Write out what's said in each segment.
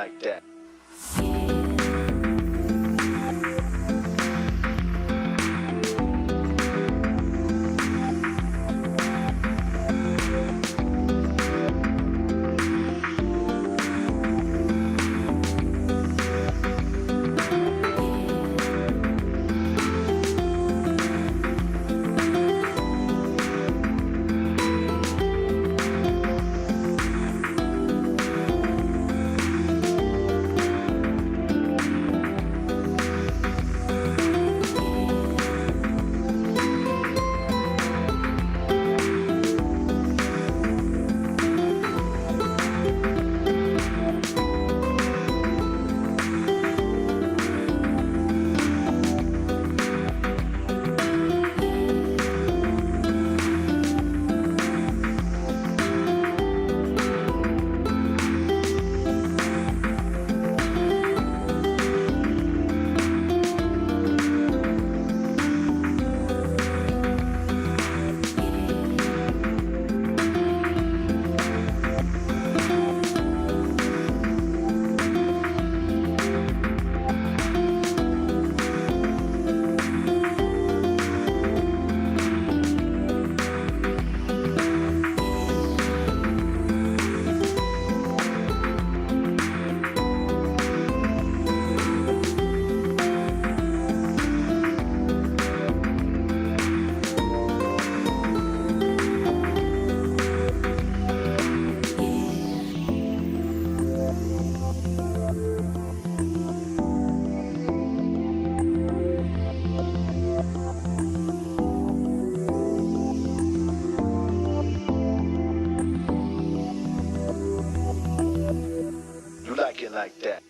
like that. You like it like that.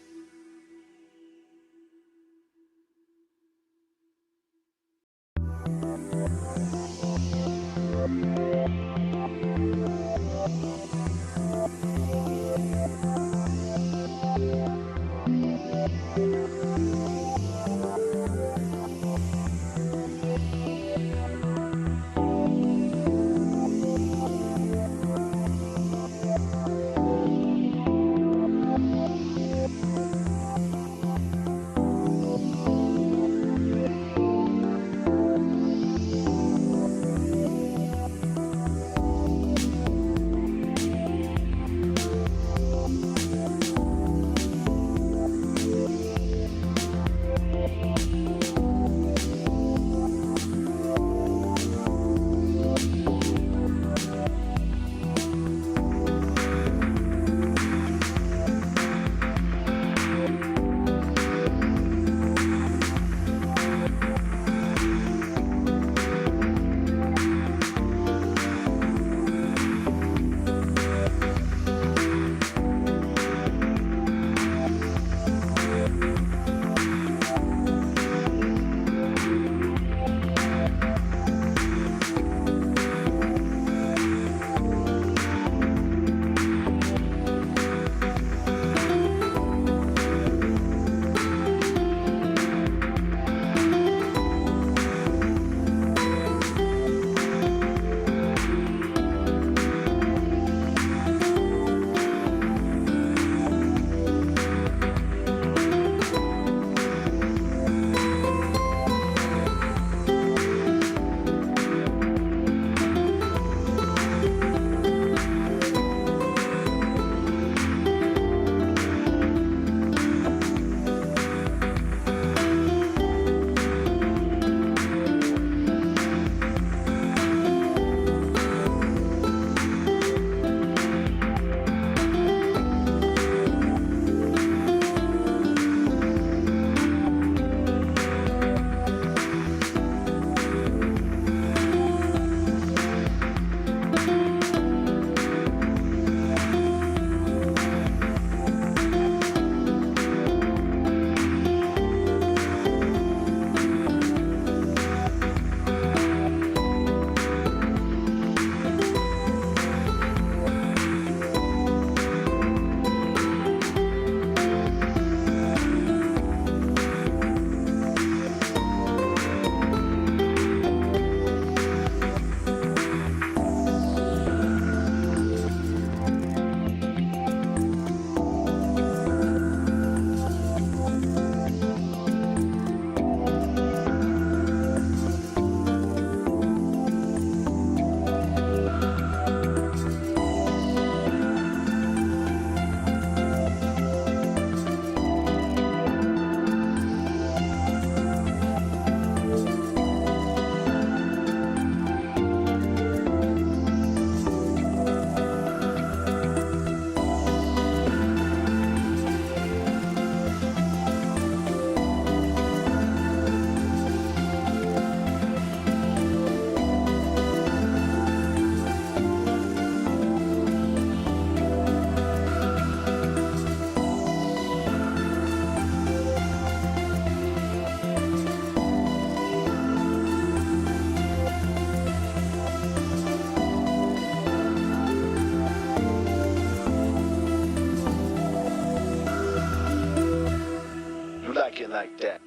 like that?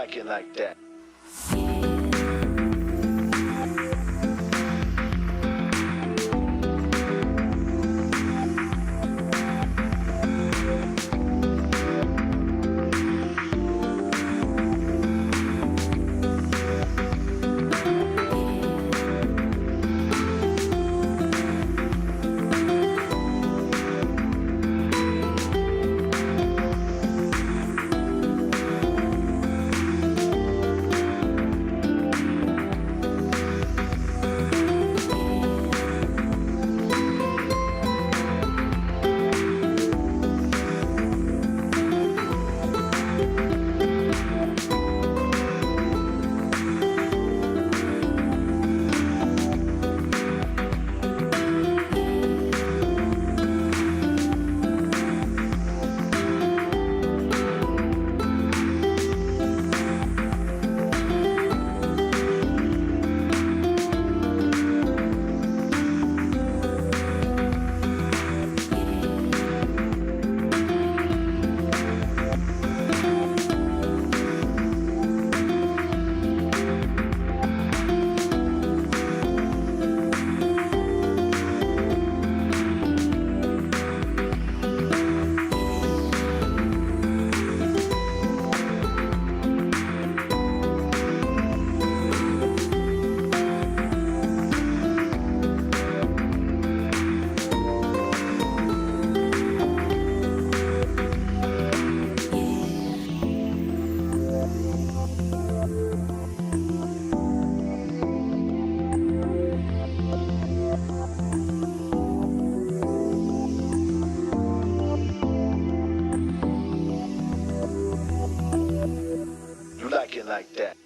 like it like that. You like it like that.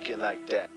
like it like that.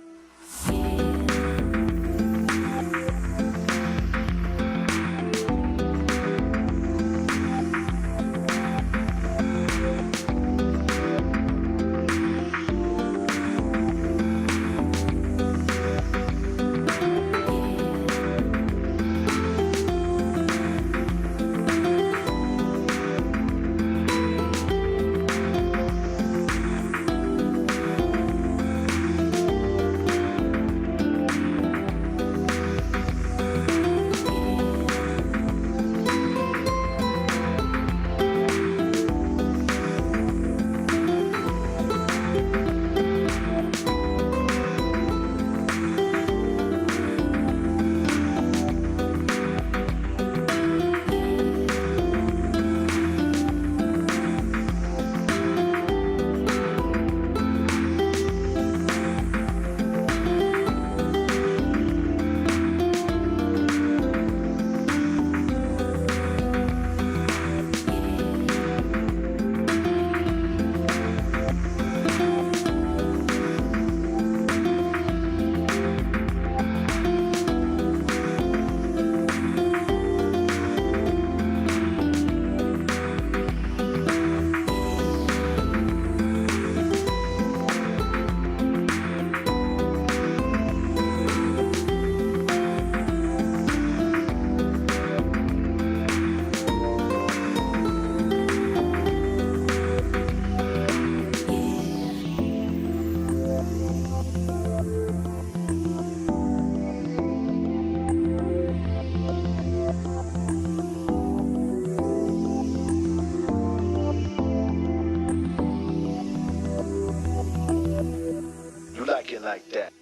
You like it like that.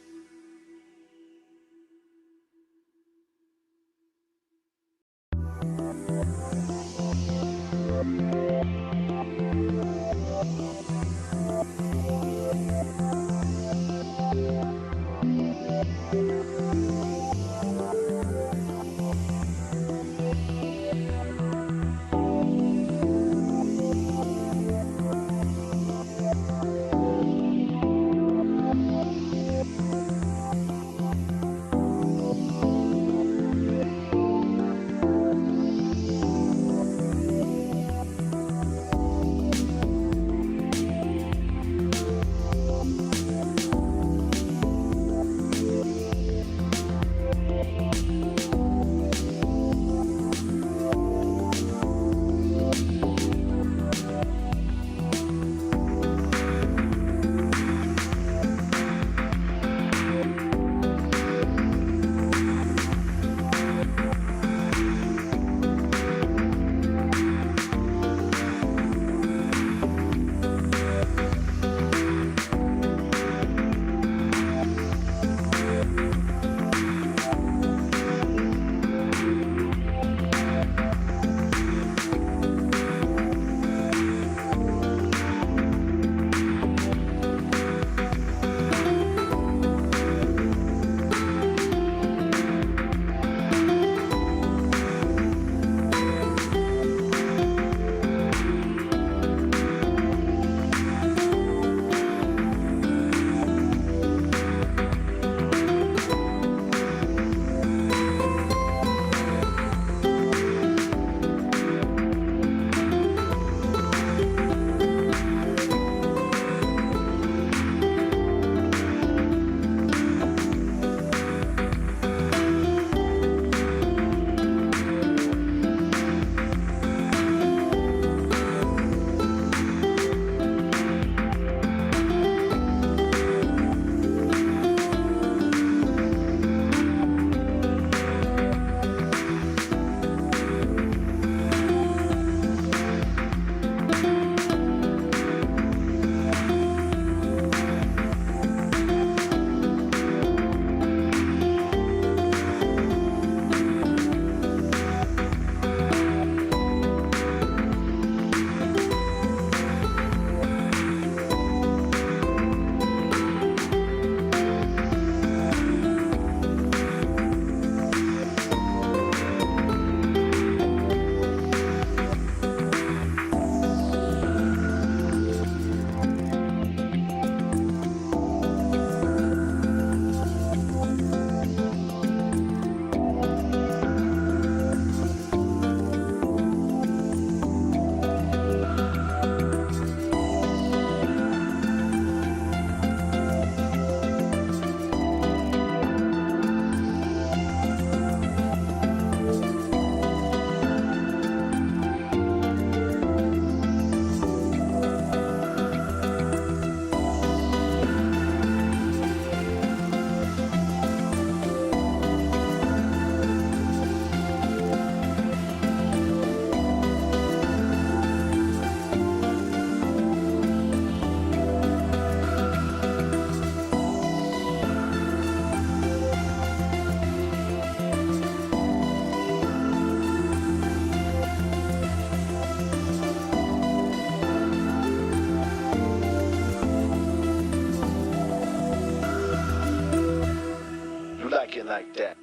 like that.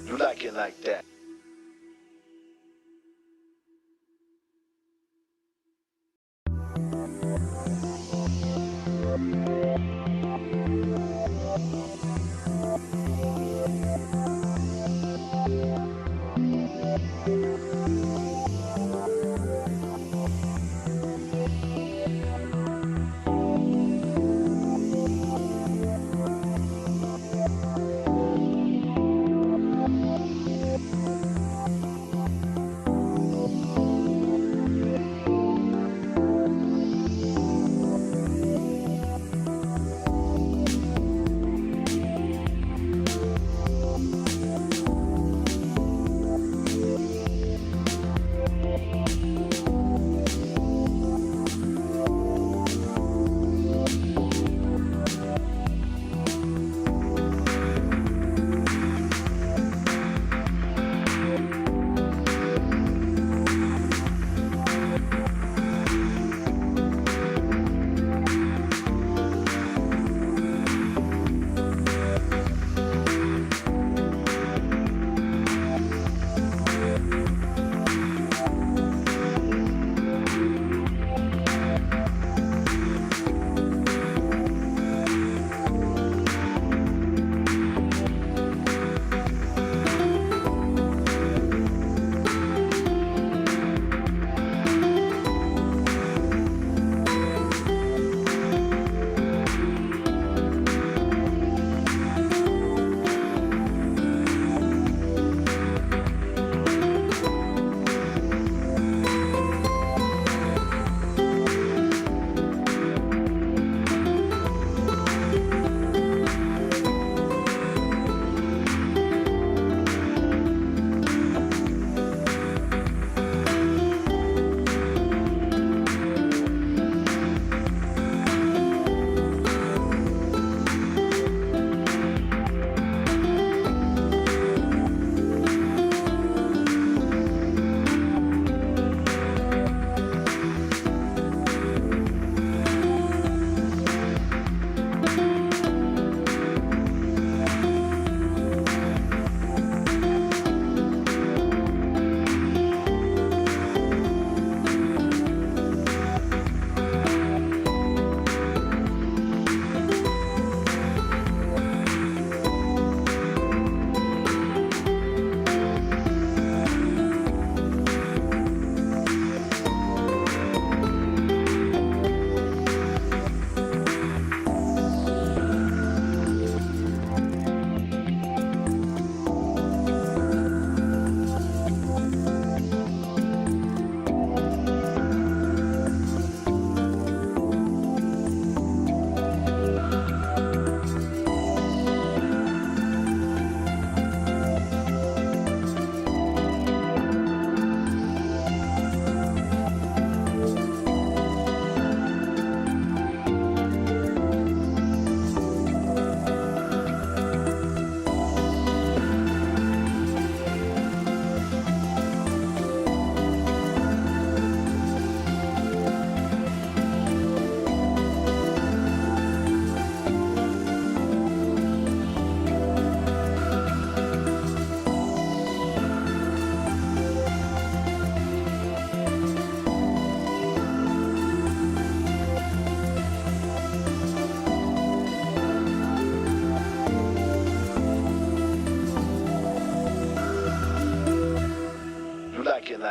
You like it like that.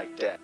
like that.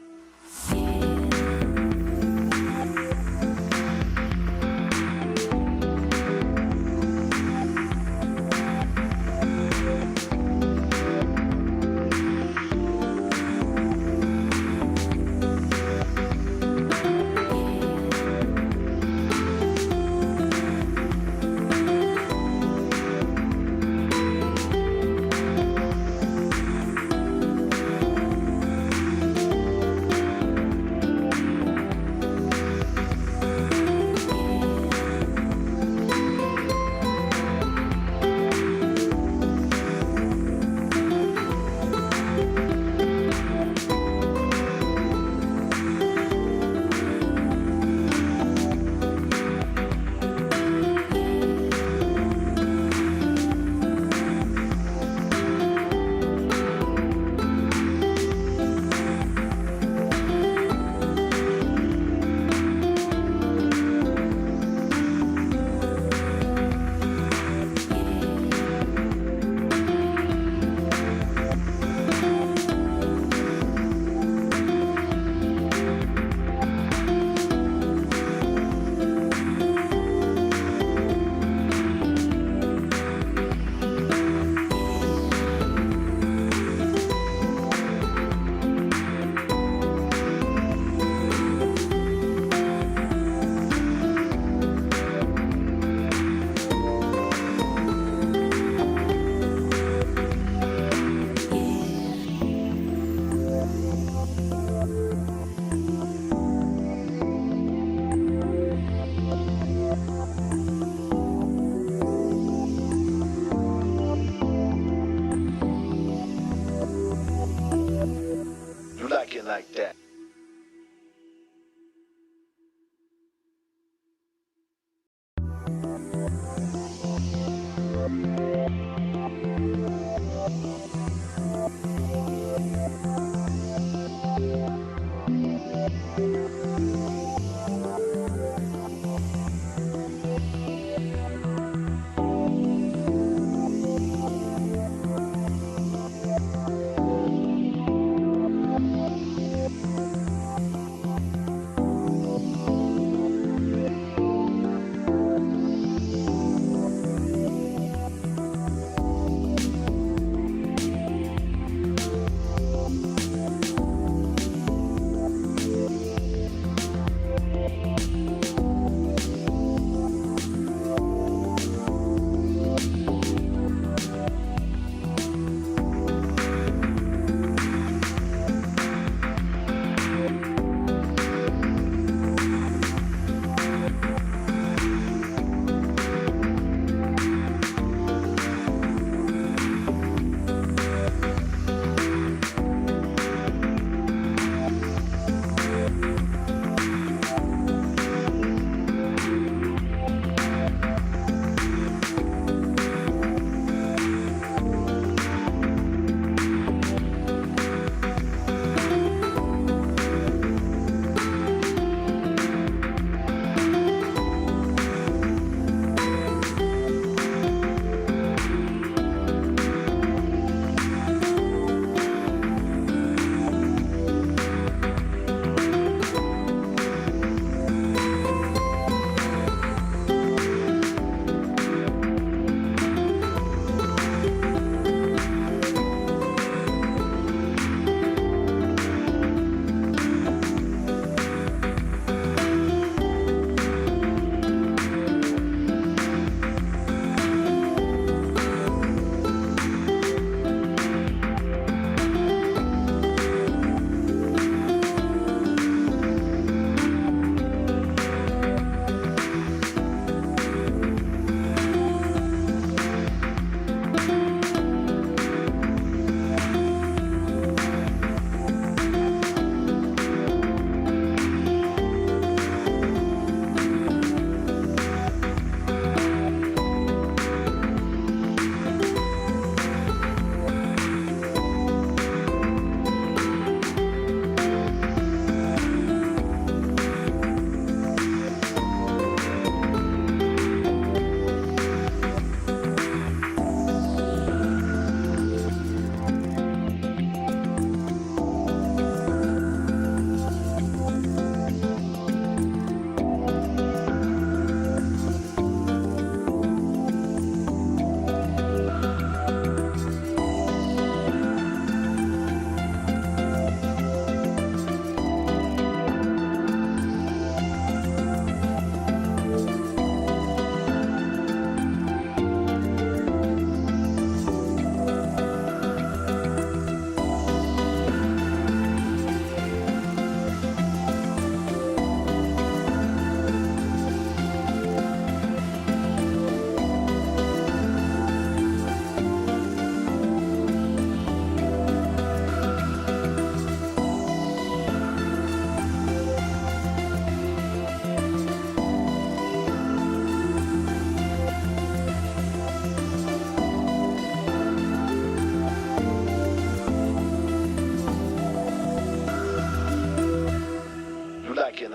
You like it like that.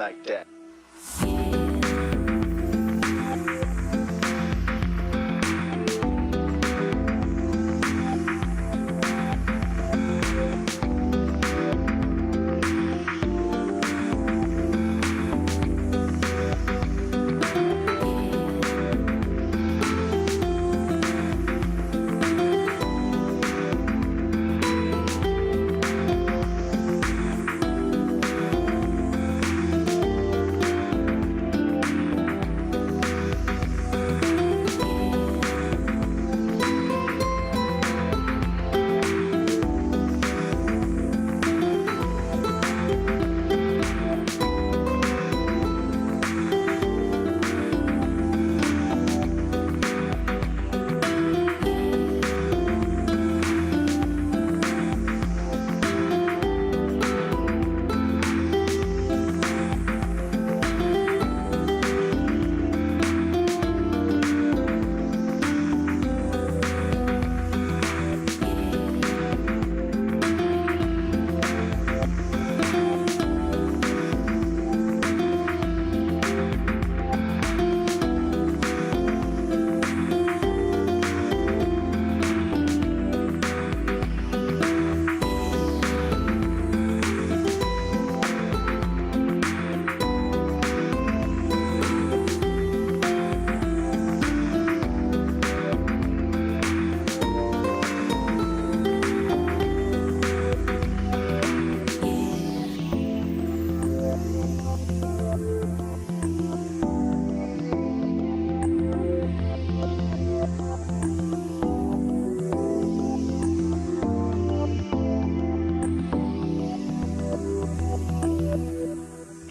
like that.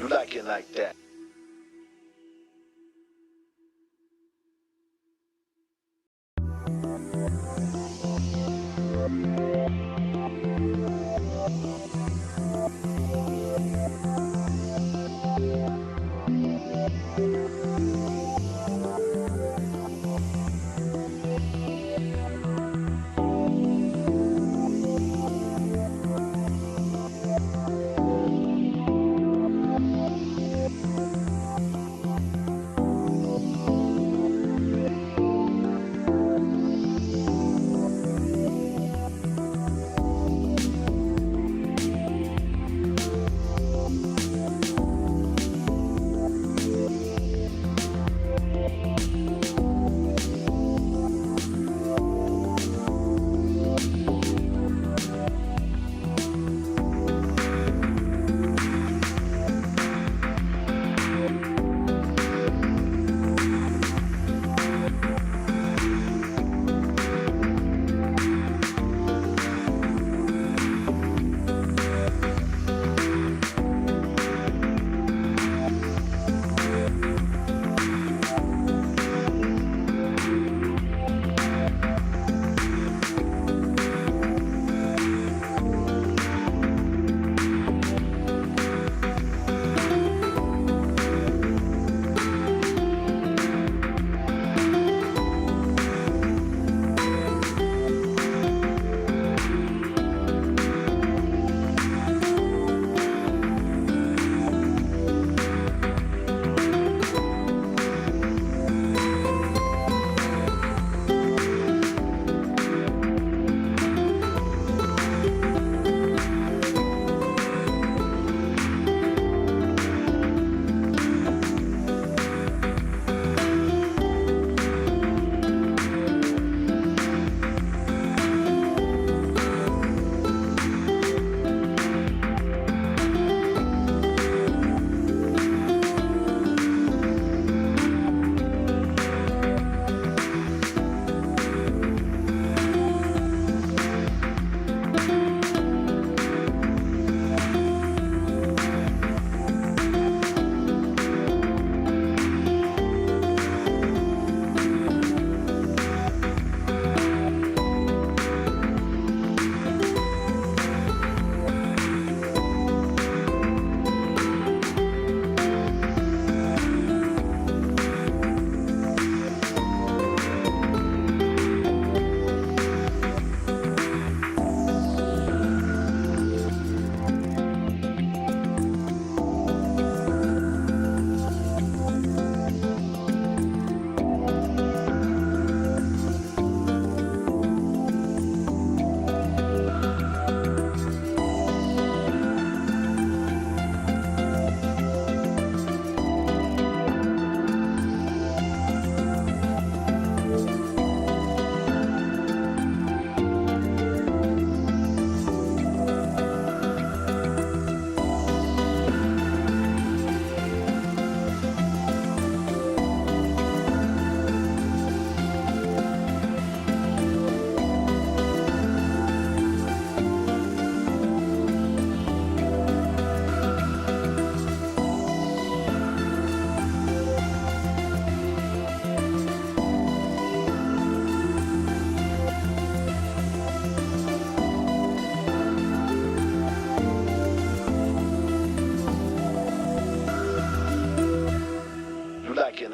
You like it like that.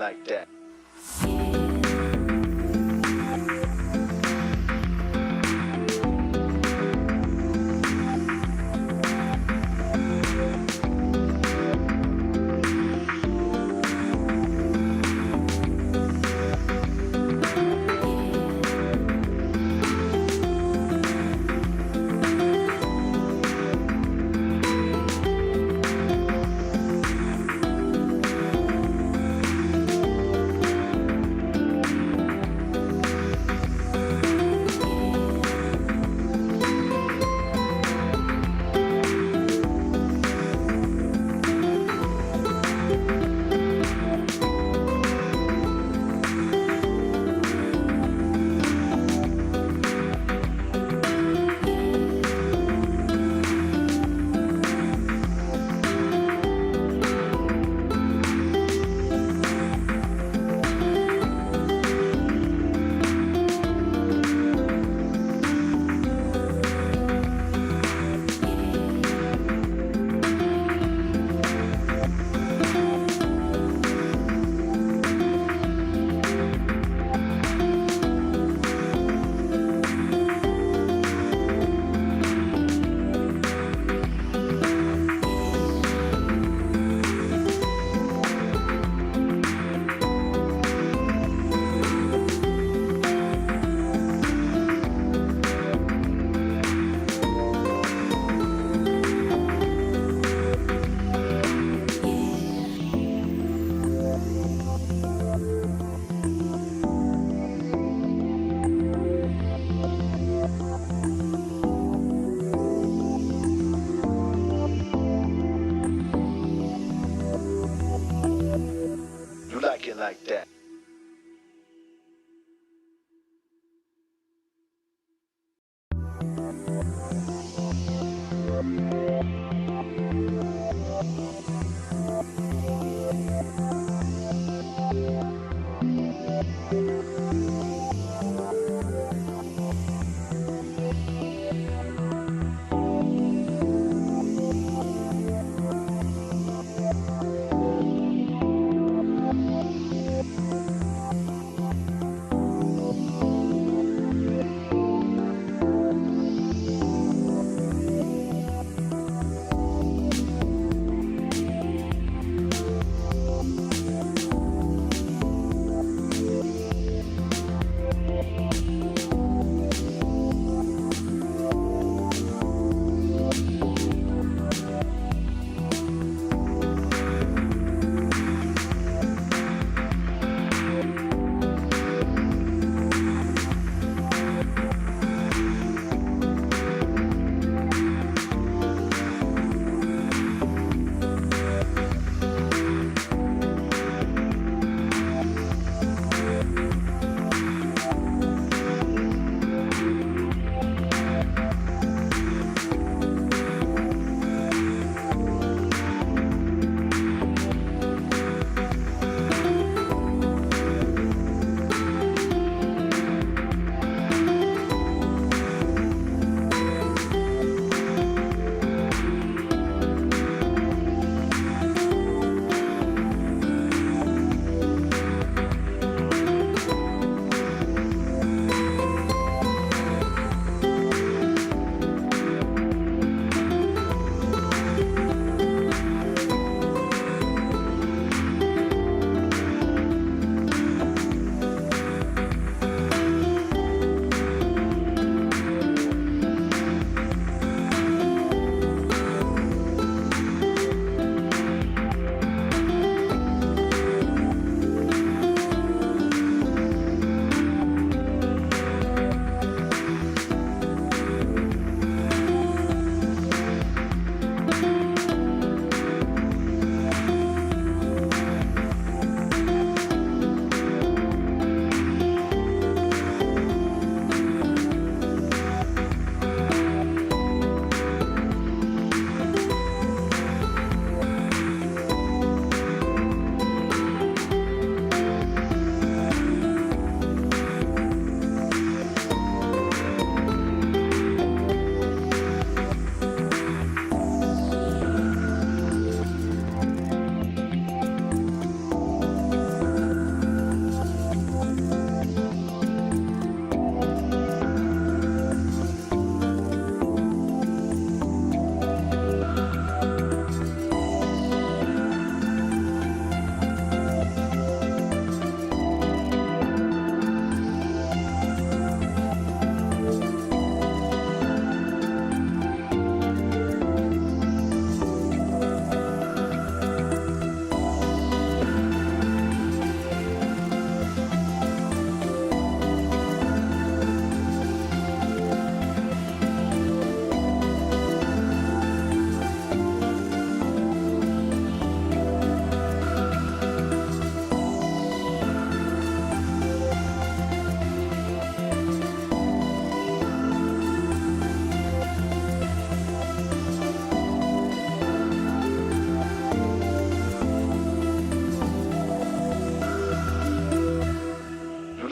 like that.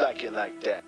like it like that.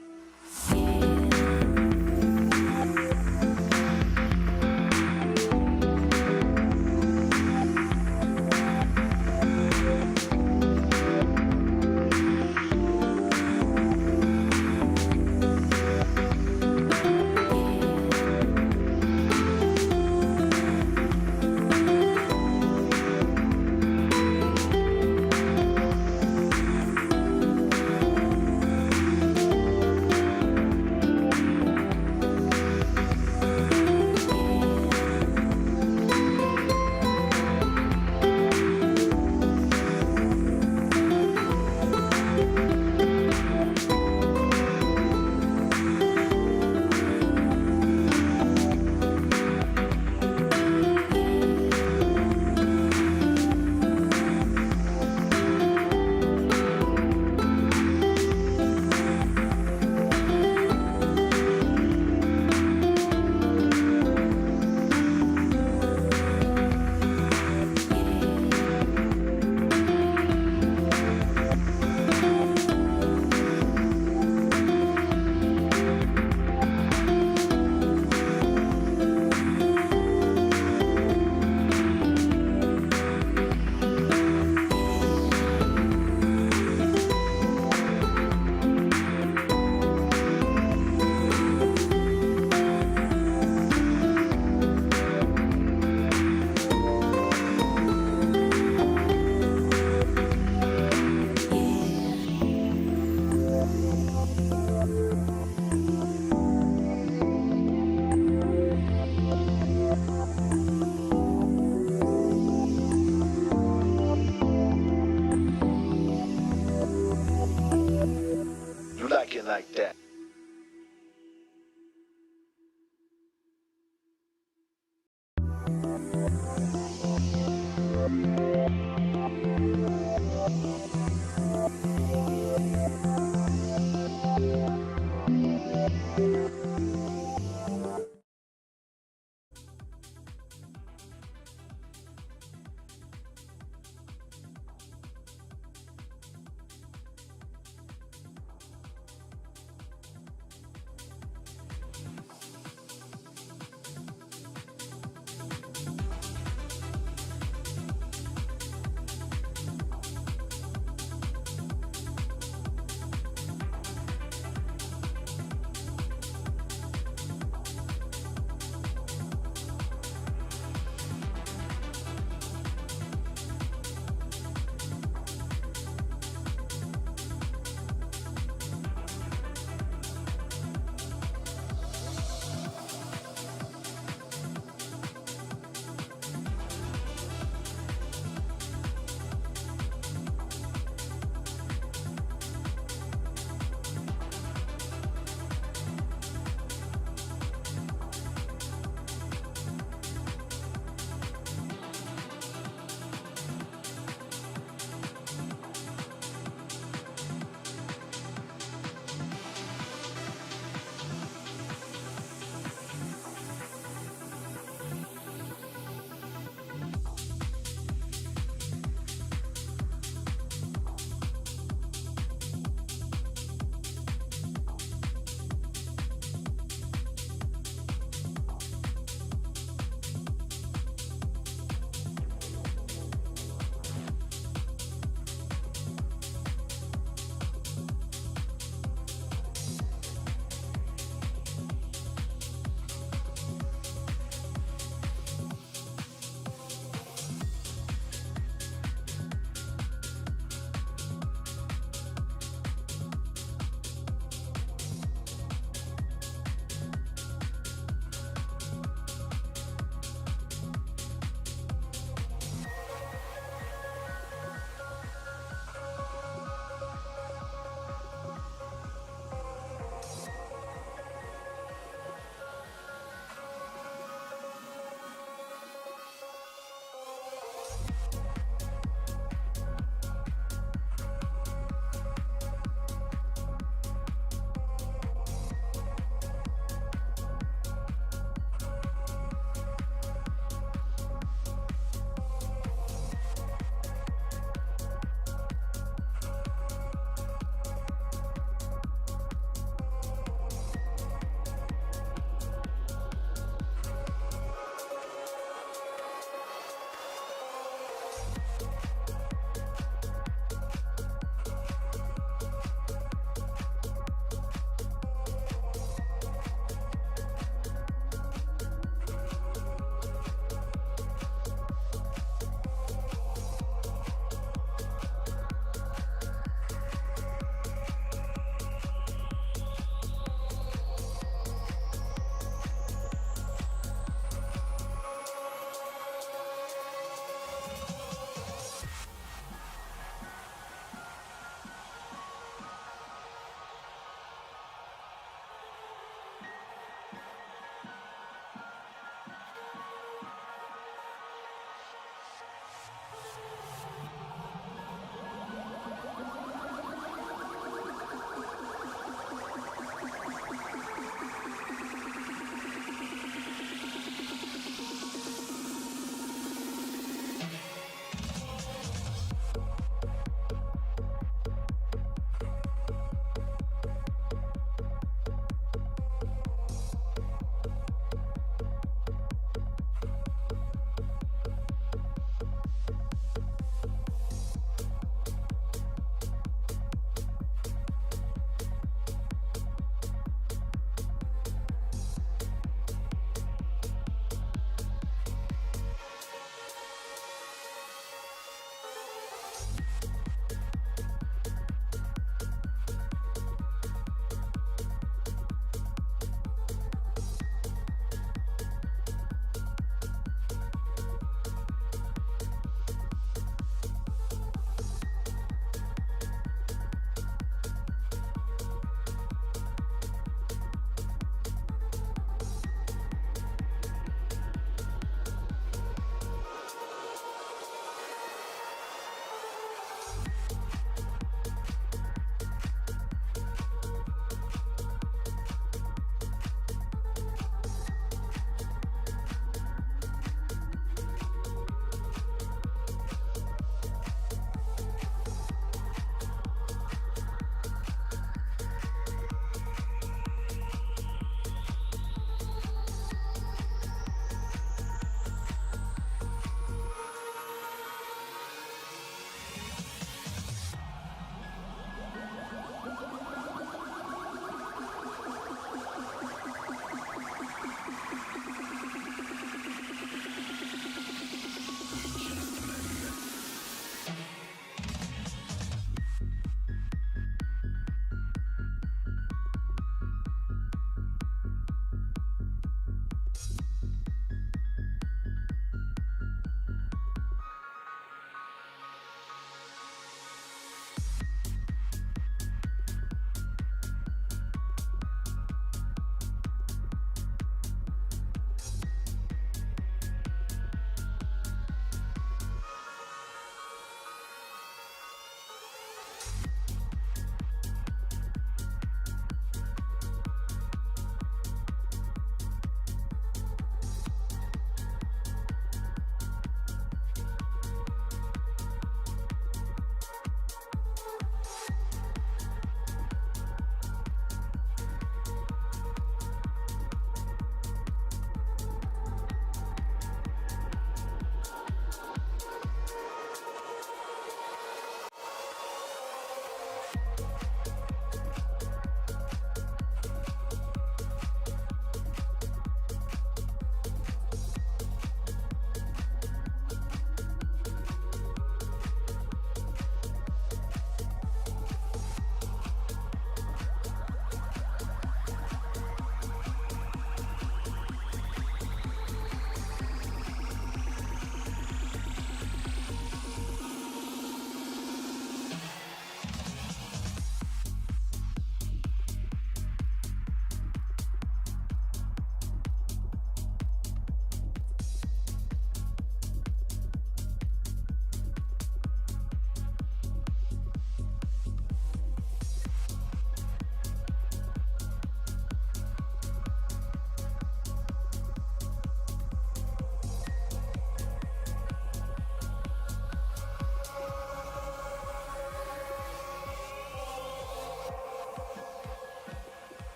You like it like that.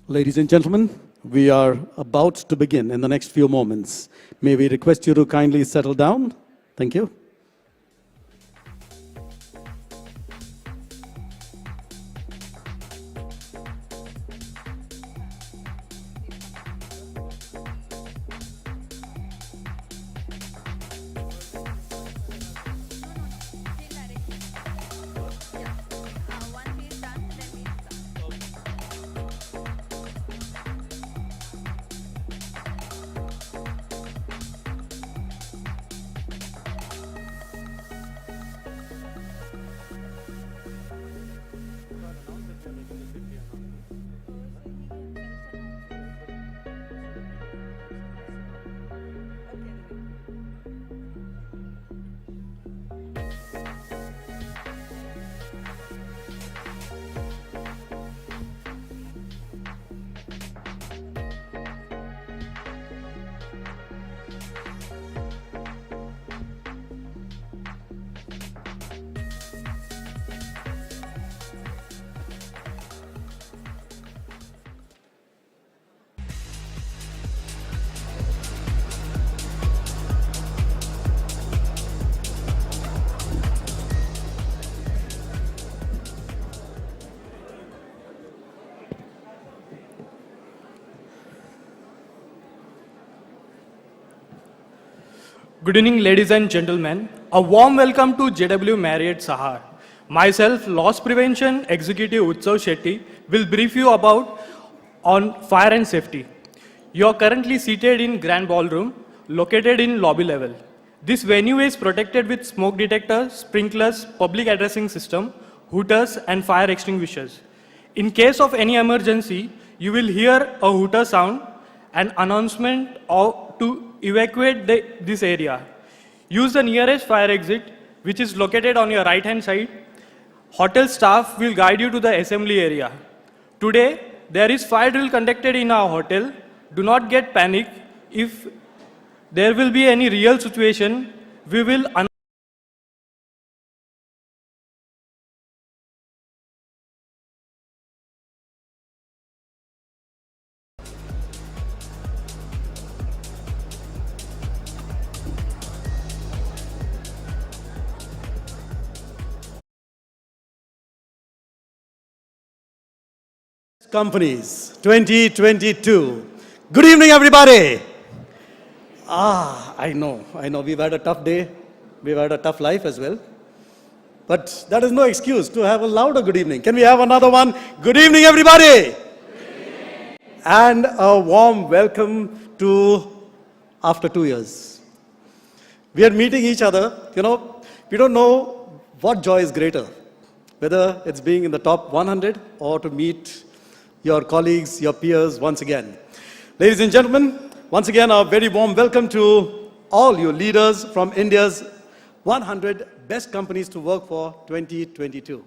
Ladies and gentlemen, we are about to begin in the next few moments. May we request you to kindly settle down? Thank you. Good evening, ladies and gentlemen. A warm welcome to JW Marriott Sahar. Myself, Loss Prevention Executive Utsav Shetty, will brief you about on fire and safety. You are currently seated in Grand Ballroom, located in lobby level. This venue is protected with smoke detectors, sprinklers, public addressing system, hooters, and fire extinguishers. In case of any emergency, you will hear a hooter sound, an announcement to evacuate this area. Use the nearest fire exit, which is located on your right hand side. Hotel staff will guide you to the assembly area. Today, there is fire drill conducted in our hotel. Do not get panic. If there will be any real situation, we will Companies 2022. Good evening, everybody. I know. We've had a tough day. We've had a tough life as well. But that is no excuse to have a louder good evening. Can we have another one? Good evening, everybody. Good evening. And a warm welcome to after 2 years. We are meeting each other. We don't know what joy is greater, whether it's being in the top 100 or to meet your colleagues, your peers once again. Ladies and gentlemen, once again, a very warm welcome to all you leaders from India's 100 Best Companies to Work for 2022.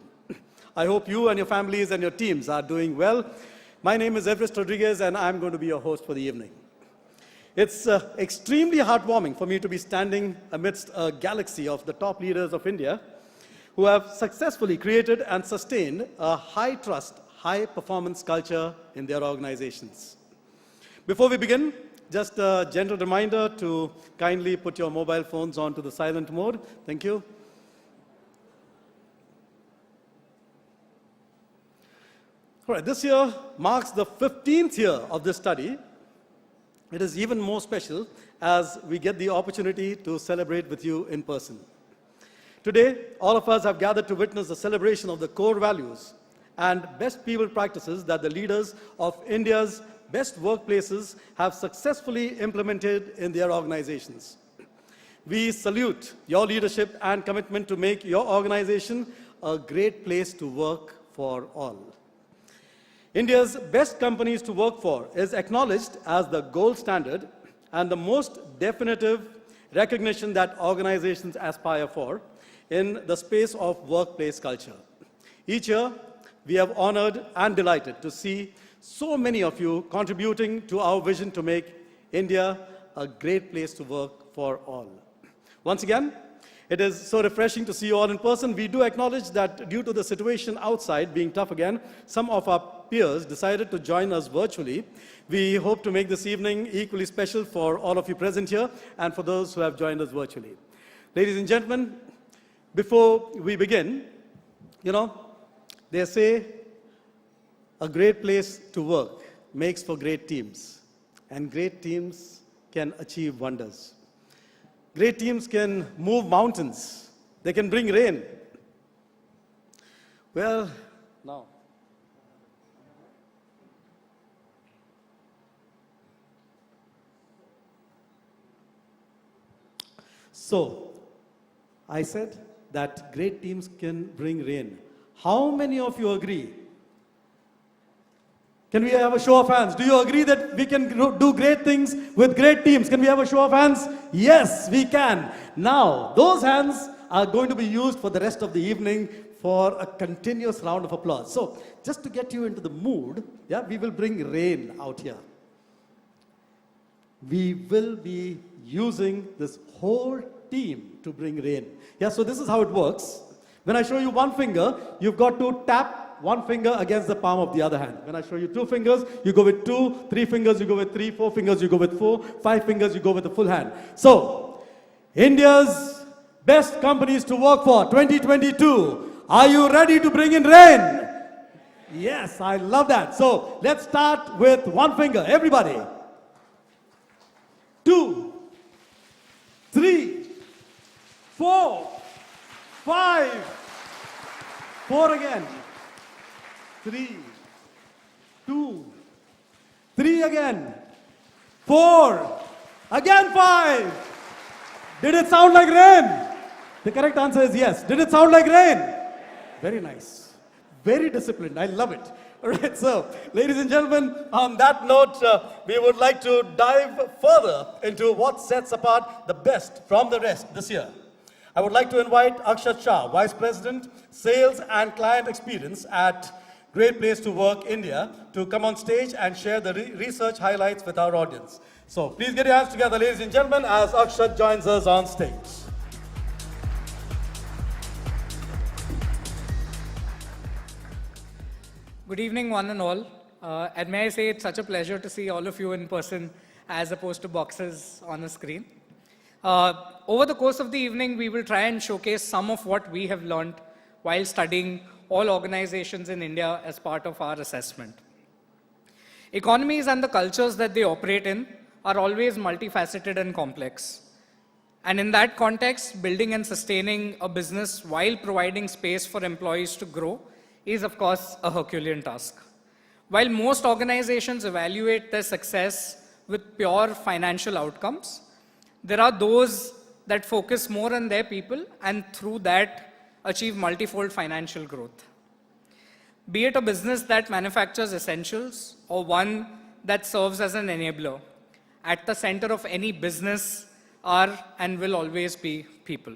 I hope you and your families and your teams are doing well. My name is Everest Rodriguez, and I'm going to be your host for the evening. It's extremely heartwarming for me to be standing amidst a galaxy of the top leaders of India who have successfully created and sustained a high-trust, high-performance culture in their organizations. Before we begin, just a gentle reminder to kindly put your mobile phones onto the silent mode. Thank you. All right, this year marks the 15th year of this study. It is even more special as we get the opportunity to celebrate with you in person. Today, all of us have gathered to witness the celebration of the core values and best people practices that the leaders of India's best workplaces have successfully implemented in their organizations. We salute your leadership and commitment to make your organization a great place to work for all. India's best companies to work for is acknowledged as the gold standard and the most definitive recognition that organizations aspire for in the space of workplace culture. Each year, we have honored and delighted to see so many of you contributing to our vision to make India a great place to work for all. Once again, It is so refreshing to see you all in person. We do acknowledge that due to the situation outside being tough again, some of our peers decided to join us virtually. We hope to make this evening equally special for all of you present here and for those who have joined us virtually. Ladies and gentlemen, before we begin, they say a great place to work makes for great teams, and great teams can achieve wonders. Great teams can move mountains. They can bring rain. Well, now. So, I said that great teams can bring rain. How many of you agree? Can we have a show of hands? Do you agree that we can do great things with great teams? Can we have a show of hands? Yes, we can. Now, those hands are going to be used for the rest of the evening for a continuous round of applause. So, just to get you into the mood, we will bring rain out here. We will be using this whole team to bring rain. So this is how it works. When I show you one finger, you've got to tap one finger against the palm of the other hand. When I show you two fingers, you go with two, three fingers, you go with three, four fingers, you go with four, five fingers, you go with the full hand. So, India's best companies to work for 2022. Are you ready to bring in rain? Yes, I love that. So, let's start with one finger. Everybody. 2, 3, 4, 5, 4 again. 3, 2, 3 again. 4, again 5. Did it sound like rain? The correct answer is yes. Did it sound like rain? Very nice. Very disciplined. I love it. All right, so ladies and gentlemen, on that note, we would like to dive further into what sets apart the best from the rest this year. I would like to invite Akshat Shah, Vice President, Sales and Client Experience at Great Place to Work India, to come on stage and share the research highlights with our audience. So please get your hands together, ladies and gentlemen, as Akshat joins us on stage. Good evening, one and all. And may I say it's such a pleasure to see all of you in person as opposed to boxes on a screen. Over the course of the evening, we will try and showcase some of what we have learned while studying all organizations in India as part of our assessment. Economies and the cultures that they operate in are always multifaceted and complex. And in that context, building and sustaining a business while providing space for employees to grow is, of course, a Herculean task. While most organizations evaluate their success with pure financial outcomes, there are those that focus more on their people and through that achieve multifold financial growth. Be it a business that manufactures essentials or one that serves as an enabler, at the center of any business are and will always be people.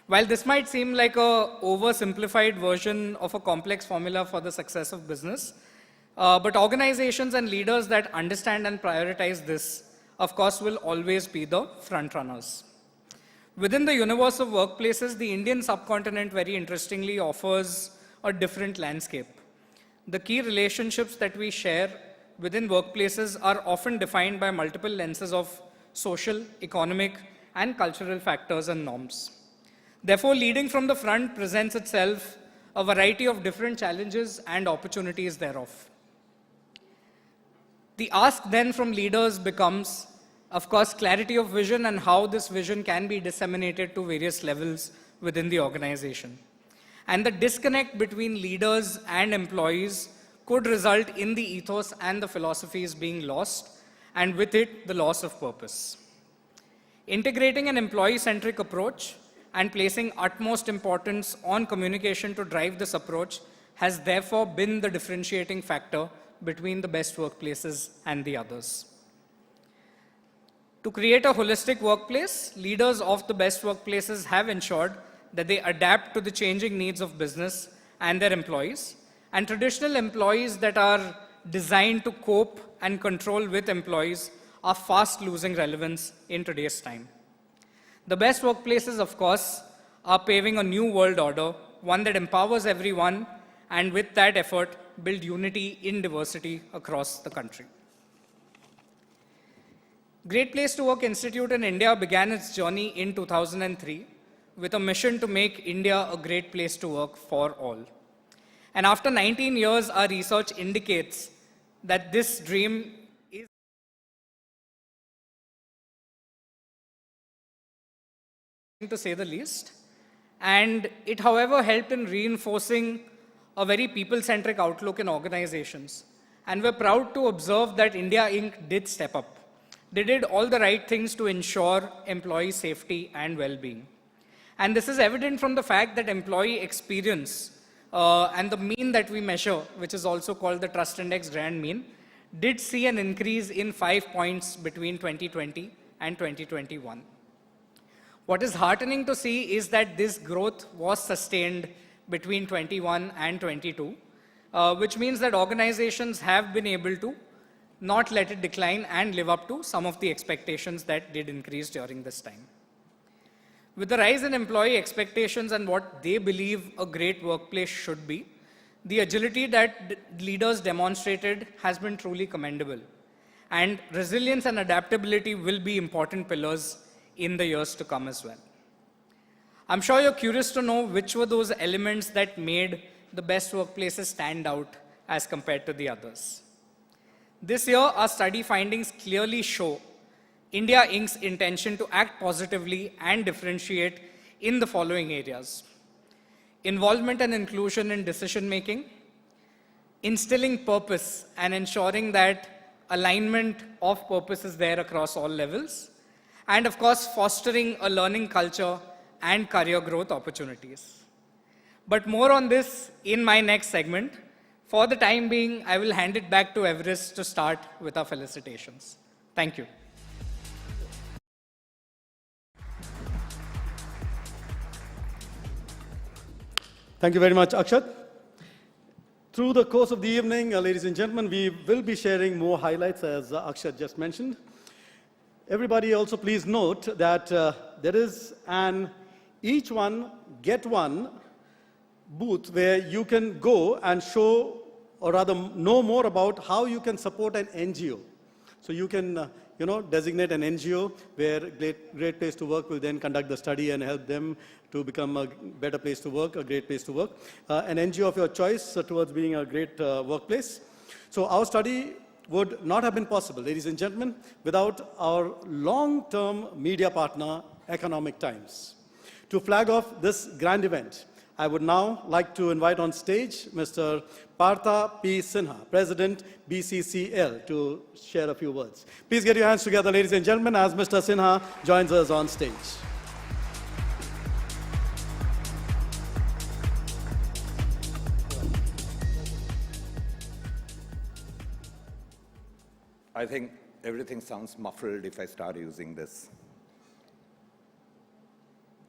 While this might seem like a oversimplified version of a complex formula for the success of business, but organizations and leaders that understand and prioritize this, of course, will always be the front runners. Within the universe of workplaces, the Indian subcontinent very interestingly offers a different landscape. The key relationships that we share within workplaces are often defined by multiple lenses of social, economic, and cultural factors and norms. Therefore, leading from the front presents itself a variety of different challenges and opportunities thereof. The ask then from leaders becomes, of course, clarity of vision and how this vision can be disseminated to various levels within the organization. And the disconnect between leaders and employees could result in the ethos and the philosophies being lost, and with it, the loss of purpose. Integrating an employee-centric approach and placing utmost importance on communication to drive this approach has therefore been the differentiating factor between the best workplaces and the others. To create a holistic workplace, leaders of the best workplaces have ensured that they adapt to the changing needs of business and their employees, and traditional employees that are designed to cope and control with employees are fast losing relevance in today's time. The best workplaces, of course, are paving a new world order, one that empowers everyone, and with that effort, build unity in diversity across the country. Great Place to Work Institute in India began its journey in 2003 with a mission to make India a great place to work for all. And after 19 years, our research indicates that this dream is, to say the least. And it, however, helped in reinforcing a very people-centric outlook in organizations. And we're proud to observe that India Inc. did step up. They did all the right things to ensure employee safety and well-being. And this is evident from the fact that employee experience and the mean that we measure, which is also called the Trust Index Grand Mean, did see an increase in 5 points between 2020 and 2021. What is heartening to see is that this growth was sustained between 21 and 22, which means that organizations have been able to not let it decline and live up to some of the expectations that did increase during this time. With the rise in employee expectations and what they believe a great workplace should be, the agility that leaders demonstrated has been truly commendable. And resilience and adaptability will be important pillars in the years to come as well. I'm sure you're curious to know which were those elements that made the best workplaces stand out as compared to the others. This year, our study findings clearly show India Inc.'s intention to act positively and differentiate in the following areas: involvement and inclusion in decision-making, instilling purpose and ensuring that alignment of purpose is there across all levels, and of course, fostering a learning culture and career growth opportunities. But more on this in my next segment. For the time being, I will hand it back to Everest to start with our felicitations. Thank you. Thank you very much, Akshat. Through the course of the evening, ladies and gentlemen, we will be sharing more highlights, as Akshat just mentioned. Everybody also please note that there is an each one get one booth where you can go and show, or rather know more about how you can support an NGO. So you can designate an NGO where Great Place to Work will then conduct the study and help them to become a better place to work, a great place to work. An NGO of your choice towards being a great workplace. So our study would not have been possible, ladies and gentlemen, without our long-term media partner, Economic Times. To flag off this grand event, I would now like to invite on stage Mr. Partha P. Sinha, President, BCCL, to share a few words. Please get your hands together, ladies and gentlemen, as Mr. Sinha joins us on stage. I think everything sounds muffled if I start using this.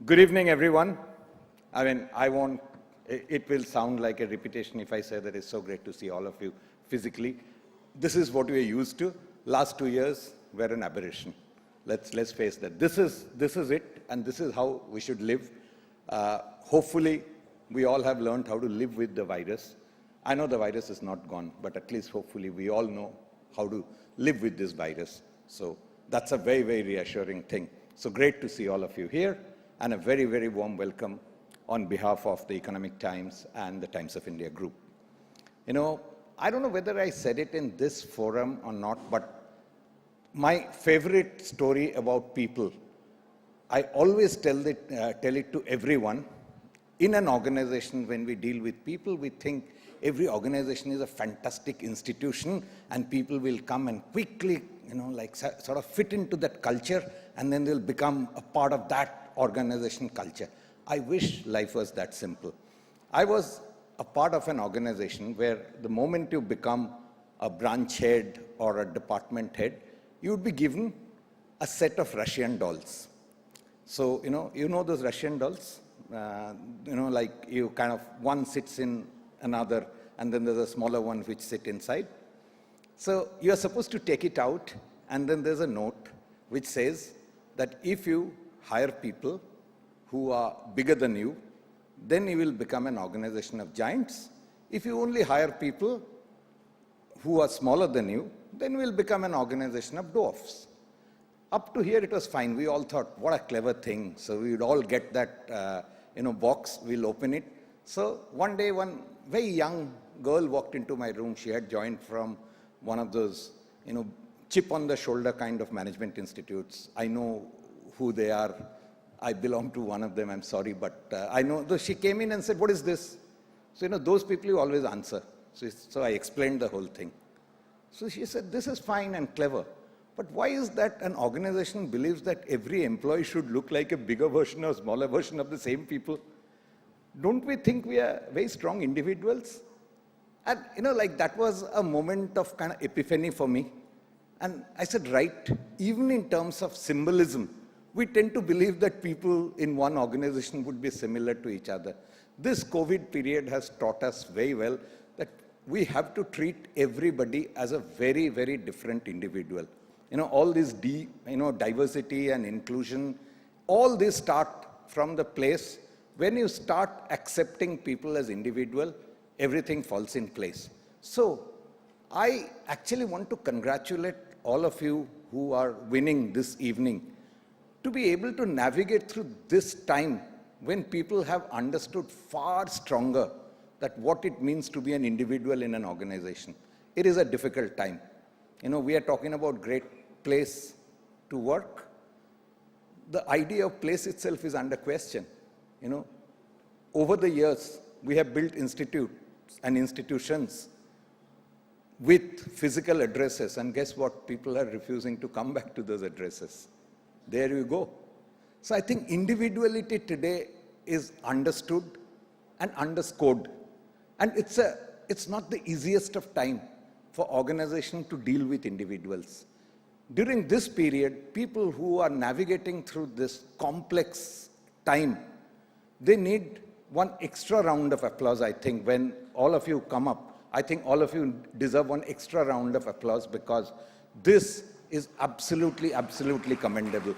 Good evening, everyone. I mean, it will sound like a repetition if I say that it's so great to see all of you physically. This is what we are used to. Last 2 years were an aberration. Let's face that. This is it, and this is how we should live. Hopefully, we all have learned how to live with the virus. I know the virus is not gone, but at least hopefully we all know how to live with this virus. So that's a very, very reassuring thing. So great to see all of you here, and a very, very warm welcome on behalf of the Economic Times and the Times of India group. I don't know whether I said it in this forum or not, but my favorite story about people, I always tell it to everyone. In an organization, when we deal with people, we think every organization is a fantastic institution and people will come and quickly, sort of fit into that culture, and then they'll become a part of that organization culture. I wish life was that simple. I was a part of an organization where the moment you become a branch head or a department head, you would be given a set of Russian dolls. So, you know those Russian dolls? Like you kind of, one sits in another, and then there's a smaller one which sit inside. So you're supposed to take it out, and then there's a note which says that if you hire people who are bigger than you, then you will become an organization of giants. If you only hire people who are smaller than you, then we'll become an organization of dwarfs. Up to here, it was fine. We all thought, what a clever thing. So we would all get that, box. We'll open it. So one day, one very young girl walked into my room. She had joined from one of those, chip on the shoulder kind of management institutes. I know who they are. I belong to one of them. I'm sorry, but I know. So she came in and said, what is this? So, those people you always answer. So I explained the whole thing. So she said, this is fine and clever. But why is that an organization believes that every employee should look like a bigger version or smaller version of the same people? Don't we think we are very strong individuals? And, that was a moment of kind of epiphany for me. And I said, right, even in terms of symbolism, we tend to believe that people in one organization would be similar to each other. This COVID period has taught us very well that we have to treat everybody as a very, very different individual. All this diversity and inclusion, all this start from the place when you start accepting people as individual, everything falls in place. So I actually want to congratulate all of you who are winning this evening to be able to navigate through this time when people have understood far stronger that what it means to be an individual in an organization. It is a difficult time. We are talking about great place to work. The idea of place itself is under question. Over the years, we have built institutes and institutions with physical addresses, and guess what? People are refusing to come back to those addresses. There you go. So I think individuality today is understood and underscored. And it's not the easiest of time for organization to deal with individuals. During this period, people who are navigating through this complex time, they need one extra round of applause, I think, when all of you come up. I think all of you deserve one extra round of applause because this is absolutely, absolutely commendable.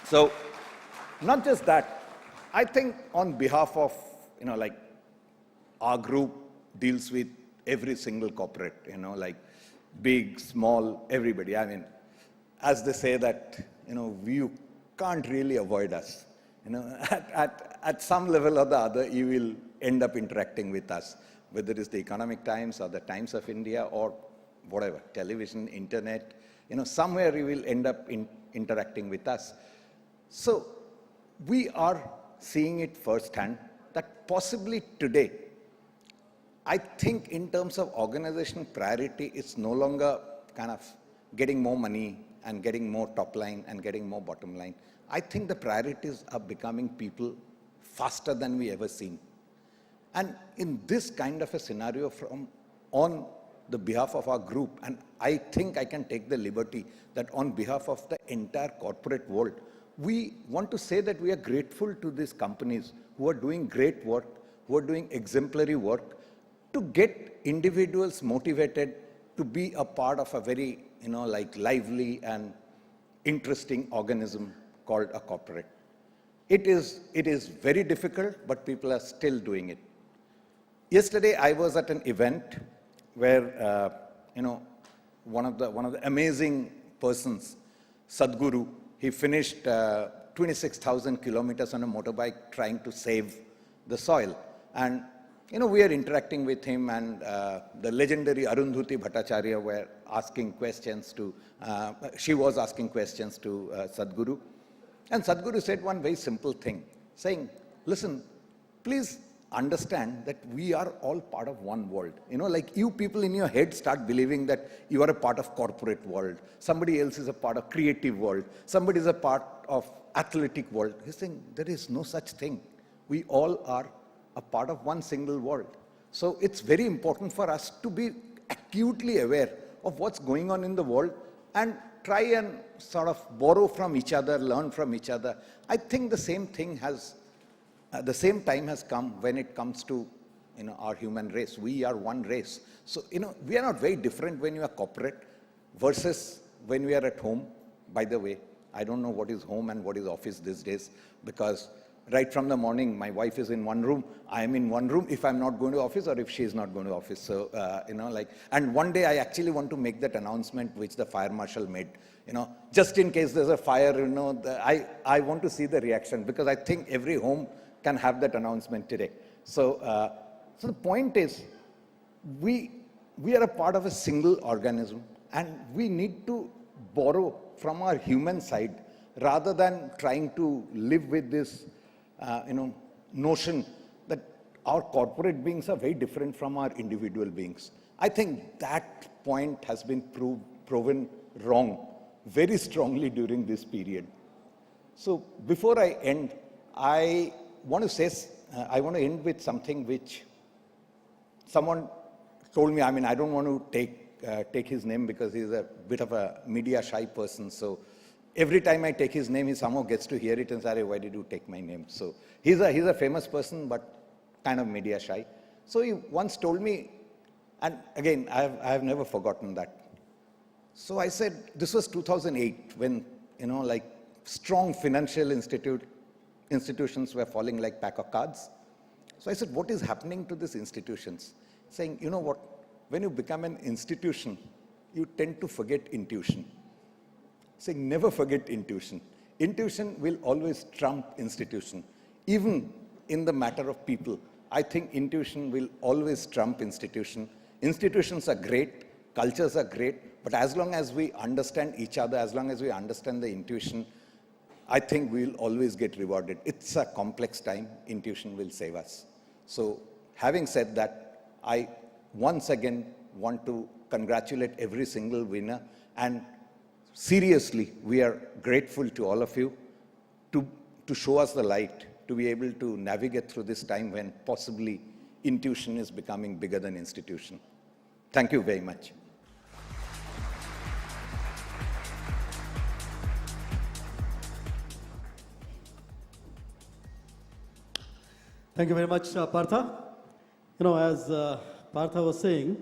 So, not just that, I think on behalf of, our group deals with every single corporate, big, small, everybody. I mean, as they say that, you can't really avoid us. At some level or the other, you will end up interacting with us, whether it's the Economic Times or the Times of India or whatever, television, internet, somewhere you will end up interacting with us. So we are seeing it firsthand that possibly today, I think in terms of organization priority, it's no longer kind of getting more money and getting more top line and getting more bottom line. I think the priorities are becoming people faster than we ever seen. And in this kind of a scenario on the behalf of our group, and I think I can take the liberty that on behalf of the entire corporate world, we want to say that we are grateful to these companies who are doing great work, who are doing exemplary work, to get individuals motivated to be a part of a very, lively and interesting organism called a corporate. It is very difficult, but people are still doing it. Yesterday, I was at an event where, one of the amazing persons, Sadhguru, he finished 26,000 kilometers on a motorbike trying to save the soil. And we are interacting with him, and the legendary Arundhati Bhattacharya were asking questions to, she was asking questions to Sadhguru. And Sadhguru said one very simple thing, saying, listen, please understand that we are all part of one world. You people in your head start believing that you are a part of corporate world. Somebody else is a part of creative world. Somebody is a part of athletic world. He's saying there is no such thing. We all are a part of one single world. So it's very important for us to be acutely aware of what's going on in the world and try and sort of borrow from each other, learn from each other. I think the same thing has, the same time has come when it comes to our human race. We are one race. So, we are not very different when you are corporate versus when we are at home. By the way, I don't know what is home and what is office these days, because right from the morning, my wife is in one room, I am in one room if I'm not going to office or if she is not going to office. So, and one day I actually want to make that announcement which the fire marshal made, just in case there's a fire, I want to see the reaction, because I think every home can have that announcement today. So, so the point is, we are a part of a single organism, and we need to borrow from our human side rather than trying to live with this notion that our corporate beings are very different from our individual beings. I think that point has been proven wrong very strongly during this period. So before I end, I want to end with something which someone told me. I mean, I don't want to take his name because he's a bit of a media shy person. So every time I take his name, he somehow gets to hear it and say, why did you take my name? So he's a famous person, but kind of media shy. So he once told me, and again, I have never forgotten that. So I said, this was 2008 when, strong financial institutions were falling like pack of cards. So I said, what is happening to these institutions? Saying, you know what, when you become an institution, you tend to forget intuition. Saying, never forget intuition. Intuition will always trump institution. Even in the matter of people, I think intuition will always trump institution. Institutions are great, cultures are great, but as long as we understand each other, as long as we understand the intuition, I think we'll always get rewarded. It's a complex time. Intuition will save us. So having said that, I once again want to congratulate every single winner, and seriously, we are grateful to all of you to show us the light, to be able to navigate through this time when possibly intuition is becoming bigger than institution. Thank you very much. Thank you very much, Partha. As Partha was saying,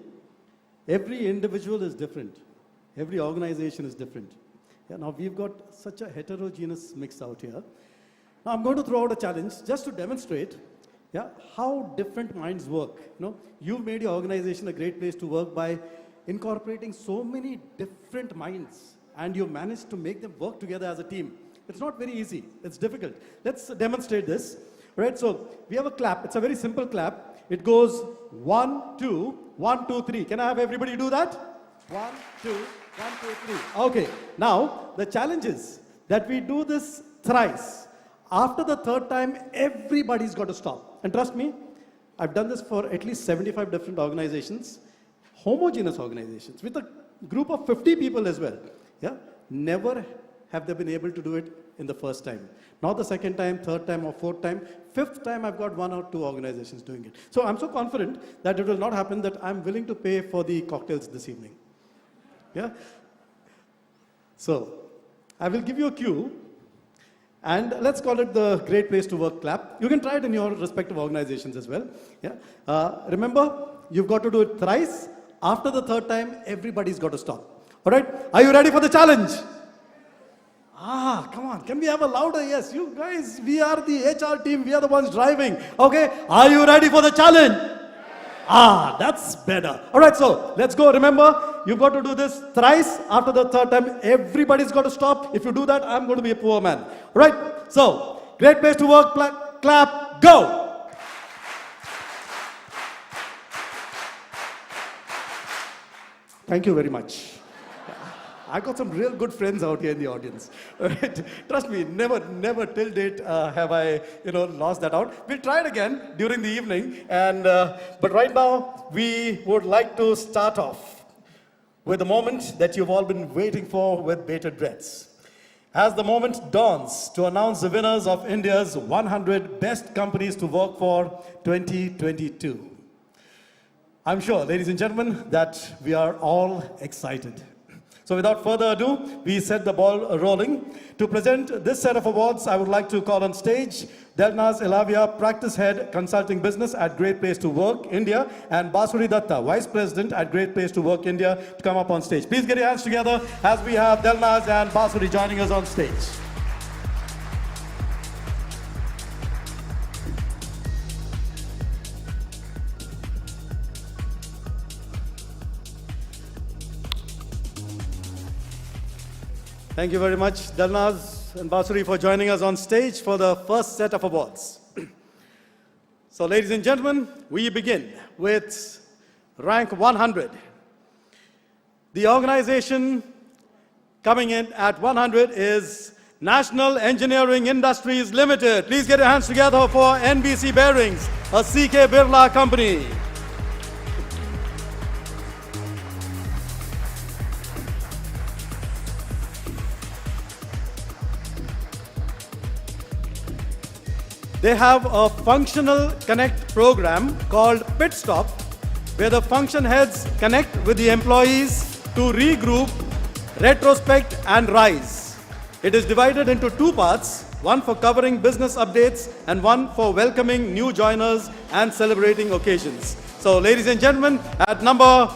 every individual is different. Every organization is different. Yeah, now we've got such a heterogeneous mix out here. Now I'm going to throw out a challenge just to demonstrate how different minds work. You've made your organization a great place to work by incorporating so many different minds, and you've managed to make them work together as a team. It's not very easy. It's difficult. Let's demonstrate this. Right, so we have a clap. It's a very simple clap. It goes 1, 2, 1, 2, 3. Can I have everybody do that? 1, 2, 1, 2, 3. Okay, now the challenge is that we do this thrice. After the third time, everybody's got to stop. And trust me, I've done this for at least 75 different organizations, homogeneous organizations, with a group of 50 people as well. Yeah, never have they been able to do it in the first time. Not the second time, third time, or fourth time. Fifth time, I've got 1 or 2 organizations doing it. So I'm so confident that it will not happen that I'm willing to pay for the cocktails this evening. Yeah? So I will give you a cue, and let's call it the Great Place to Work clap. You can try it in your respective organizations as well. Yeah? Remember, you've got to do it thrice. After the third time, everybody's got to stop. All right? Are you ready for the challenge? Come on. Can we have a louder yes? You guys, we are the HR team. We are the ones driving. Okay? Are you ready for the challenge? That's better. All right, so let's go. Remember, you've got to do this thrice. After the third time, everybody's got to stop. If you do that, I'm going to be a poor man. All right? So, Great Place to Work, clap, go. Thank you very much. I got some real good friends out here in the audience. Right? Trust me, never till date have I, lost that out. We'll try it again during the evening. And but right now, we would like to start off with the moment that you've all been waiting for with bated breaths. As the moment dawns to announce the winners of India's 100 Best Companies to Work for 2022. I'm sure, ladies and gentlemen, that we are all excited. So without further ado, we set the ball rolling. To present this set of awards, I would like to call on stage Delnaz Elavia, Practice Head, Consulting Business at Great Place to Work, India, and Basuri Datta, Vice President at Great Place to Work, India, to come up on stage. Please get your hands together as we have Delnaz and Basuri joining us on stage. Thank you very much, Delnaz and Basuri, for joining us on stage for the first set of awards. So, ladies and gentlemen, we begin with rank 100. The organization coming in at 100 is National Engineering Industries Limited. Please get your hands together for NBC Bearings, a CK Birla company. They have a functional connect program called Pit Stop, where the function heads connect with the employees to regroup, retrospect, and rise. It is divided into two parts, one for covering business updates and one for welcoming new joiners and celebrating occasions. So, ladies and gentlemen, at number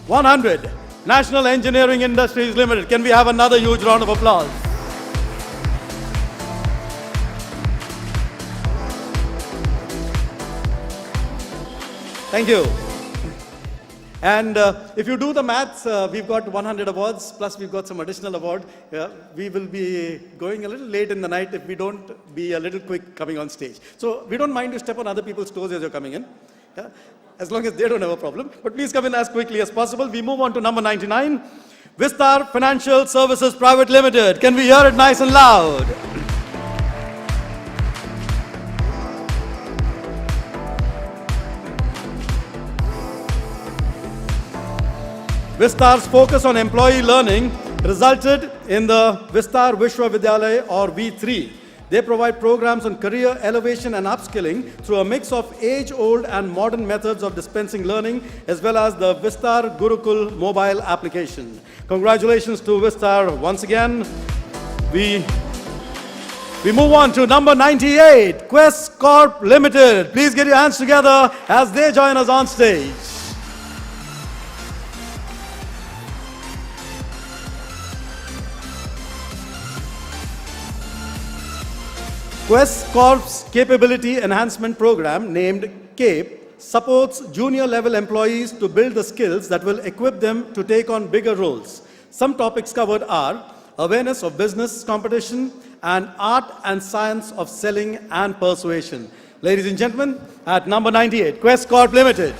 100, National Engineering Industries Limited. Can we have another huge round of applause? Thank you. And if you do the maths, we've got 100 awards, plus we've got some additional award. We will be going a little late in the night if we don't be a little quick coming on stage. So we don't mind you step on other people's toes as you're coming in, as long as they don't have a problem. But please come in as quickly as possible. We move on to number 99, Vistar Financial Services Private Limited. Can we hear it nice and loud? Vistar's focus on employee learning resulted in the Vistar Vishwa Vidyalaya, or V3. They provide programs on career elevation and upskilling through a mix of age-old and modern methods of dispensing learning, as well as the Vistar Gurukul mobile application. Congratulations to Vistar once again. We move on to number 98, Quest Corp Limited. Please get your hands together as they join us on stage. Quest Corp's Capability Enhancement Program, named CAPE, supports junior level employees to build the skills that will equip them to take on bigger roles. Some topics covered are awareness of business competition and art and science of selling and persuasion. Ladies and gentlemen, at number 98, Quest Corp Limited.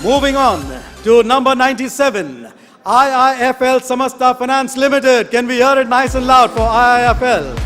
Moving on to number 97, IIFL Samasta Finance Limited. Can we hear it nice and loud for IIFL?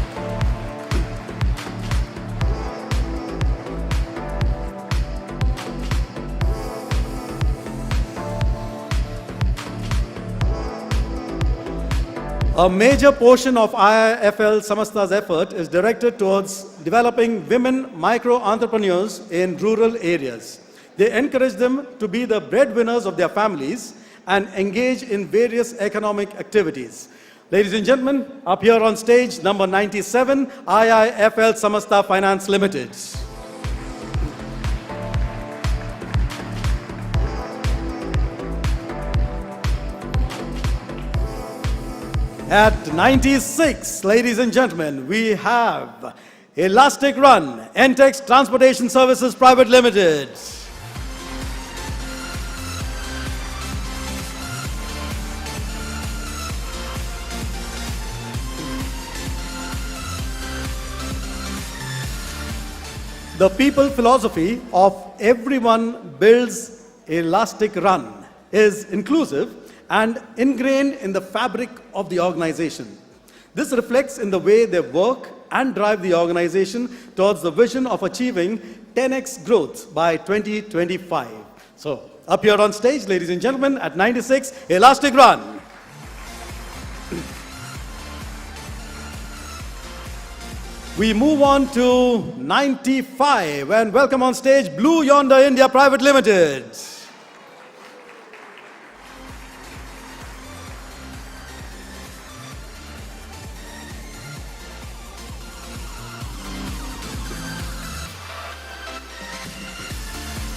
A major portion of IIFL Samasta's effort is directed towards developing women micro-entrepreneurs in rural areas. They encourage them to be the breadwinners of their families and engage in various economic activities. Ladies and gentlemen, up here on stage, number 97, IIFL Samasta Finance Limited. At 96, ladies and gentlemen, we have Elastic Run, Entex Transportation Services Private Limited. The people philosophy of everyone builds Elastic Run is inclusive and ingrained in the fabric of the organization. This reflects in the way they work and drive the organization towards the vision of achieving 10x growth by 2025. So, up here on stage, ladies and gentlemen, at 96, Elastic Run. We move on to 95 and welcome on stage Blue Yonder India Private Limited.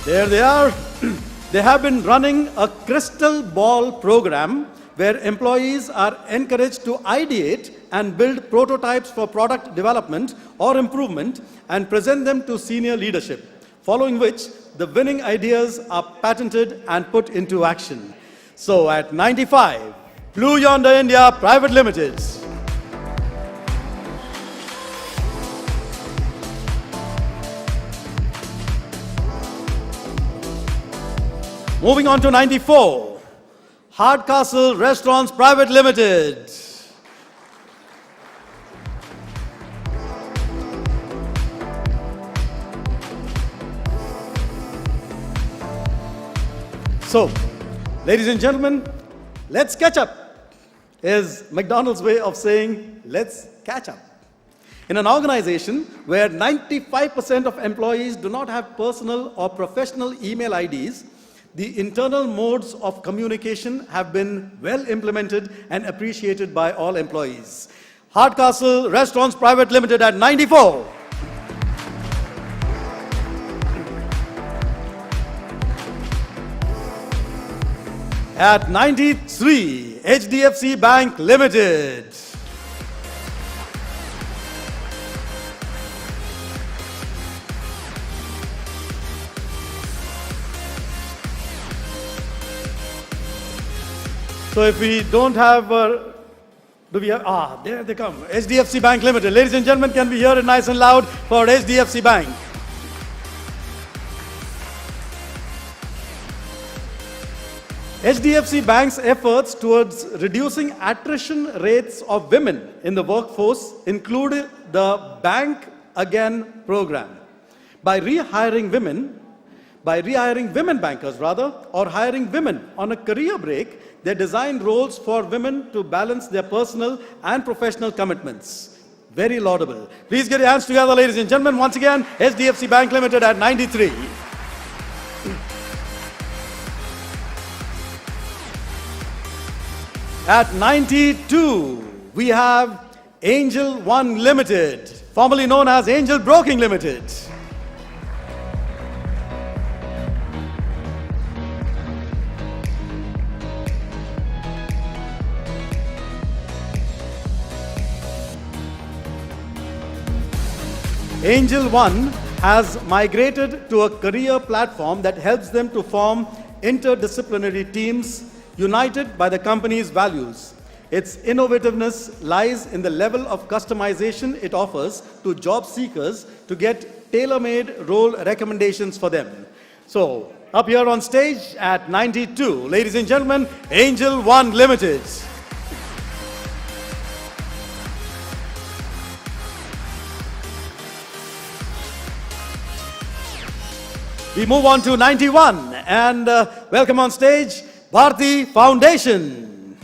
There they are. They have been running a crystal ball program where employees are encouraged to ideate and build prototypes for product development or improvement and present them to senior leadership, following which the winning ideas are patented and put into action. So at 95, Blue Yonder India Private Limited. Moving on to 94, Hardcastle Restaurants Private Limited. So, ladies and gentlemen, let's catch up is McDonald's way of saying let's catch up. In an organization where 95% of employees do not have personal or professional email IDs, the internal modes of communication have been well implemented and appreciated by all employees. Hardcastle Restaurants Private Limited at 94. At 93, HDFC Bank Limited. So if we don't have, do we have, there they come, HDFC Bank Limited. Ladies and gentlemen, can we hear it nice and loud for HDFC Bank? HDFC Bank's efforts towards reducing attrition rates of women in the workforce include the Bank Again program. By rehiring women bankers rather, or hiring women on a career break, they designed roles for women to balance their personal and professional commitments. Very laudable. Please get your hands together, ladies and gentlemen. Once again, HDFC Bank Limited at 93. At 92, we have Angel One Limited, formerly known as Angel Broking Limited. Angel One has migrated to a career platform that helps them to form interdisciplinary teams united by the company's values. Its innovativeness lies in the level of customization it offers to job seekers to get tailor-made role recommendations for them. So, up here on stage at 92, ladies and gentlemen, Angel One Limited. We move on to 91 and welcome on stage Bharti Foundation.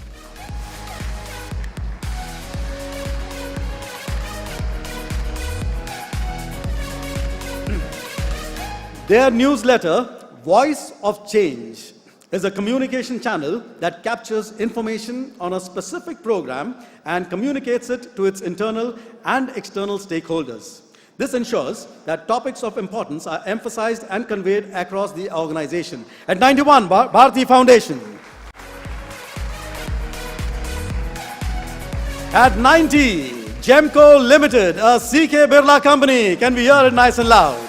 Their newsletter, Voice of Change, is a communication channel that captures information on a specific program and communicates it to its internal and external stakeholders. This ensures that topics of importance are emphasized and conveyed across the organization. At 91, Bharti Foundation. At 90, Gemco Limited, a CK Birla company. Can we hear it nice and loud?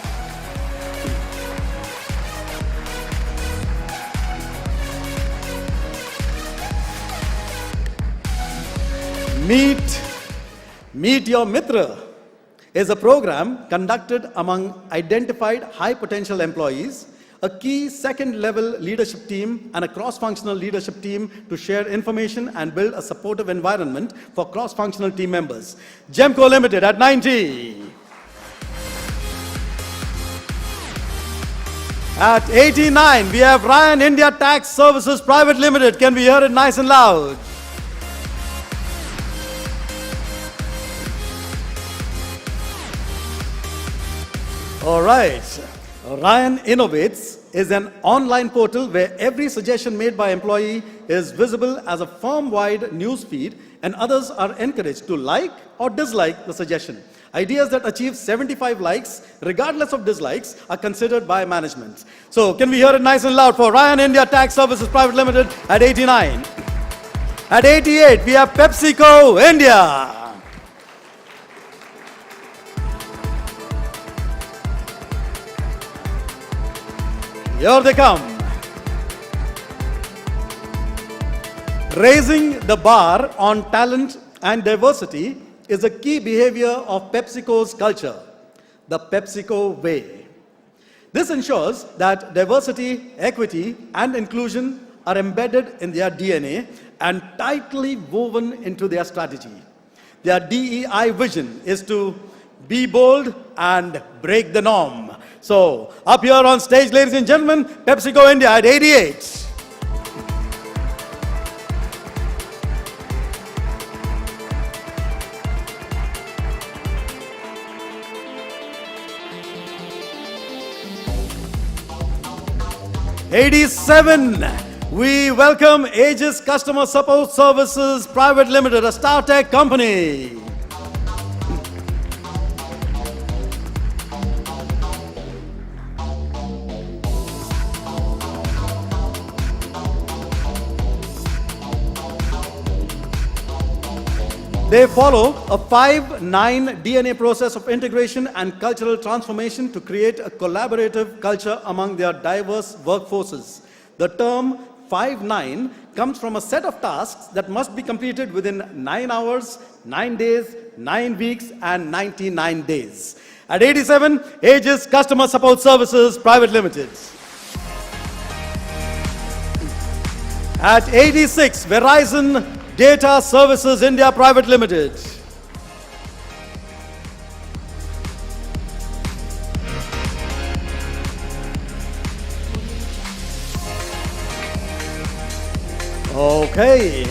Meet Your Mitra is a program conducted among identified high potential employees, a key second level leadership team and a cross-functional leadership team to share information and build a supportive environment for cross-functional team members. Gemco Limited at 90. At 89, we have Ryan India Tax Services Private Limited. Can we hear it nice and loud? All right. Ryan Innovates is an online portal where every suggestion made by employee is visible as a firm-wide news feed, and others are encouraged to like or dislike the suggestion. Ideas that achieve 75 likes, regardless of dislikes, are considered by management. So can we hear it nice and loud for Ryan India Tax Services Private Limited at 89. At 88, we have PepsiCo India. Here they come. Raising the bar on talent and diversity is a key behavior of PepsiCo's culture, the PepsiCo way. This ensures that diversity, equity, and inclusion are embedded in their DNA and tightly woven into their strategy. Their DEI vision is to be bold and break the norm. So, up here on stage, ladies and gentlemen, PepsiCo India at 88. We welcome Aegis Customer Support Services Private Limited, a StarTech company. They follow a 5-9 DNA process of integration and cultural transformation to create a collaborative culture among their diverse workforces. The term 5-9 comes from a set of tasks that must be completed within 9 hours, 9 days, 9 weeks, and 99 days. At 87, Aegis Customer Support Services Private Limited. At 86, Verizon Data Services India Private Limited. Okay.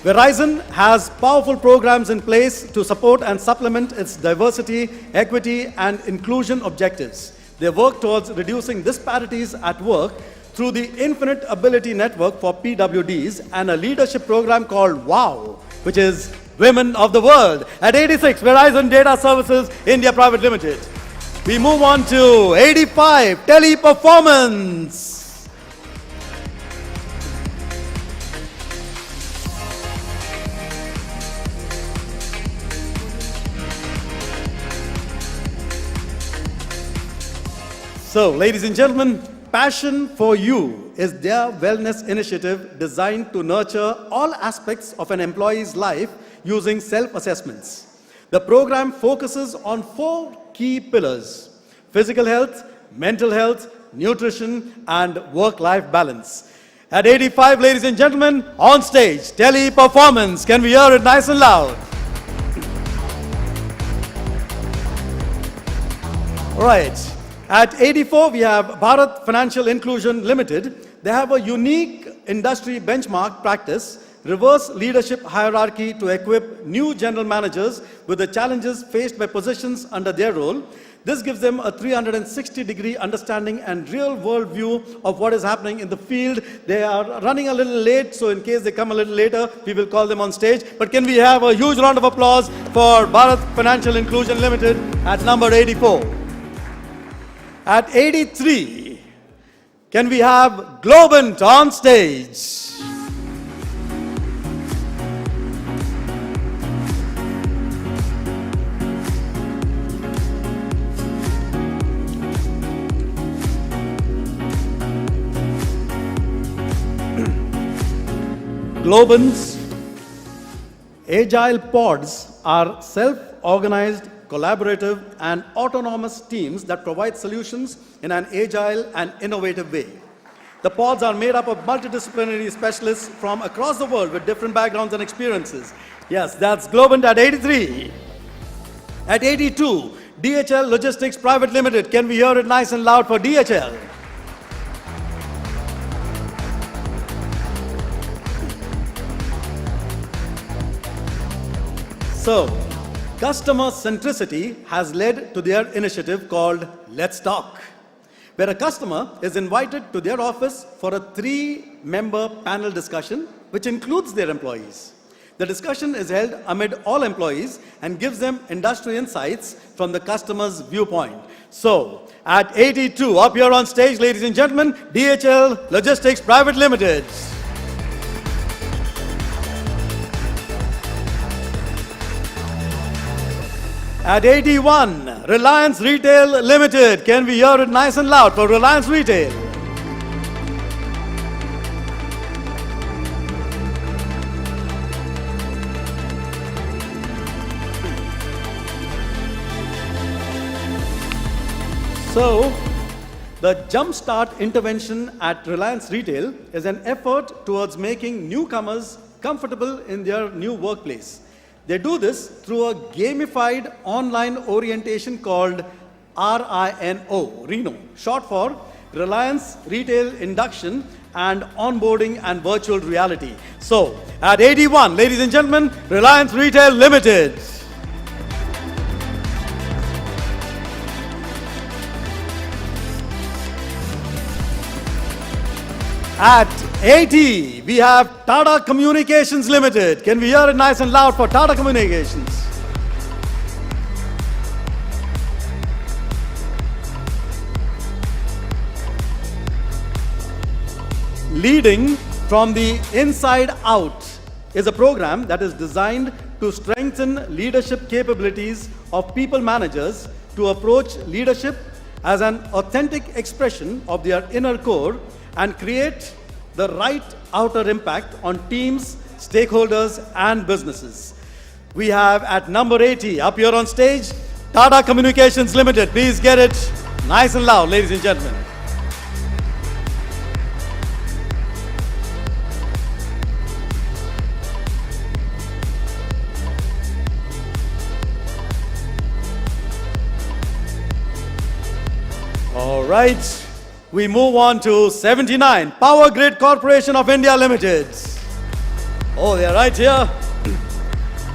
Verizon has powerful programs in place to support and supplement its diversity, equity, and inclusion objectives. They work towards reducing disparities at work through the Infinite Ability Network for PWDs and a leadership program called WOW, which is Women of the World. At 86, Verizon Data Services India Private Limited. We move on to 85, Teleperformance. So, ladies and gentlemen, Passion for You is their wellness initiative designed to nurture all aspects of an employee's life using self-assessments. The program focuses on 4 key pillars: physical health, mental health, nutrition, and work-life balance. At 85, ladies and gentlemen, on stage, Teleperformance. Can we hear it nice and loud? All right. At 84, we have Bharat Financial Inclusion Limited. They have a unique industry benchmark practice, reverse leadership hierarchy to equip new general managers with the challenges faced by positions under their role. This gives them a 360-degree understanding and real-world view of what is happening in the field. They are running a little late, so in case they come a little later, we will call them on stage. But can we have a huge round of applause for Bharat Financial Inclusion Limited at number 84. At 83, can we have Globant on stage? Globant's agile pods are self-organized, collaborative, and autonomous teams that provide solutions in an agile and innovative way. The pods are made up of multidisciplinary specialists from across the world with different backgrounds and experiences. Yes, that's Globant at 83. At 82, DHL Logistics Private Limited. Can we hear it nice and loud for DHL? So, Customer centricity has led to their initiative called Let's Talk, where a customer is invited to their office for a 3-member panel discussion, which includes their employees. The discussion is held amid all employees and gives them industry insights from the customer's viewpoint. So, at 82, up here on stage, ladies and gentlemen, DHL Logistics Private Limited. At 81, Reliance Retail Limited. Can we hear it nice and loud for Reliance Retail? So, the Jumpstart intervention at Reliance Retail is an effort towards making newcomers comfortable in their new workplace. They do this through a gamified online orientation called RINO, short for Reliance Retail Induction and Onboarding and Virtual Reality. So, at 81, ladies and gentlemen, Reliance Retail Limited. At 80, we have Tata Communications Limited. Can we hear it nice and loud for Tata Communications? Leading from the Inside Out is a program that is designed to strengthen leadership capabilities of people managers to approach leadership as an authentic expression of their inner core and create the right outer impact on teams, stakeholders, and businesses. We have at number 80, up here on stage, Tata Communications Limited. Please get it nice and loud, ladies and gentlemen. All right. We move on to 79, Power Grid Corporation of India Limited. Oh, they're right here.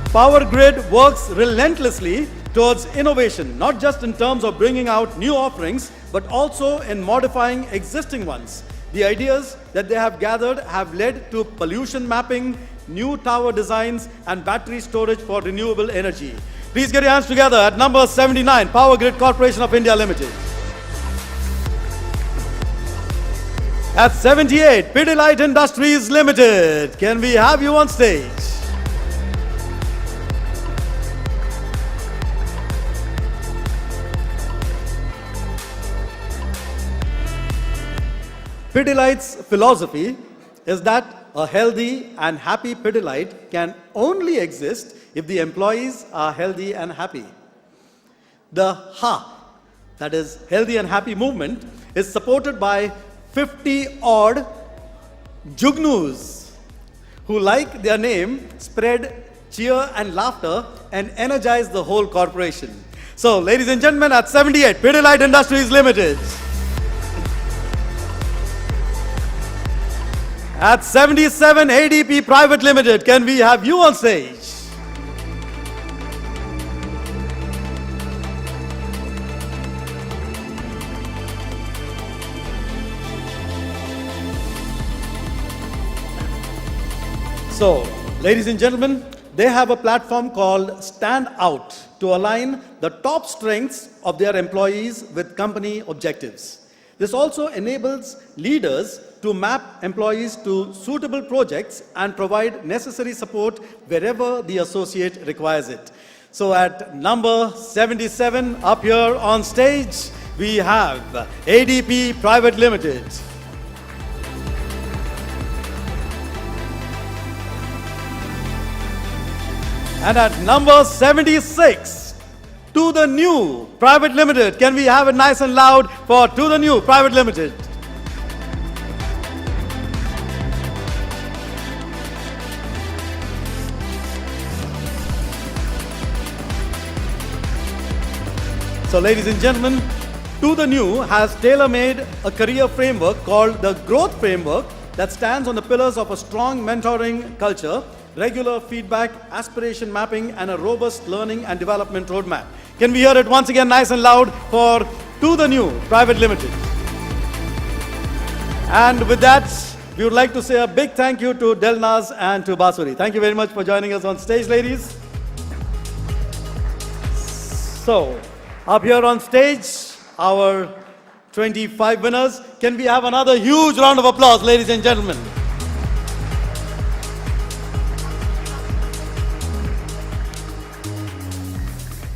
Power Grid works relentlessly towards innovation, not just in terms of bringing out new offerings, but also in modifying existing ones. The ideas that they have gathered have led to pollution mapping, new tower designs, and battery storage for renewable energy. Please get your hands together at number 79, Power Grid Corporation of India Limited. At 78, Pidilite Industries Limited. Can we have you on stage? Pidilite's philosophy is that a healthy and happy Pidilite can only exist if the employees are healthy and happy. The HA, that is healthy and happy movement, is supported by 50-odd Jugnus, who, like their name, spread cheer and laughter and energize the whole corporation. So, ladies and gentlemen, at 78, Pidilite Industries Limited. At 77, ADP Private Limited. Can we have you on stage? So, ladies and gentlemen, they have a platform called Stand Out to align the top strengths of their employees with company objectives. This also enables leaders to map employees to suitable projects and provide necessary support wherever the associate requires it. So at number 77, up here on stage, we have ADP Private Limited. And at number 76, To The New Private Limited. Can we have it nice and loud for To The New Private Limited? So, ladies and gentlemen, To The New has tailor-made a career framework called the Growth Framework that stands on the pillars of a strong mentoring culture, regular feedback, aspiration mapping, and a robust learning and development roadmap. Can we hear it once again nice and loud for To The New Private Limited? And with that, we would like to say a big thank you to Delnaz and to Basuri. Thank you very much for joining us on stage, ladies. So, up here on stage, our 25 winners. Can we have another huge round of applause, ladies and gentlemen?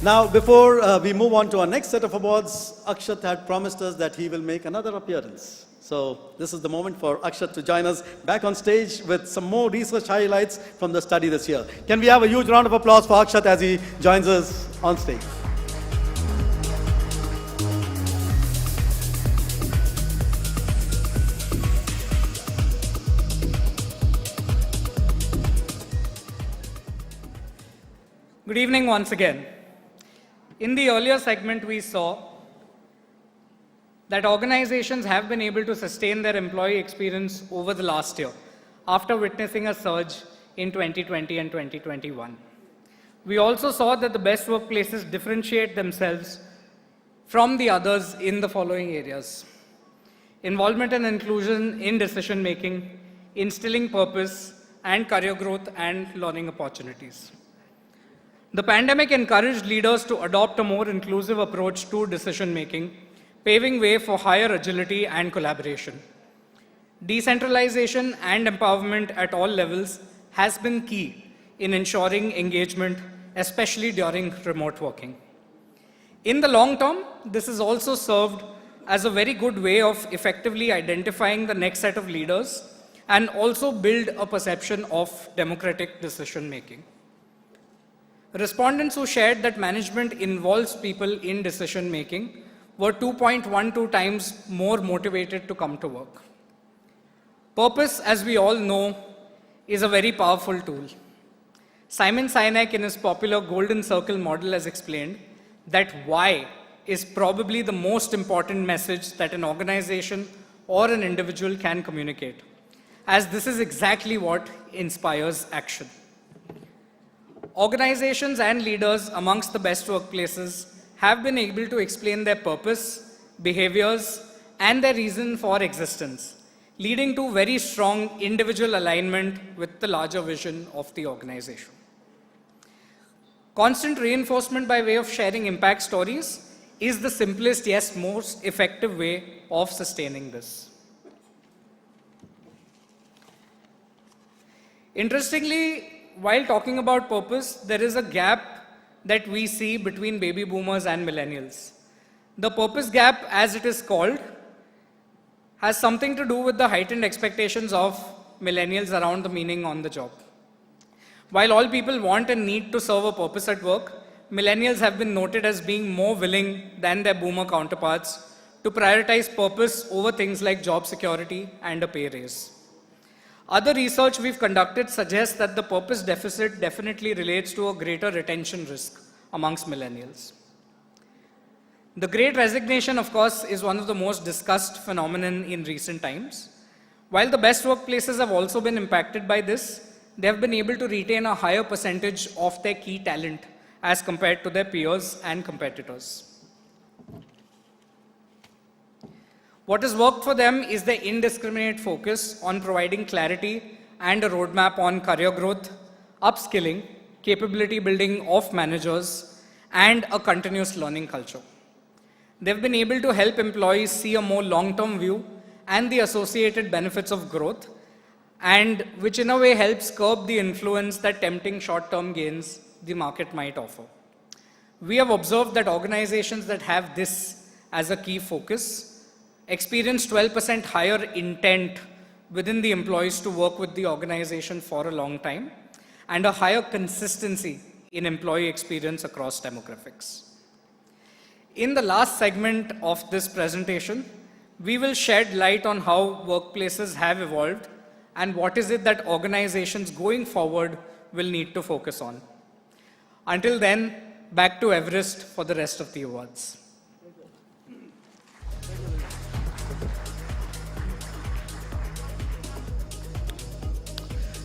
Now, before we move on to our next set of awards, Akshat had promised us that he will make another appearance. So this is the moment for Akshat to join us back on stage with some more research highlights from the study this year. Can we have a huge round of applause for Akshat as he joins us on stage? Good evening once again. In the earlier segment, we saw that organizations have been able to sustain their employee experience over the last year after witnessing a surge in 2020 and 2021. We also saw that the best workplaces differentiate themselves from the others in the following areas: involvement and inclusion in decision making, instilling purpose, and career growth and learning opportunities. The pandemic encouraged leaders to adopt a more inclusive approach to decision making, paving way for higher agility and collaboration. Decentralization and empowerment at all levels has been key in ensuring engagement, especially during remote working. In the long term, this has also served as a very good way of effectively identifying the next set of leaders and also build a perception of democratic decision making. Respondents who shared that management involves people in decision making were 2.12 times more motivated to come to work. Purpose, as we all know, is a very powerful tool. Simon Sinek, in his popular Golden Circle model, has explained that why is probably the most important message that an organization or an individual can communicate, as this is exactly what inspires action. Organizations and leaders amongst the best workplaces have been able to explain their purpose, behaviors, and their reason for existence, leading to very strong individual alignment with the larger vision of the organization. Constant reinforcement by way of sharing impact stories is the simplest, yes, most effective way of sustaining this. Interestingly, while talking about purpose, there is a gap that we see between baby boomers and millennials. The purpose gap, as it is called, has something to do with the heightened expectations of millennials around the meaning on the job. While all people want and need to serve a purpose at work, millennials have been noted as being more willing than their boomer counterparts to prioritize purpose over things like job security and a pay raise. Other research we've conducted suggests that the purpose deficit definitely relates to a greater retention risk amongst millennials. The Great Resignation, of course, is one of the most discussed phenomenon in recent times. While the best workplaces have also been impacted by this, they have been able to retain a higher percentage of their key talent as compared to their peers and competitors. What has worked for them is the indiscriminate focus on providing clarity and a roadmap on career growth, upskilling, capability building of managers, and a continuous learning culture. They've been able to help employees see a more long-term view and the associated benefits of growth, and which in a way helps curb the influence that tempting short-term gains the market might offer. We have observed that organizations that have this as a key focus experience 12% higher intent within the employees to work with the organization for a long time, and a higher consistency in employee experience across demographics. In the last segment of this presentation, we will shed light on how workplaces have evolved and what is it that organizations going forward will need to focus on. Until then, back to Everest for the rest of the awards.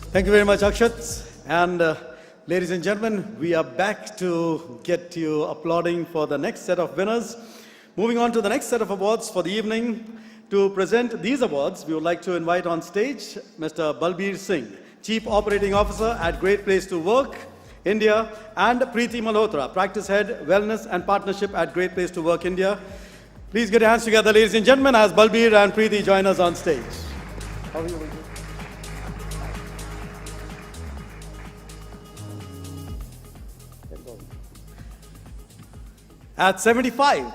Thank you very much, Akshat. And ladies and gentlemen, we are back to get you applauding for the next set of winners. Moving on to the next set of awards for the evening. To present these awards, we would like to invite on stage Mr. Balbir Singh, Chief Operating Officer at Great Place to Work, India, and Preeti Malhotra, Practice Head, Wellness and Partnership at Great Place to Work, India. Please get your hands together, ladies and gentlemen, as Balbir and Preeti join us on stage. How are you? At 75,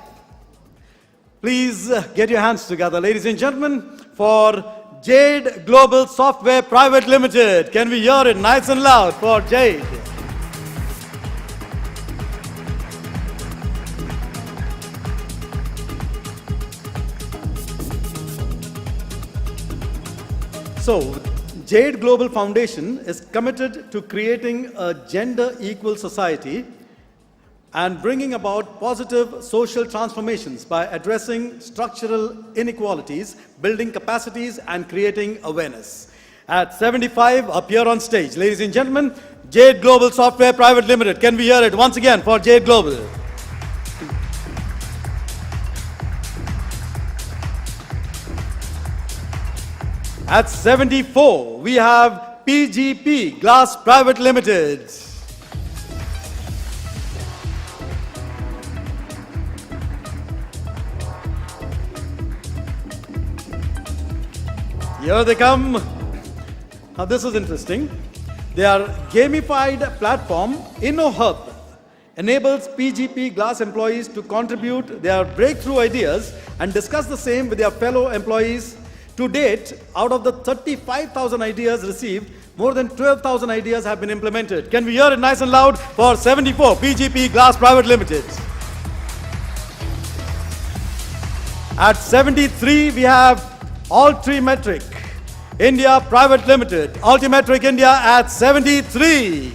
please get your hands together, ladies and gentlemen, for Jade Global Software Private Limited. Can we hear it nice and loud for Jade? So, Jade Global Foundation is committed to creating a gender-equal society and bringing about positive social transformations by addressing structural inequalities, building capacities, and creating awareness. At 75, up here on stage, ladies and gentlemen, Jade Global Software Private Limited. Can we hear it once again for Jade Global? At 74, we have PGP Glass Private Limited. Here they come. Now this is interesting. Their gamified platform, InnoHub, enables PGP Glass employees to contribute their breakthrough ideas and discuss the same with their fellow employees. To date, out of the 35,000 ideas received, more than 12,000 ideas have been implemented. Can we hear it nice and loud for 74, PGP Glass Private Limited? At 73, we have Altimetric India Private Limited. Altimetric India at 73.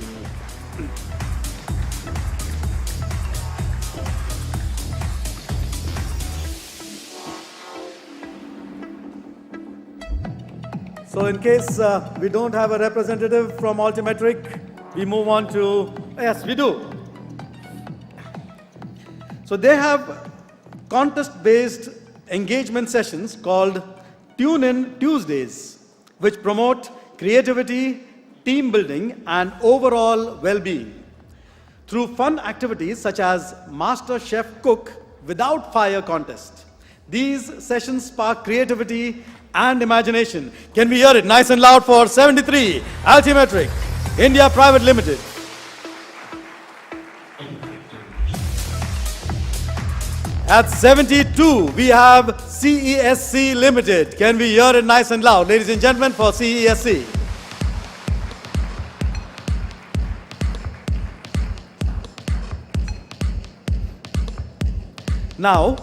So in case we don't have a representative from Altimetric, we move on to, yes, we do. So they have contest-based engagement sessions called Tune In Tuesdays, which promote creativity, team building, and overall well-being. Through fun activities such as Master Chef Cook Without Fire contest. These sessions spark creativity and imagination. Can we hear it nice and loud for 73, Altimetric India Private Limited. At 72, we have CESC Limited. Can we hear it nice and loud, ladies and gentlemen, for CESC? Now,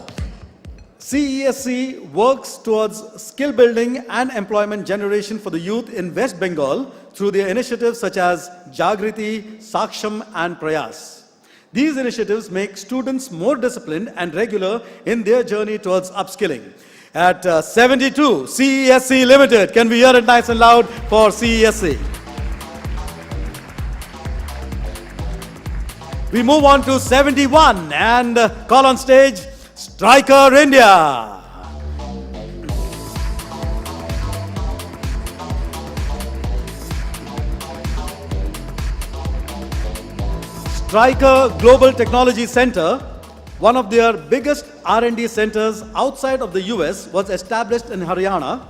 CESC works towards skill building and employment generation for the youth in West Bengal through their initiatives such as Jagriti, Saksham, and Prayas. These initiatives make students more disciplined and regular in their journey towards upskilling. At 72, CESC Limited. Can we hear it nice and loud for CESC? We move on to 71 and call on stage Striker India. Striker Global Technology Center, one of their biggest R&D centers outside of the US, was established in Haryana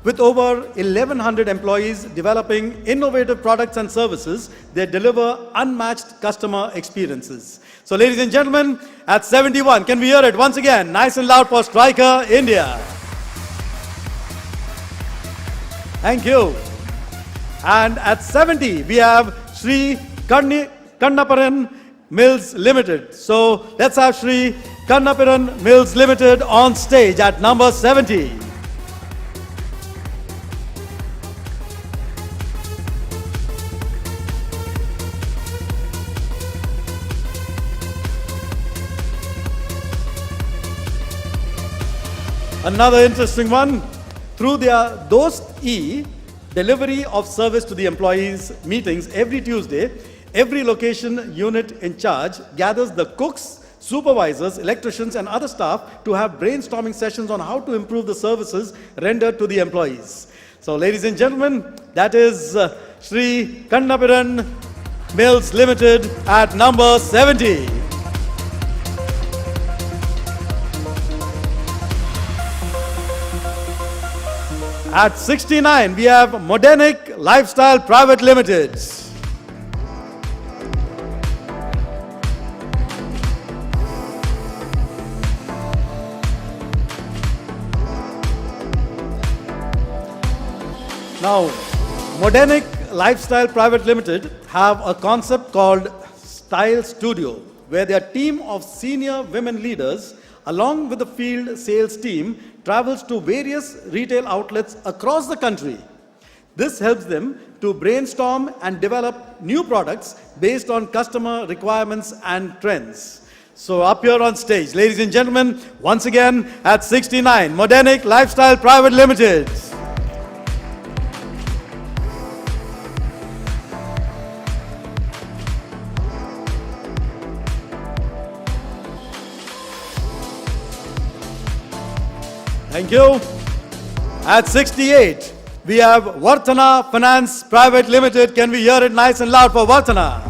with over 1,100 employees developing innovative products and services that deliver unmatched customer experiences. So ladies and gentlemen, at 71, can we hear it once again, nice and loud for Striker India. Thank you. And at 70, we have Sri Kannaparan Mills Limited. So let's have Sri Kannaparan Mills Limited on stage at number 70. Another interesting one, through their Dost E, delivery of service to the employees meetings every Tuesday. Every location unit in charge gathers the cooks, supervisors, electricians, and other staff to have brainstorming sessions on how to improve the services rendered to the employees. So, ladies and gentlemen, that is Sri Kannapiran Mills Limited at number 70. At 69, we have Modenic Lifestyle Private Limited. Now, Modenic Lifestyle Private Limited have a concept called Style Studio, where their team of senior women leaders, along with the field sales team, travels to various retail outlets across the country. This helps them to brainstorm and develop new products based on customer requirements and trends. So up here on stage, ladies and gentlemen, once again at 69, Modenic Lifestyle Private Limited. Thank you. At 68, we have Vartana Finance Private Limited. Can we hear it nice and loud for Vartana?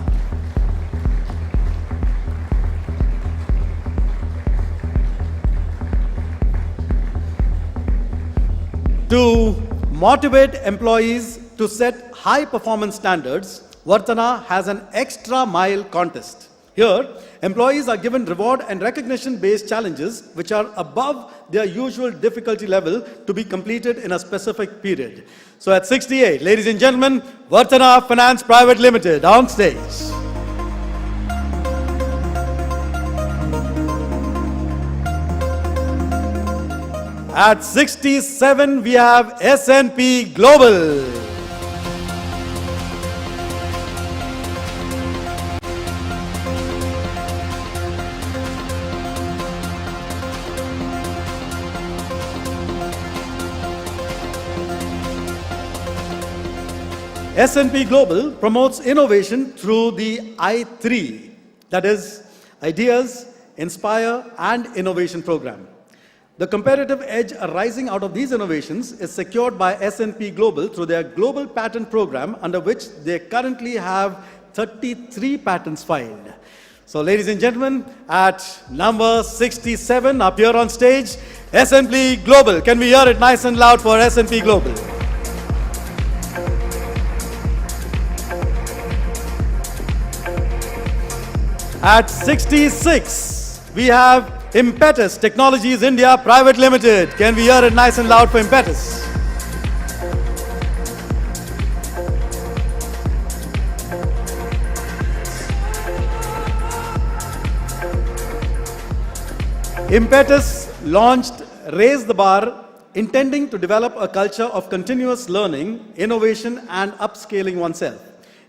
To motivate employees to set high performance standards, Vartana has an extra mile contest. Here, employees are given reward and recognition based challenges which are above their usual difficulty level to be completed in a specific period. So at 68, ladies and gentlemen, Vartana Finance Private Limited on stage. At 67, we have S&P Global. S&P Global promotes innovation through the I3, that is, Ideas, Inspire, and Innovation program. The competitive edge arising out of these innovations is secured by S&P Global through their global patent program, under which they currently have 33 patents filed. So, ladies and gentlemen, at number 67, up here on stage, S&P Global. Can we hear it nice and loud for S&P Global? At 66, we have Impetus Technologies India Private Limited. Can we hear it nice and loud for Impetus? Impetus launched Raise the Bar, intending to develop a culture of continuous learning, innovation, and upscaling oneself.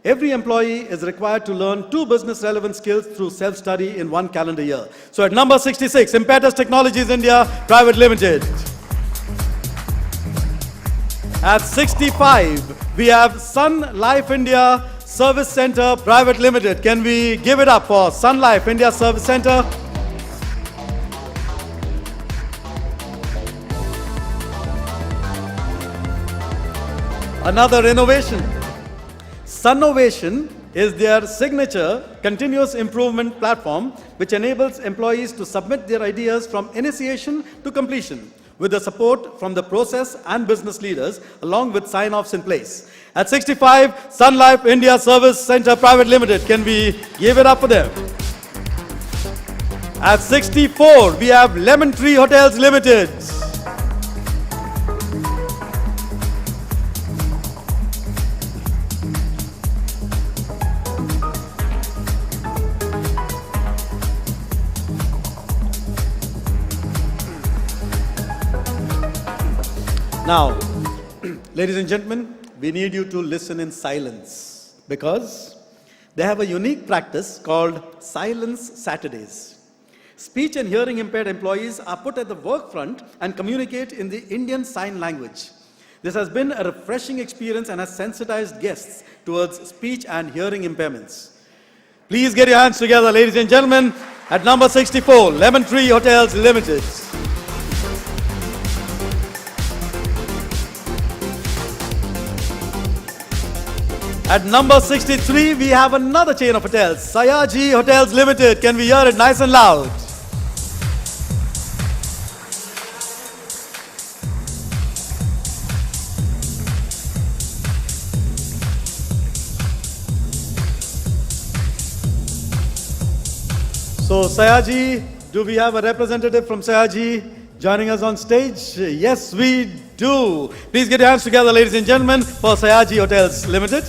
Every employee is required to learn 2 business relevant skills through self-study in 1 calendar year. So at number 66, Impetus Technologies India Private Limited. At 65, we have Sun Life India Service Center Private Limited. Can we give it up for Sun Life India Service Center? Another innovation. Sunnovation is their signature continuous improvement platform which enables employees to submit their ideas from initiation to completion with the support from the process and business leaders along with sign-offs in place. At 65, Sun Life India Service Center Private Limited. Can we give it up for them? At 64, we have Lemon Tree Hotels Limited. Now, ladies and gentlemen, we need you to listen in silence because they have a unique practice called Silence Saturdays. Speech and hearing impaired employees are put at the work front and communicate in the Indian Sign Language. This has been a refreshing experience and has sensitized guests towards speech and hearing impairments. Please get your hands together, ladies and gentlemen, at number 64, Lemon Tree Hotels Limited. At number 63, we have another chain of hotels, Sayaji Hotels Limited. Can we hear it nice and loud? So Sayaji, do we have a representative from Sayaji joining us on stage? Yes, we do. Please get your hands together, ladies and gentlemen, for Sayaji Hotels Limited.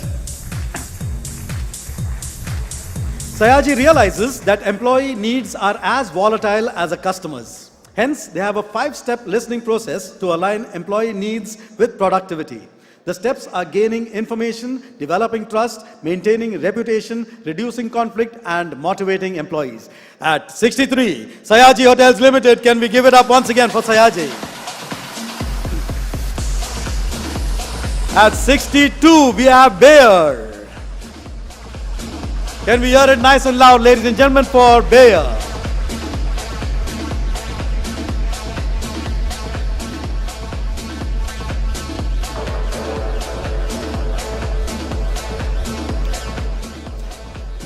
Sayaji realizes that employee needs are as volatile as a customer's. Hence, they have a 5-step listening process to align employee needs with productivity. The steps are gaining information, developing trust, maintaining reputation, reducing conflict, and motivating employees. At 63, Sayaji Hotels Limited, can we give it up once again for Sayaji? At 62, we have Bayer. Can we hear it nice and loud, ladies and gentlemen, for Bayer?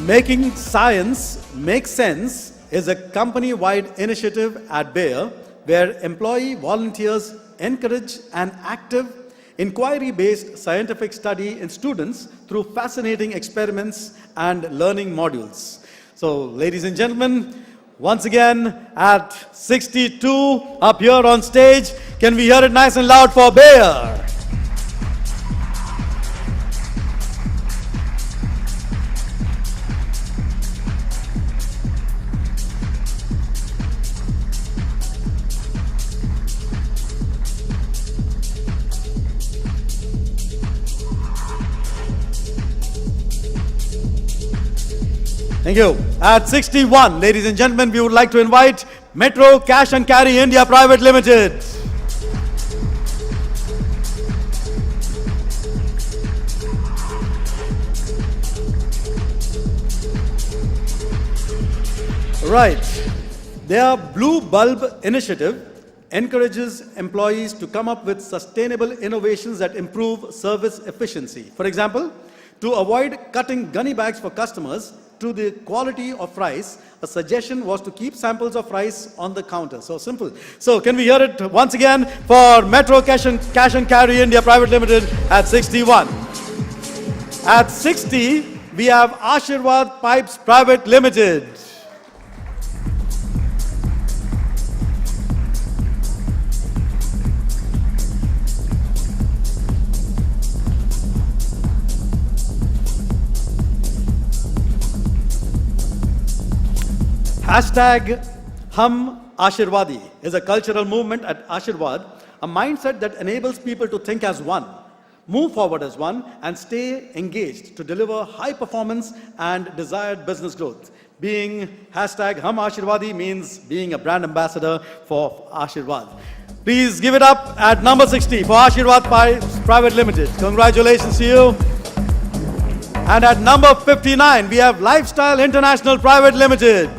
Making Science Make Sense is a company-wide initiative at Bayer where employee volunteers encourage an active, inquiry-based scientific study in students through fascinating experiments and learning modules. So, ladies and gentlemen, once again at 62 up here on stage, can we hear it nice and loud for Bayer? Thank you. At 61, ladies and gentlemen, we would like to invite Metro Cash and Carry India Private Limited. Right. Their Blue Bulb initiative encourages employees to come up with sustainable innovations that improve service efficiency. For example, to avoid cutting gunny bags for customers, to the quality of rice, a suggestion was to keep samples of rice on the counter. So simple. So can we hear it once again for Metro Cash and Carry India Private Limited at 61. At 60, we have Ashirwad Pipes Private Limited. Hashtag Hum Ashirwadi is a cultural movement at Ashirwad, a mindset that enables people to think as one, move forward as one, and stay engaged to deliver high performance and desired business growth. Being hashtag Hum Ashirwadi means being a brand ambassador for Ashirwad. Please give it up at number 60 for Ashirwad Pipes Private Limited. Congratulations to you. And at number 59, we have Lifestyle International Private Limited.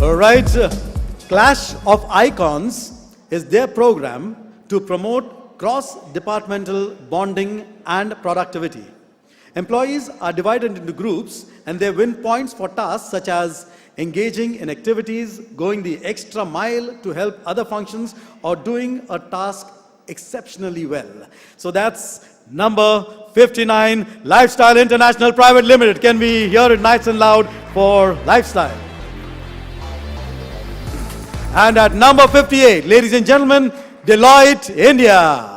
All right, Clash of Icons is their program to promote cross-departmental bonding and productivity. Employees are divided into groups and they win points for tasks such as engaging in activities, going the extra mile to help other functions, or doing a task exceptionally well. So that's number 59, Lifestyle International Private Limited. Can we hear it nice and loud for Lifestyle? And at number 58, ladies and gentlemen, Deloitte India.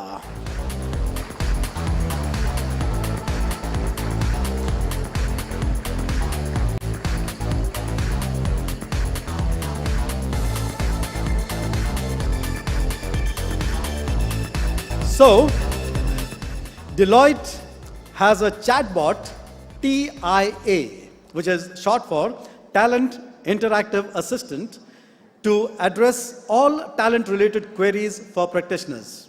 So, Deloitte has a chatbot, TIA, which is short for Talent Interactive Assistant, to address all talent-related queries for practitioners.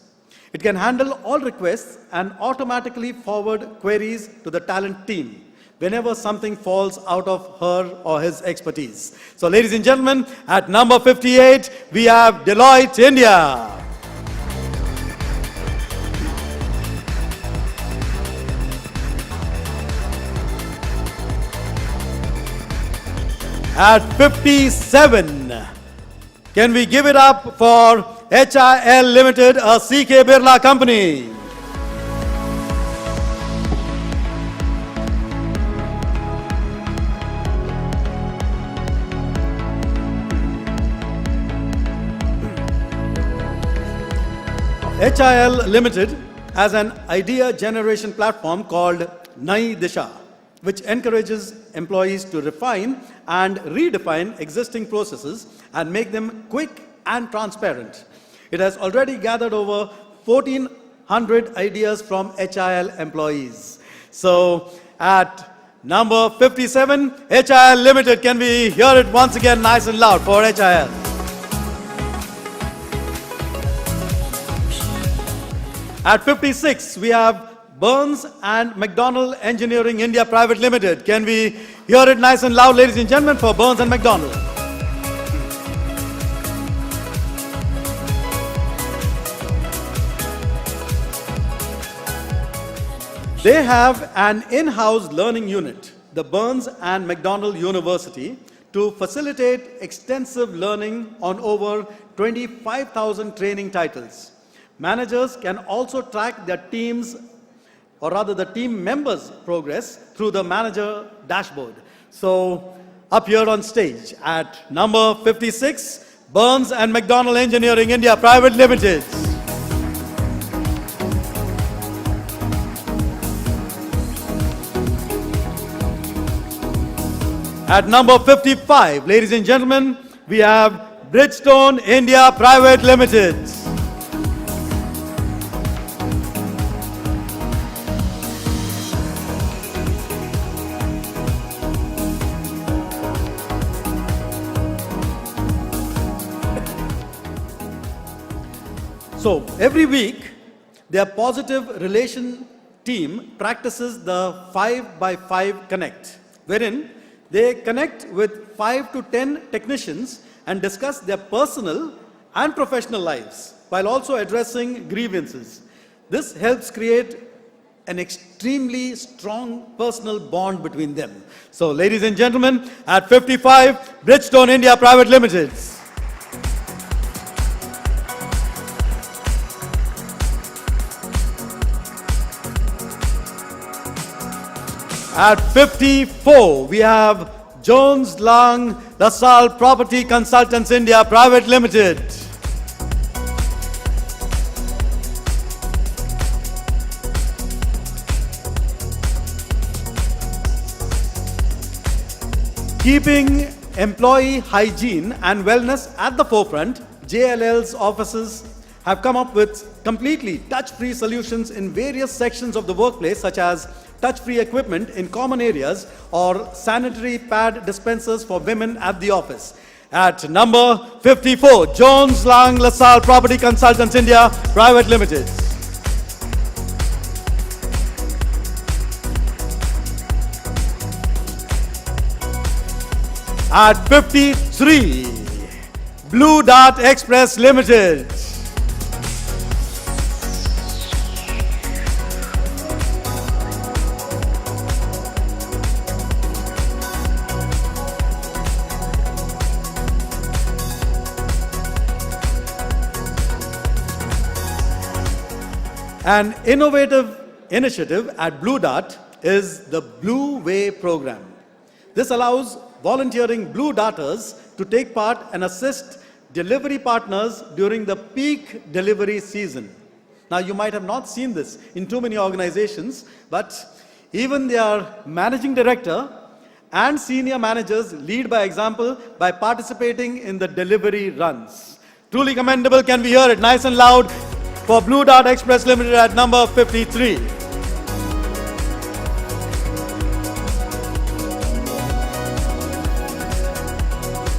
It can handle all requests and automatically forward queries to the talent team whenever something falls out of her or his expertise. So, ladies and gentlemen, at number 58, we have Deloitte India. At 57, can we give it up for HIL Limited, a CK Birla company? HIL Limited has an idea generation platform called Nai Disha, which encourages employees to refine and redefine existing processes and make them quick and transparent. It has already gathered over 1,400 ideas from HIL employees. So, at number 57, HIL Limited, can we hear it once again nice and loud for HIL? At 56, we have Burns and McDonnell Engineering India Private Limited. Can we hear it nice and loud, ladies and gentlemen, for Burns and McDonnell? They have an in-house learning unit, the Burns and McDonnell University, to facilitate extensive learning on over 25,000 training titles. Managers can also track their team's, or rather the team members' progress through the manager dashboard. So, up here on stage at number 56, Burns and McDonnell Engineering India Private Limited. At number 55, ladies and gentlemen, we have Bridgestone India Private Limited. So, every week, their positive relation team practices the 5x5 Connect, wherein they connect with 5 to 10 technicians and discuss their personal and professional lives while also addressing grievances. This helps create an extremely strong personal bond between them. So, ladies and gentlemen, at 55, Bridgestone India Private Limited. At 54, we have Jones Lang LaSalle Property Consultants India Private Limited. Keeping employee hygiene and wellness at the forefront, JLL's offices have come up with completely touch-free solutions in various sections of the workplace, such as touch-free equipment in common areas or sanitary pad dispensers for women at the office. At number 54, Jones Lang LaSalle Property Consultants India Private Limited. At 53, Blue Dart Express Limited. An innovative initiative at Blue Dart is the Blue Way program. This allows volunteering Blue Darters to take part and assist delivery partners during the peak delivery season. Now, you might have not seen this in too many organizations, but even their managing director and senior managers lead by example by participating in the delivery runs. Truly commendable. Can we hear it nice and loud for Blue Dart Express Limited at number 53.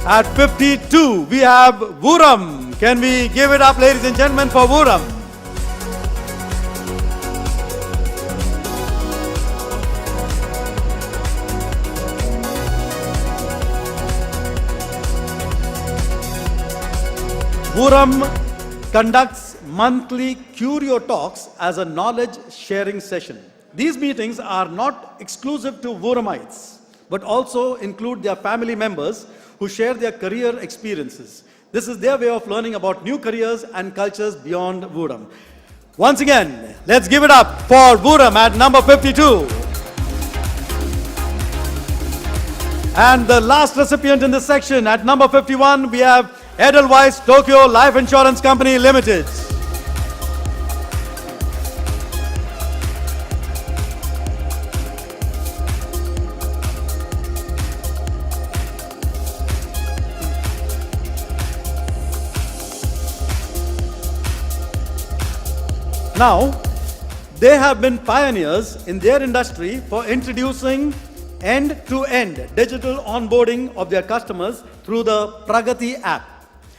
At 52, we have Vuram. Can we give it up, ladies and gentlemen, for Vuram? Vuram conducts monthly Curio Talks as a knowledge sharing session. These meetings are not exclusive to Vuramites, but also include their family members who share their career experiences. This is their way of learning about new careers and cultures beyond Vuram. Once again, let's give it up for Vuram at number 52. And the last recipient in this section at number 51, we have Edelweiss Tokyo Life Insurance Company Limited. Now, they have been pioneers in their industry for introducing end-to-end digital onboarding of their customers through the Pragati app.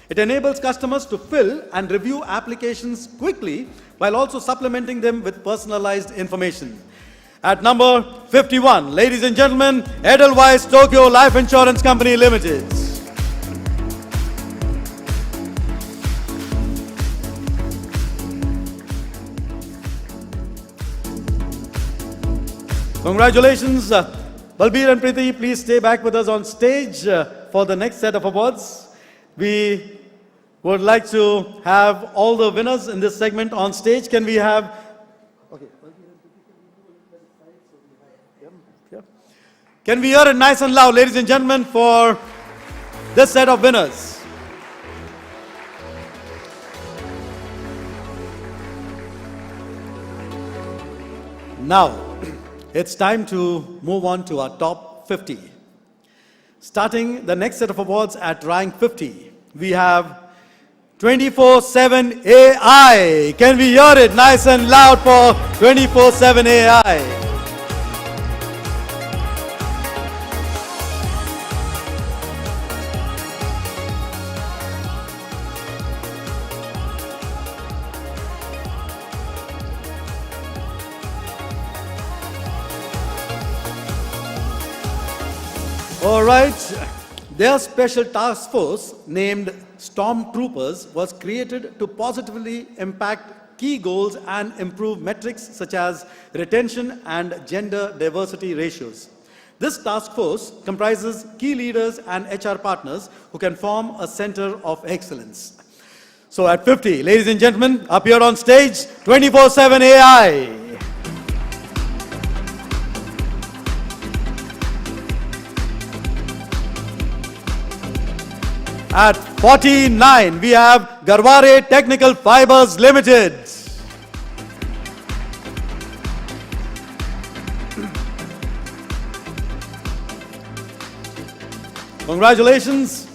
It enables customers to fill and review applications quickly while also supplementing them with personalized information. At number 51, ladies and gentlemen, Edelweiss Tokyo Life Insurance Company Limited. Congratulations. Balbir and Preeti, please stay back with us on stage for the next set of awards. We would like to have all the winners in this segment on stage. Can we have... Okay. Can we hear it nice and loud, ladies and gentlemen, for this set of winners? Now, it's time to move on to our top 50. Starting the next set of awards at rank 50, we have 24/7 AI. Can we hear it nice and loud for 24/7 AI? All right, their special task force named Stormtroopers was created to positively impact key goals and improve metrics such as retention and gender diversity ratios. This task force comprises key leaders and HR partners who can form a center of excellence. So at 50, ladies and gentlemen, up here on stage, 24/7 AI. At 49, we have Garware Technical Fibers Limited. Congratulations.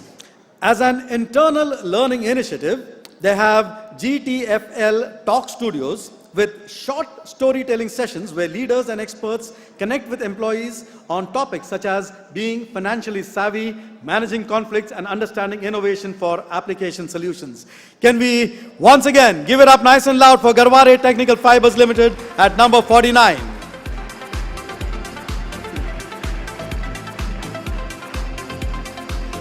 As an internal learning initiative, they have GTFL Talk Studios with short storytelling sessions where leaders and experts connect with employees on topics such as being financially savvy, managing conflicts, and understanding innovation for application solutions. Can we once again give it up nice and loud for Garware Technical Fibers Limited at number 49.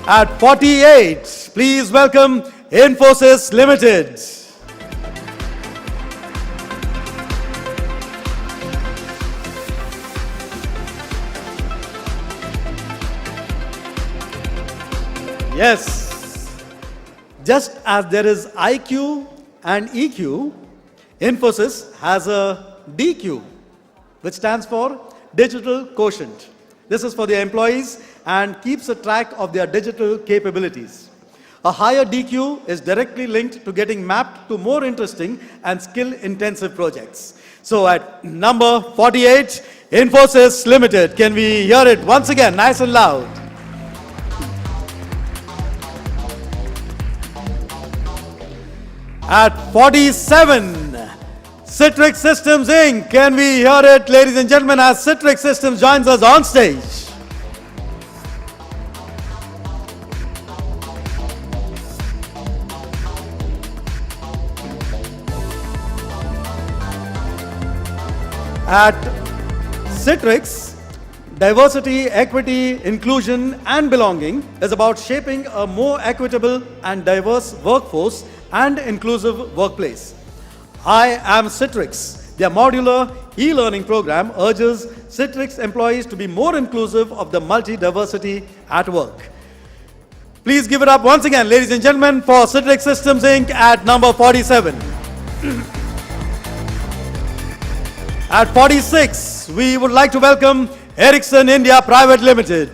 At 48, please welcome Infosys Limited. Yes, just as there is IQ and EQ, Infosys has a DQ, which stands for Digital Quotient. This is for their employees and keeps a track of their digital capabilities. A higher DQ is directly linked to getting mapped to more interesting and skill-intensive projects. So at number 48, Infosys Limited. Can we hear it once again, nice and loud? At 47, Citrix Systems Inc. Can we hear it, ladies and gentlemen, as Citrix Systems joins us on stage? At Citrix, diversity, equity, inclusion, and belonging is about shaping a more equitable and diverse workforce and inclusive workplace. I am Citrix. Their modular e-learning program urges Citrix employees to be more inclusive of the multi-diversity at work. Please give it up once again, ladies and gentlemen, for Citrix Systems Inc. at number 47. At 46, we would like to welcome Ericsson India Private Limited.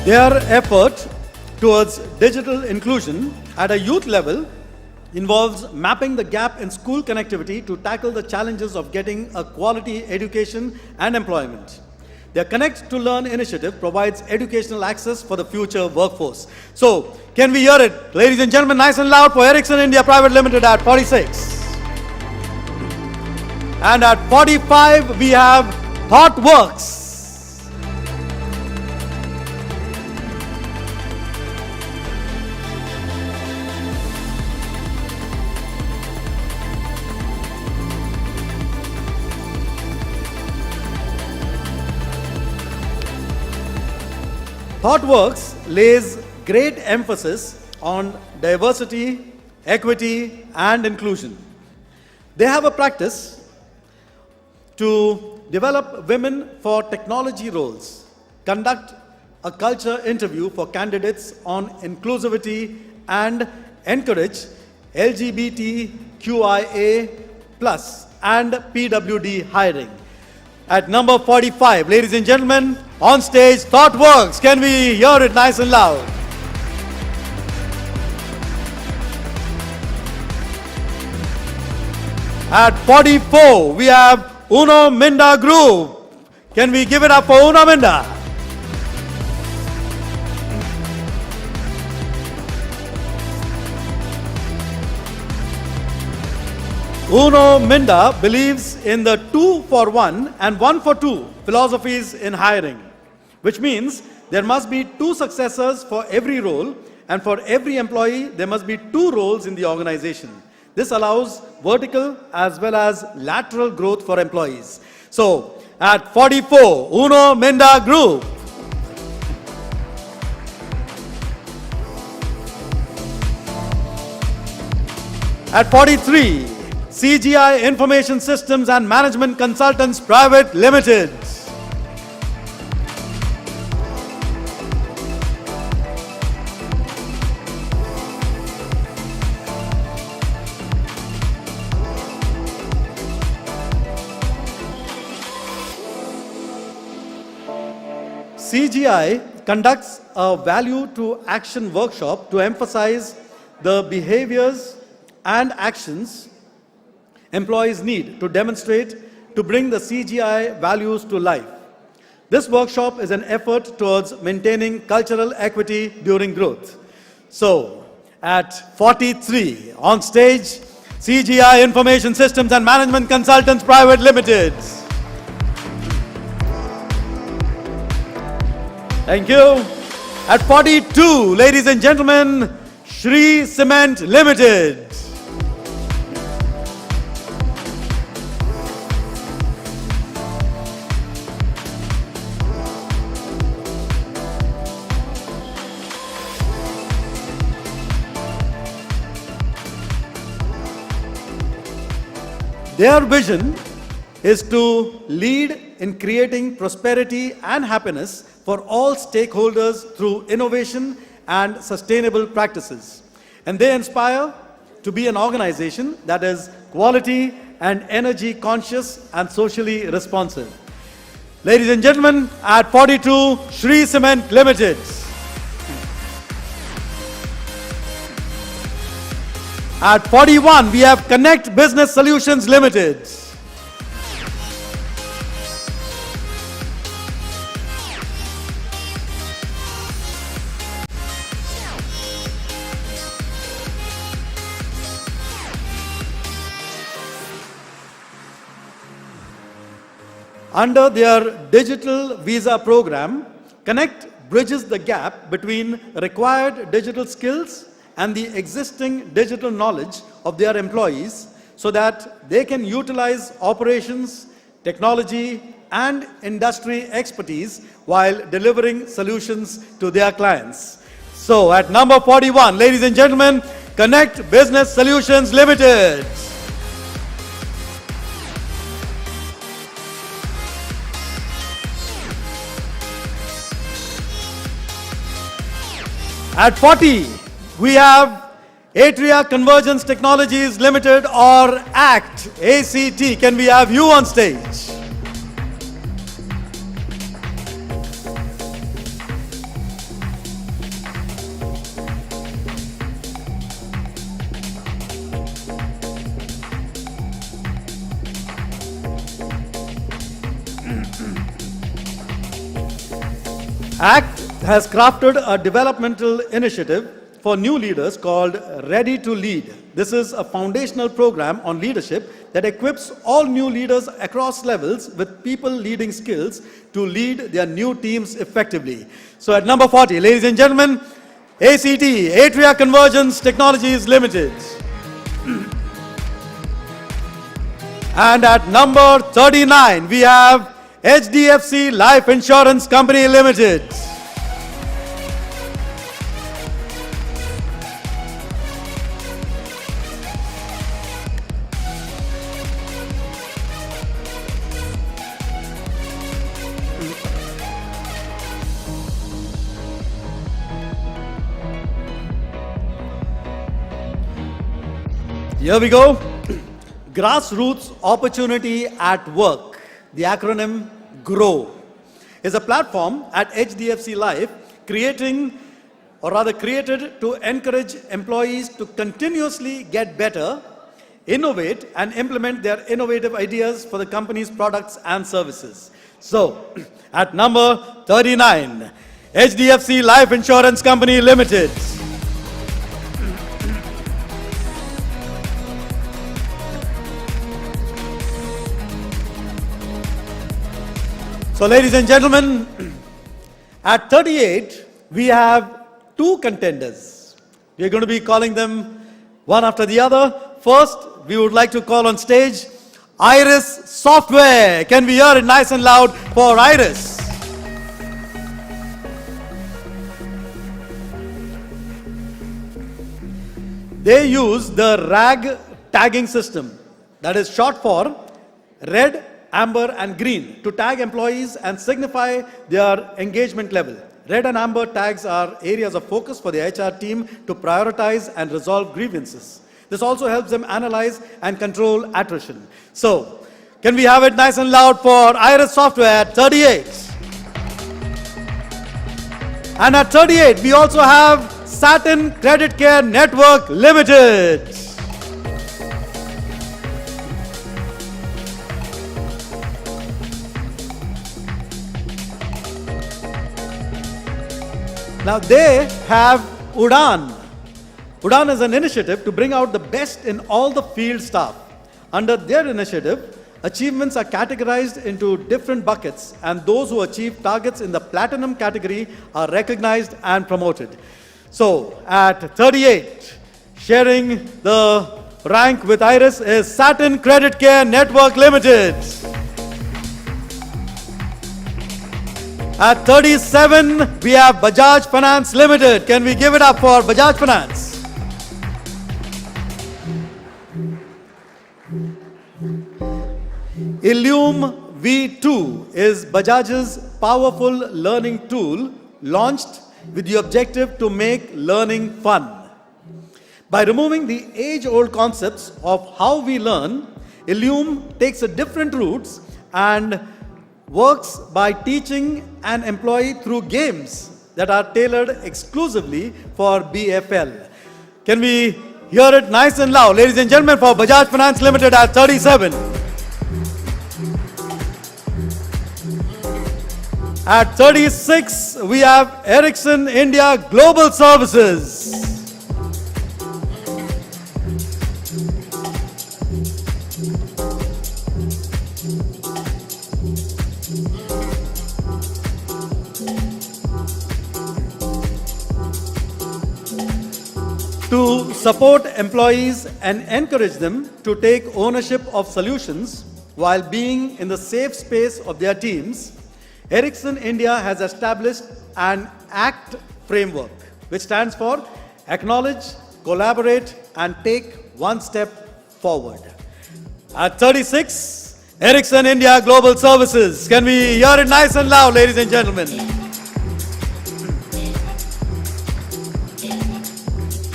Their effort towards digital inclusion at a youth level involves mapping the gap in school connectivity to tackle the challenges of getting a quality education and employment. Their Connect to Learn initiative provides educational access for the future workforce. So, can we hear it, ladies and gentlemen, nice and loud for Ericsson India Private Limited at 46. And at 45, we have ThoughtWorks. ThoughtWorks lays great emphasis on diversity, equity, and inclusion. They have a practice to develop women for technology roles, conduct a culture interview for candidates on inclusivity, and encourage LGBTQIA+ and PWD hiring. At number 45, ladies and gentlemen, on stage, ThoughtWorks. Can we hear it nice and loud? At 44, we have Uno Minda Group. Can we give it up for Uno Minda? Uno Minda believes in the 2 for 1 and 1 for 2 philosophies in hiring, which means there must be 2 successors for every role, and for every employee, there must be 2 roles in the organization. This allows vertical as well as lateral growth for employees. So, at 44, Uno Minda Group. At 43, CGI Information Systems and Management Consultants Private Limited. CGI conducts a value to action workshop to emphasize the behaviors and actions employees need to demonstrate to bring the CGI values to life. This workshop is an effort towards maintaining cultural equity during growth. So, at 43, on stage, CGI Information Systems and Management Consultants Private Limited. Thank you. At 42, ladies and gentlemen, Shri Cement Limited. Their vision is to lead in creating prosperity and happiness for all stakeholders through innovation and sustainable practices. And they inspire to be an organization that is quality and energy conscious and socially responsive. Ladies and gentlemen, at 42, Shri Cement Limited. At 41, we have Connect Business Solutions Limited. Under their digital visa program, Connect bridges the gap between required digital skills and the existing digital knowledge of their employees so that they can utilize operations, technology, and industry expertise while delivering solutions to their clients. So at number 41, ladies and gentlemen, Connect Business Solutions Limited. At 40, we have Atria Convergence Technologies Limited, or ACT, ACT. Can we have you on stage? ACT has crafted a developmental initiative for new leaders called Ready to Lead. This is a foundational program on leadership that equips all new leaders across levels with people leading skills to lead their new teams effectively. So at number 40, ladies and gentlemen, ACT, Atria Convergence Technologies Limited. And at number 39, we have HDFC Life Insurance Company Limited. Here we go. Grassroots Opportunity at Work, the acronym GROW, is a platform at HDFC Life created to encourage employees to continuously get better, innovate, and implement their innovative ideas for the company's products and services. So, at number 39, HDFC Life Insurance Company Limited. So, ladies and gentlemen, at 38, we have two contenders. We are going to be calling them one after the other. First, we would like to call on stage Iris Software. Can we hear it nice and loud for Iris? They use the RAG tagging system, that is short for red, amber and green, to tag employees and signify their engagement level. Red and amber tags are areas of focus for the HR team to prioritize and resolve grievances. This also helps them analyze and control attrition. So, can we have it nice and loud for Iris Software at 38? And at 38, we also have Satin Credit Care Network Limited. Now they have Udaan. Udaan is an initiative to bring out the best in all the field staff. Under their initiative, achievements are categorized into different buckets, and those who achieve targets in the platinum category are recognized and promoted. So at 38, sharing the rank with Iris is Satin Credit Care Network Limited. At 37, we have Bajaj Finance Limited. Can we give it up for Bajaj Finance? Illume V2 is Bajaj's powerful learning tool launched with the objective to make learning fun. By removing the age-old concepts of how we learn, Illume takes a different routes and works by teaching an employee through games that are tailored exclusively for BFL. Can we hear it nice and loud, ladies and gentlemen, for Bajaj Finance Limited at 37. At 36, we have Ericsson India Global Services. To support employees and encourage them to take ownership of solutions while being in the safe space of their teams, Ericsson India has established an ACT framework, which stands for Acknowledge, Collaborate, and Take One Step Forward. At 36, Ericsson India Global Services. Can we hear it nice and loud, ladies and gentlemen?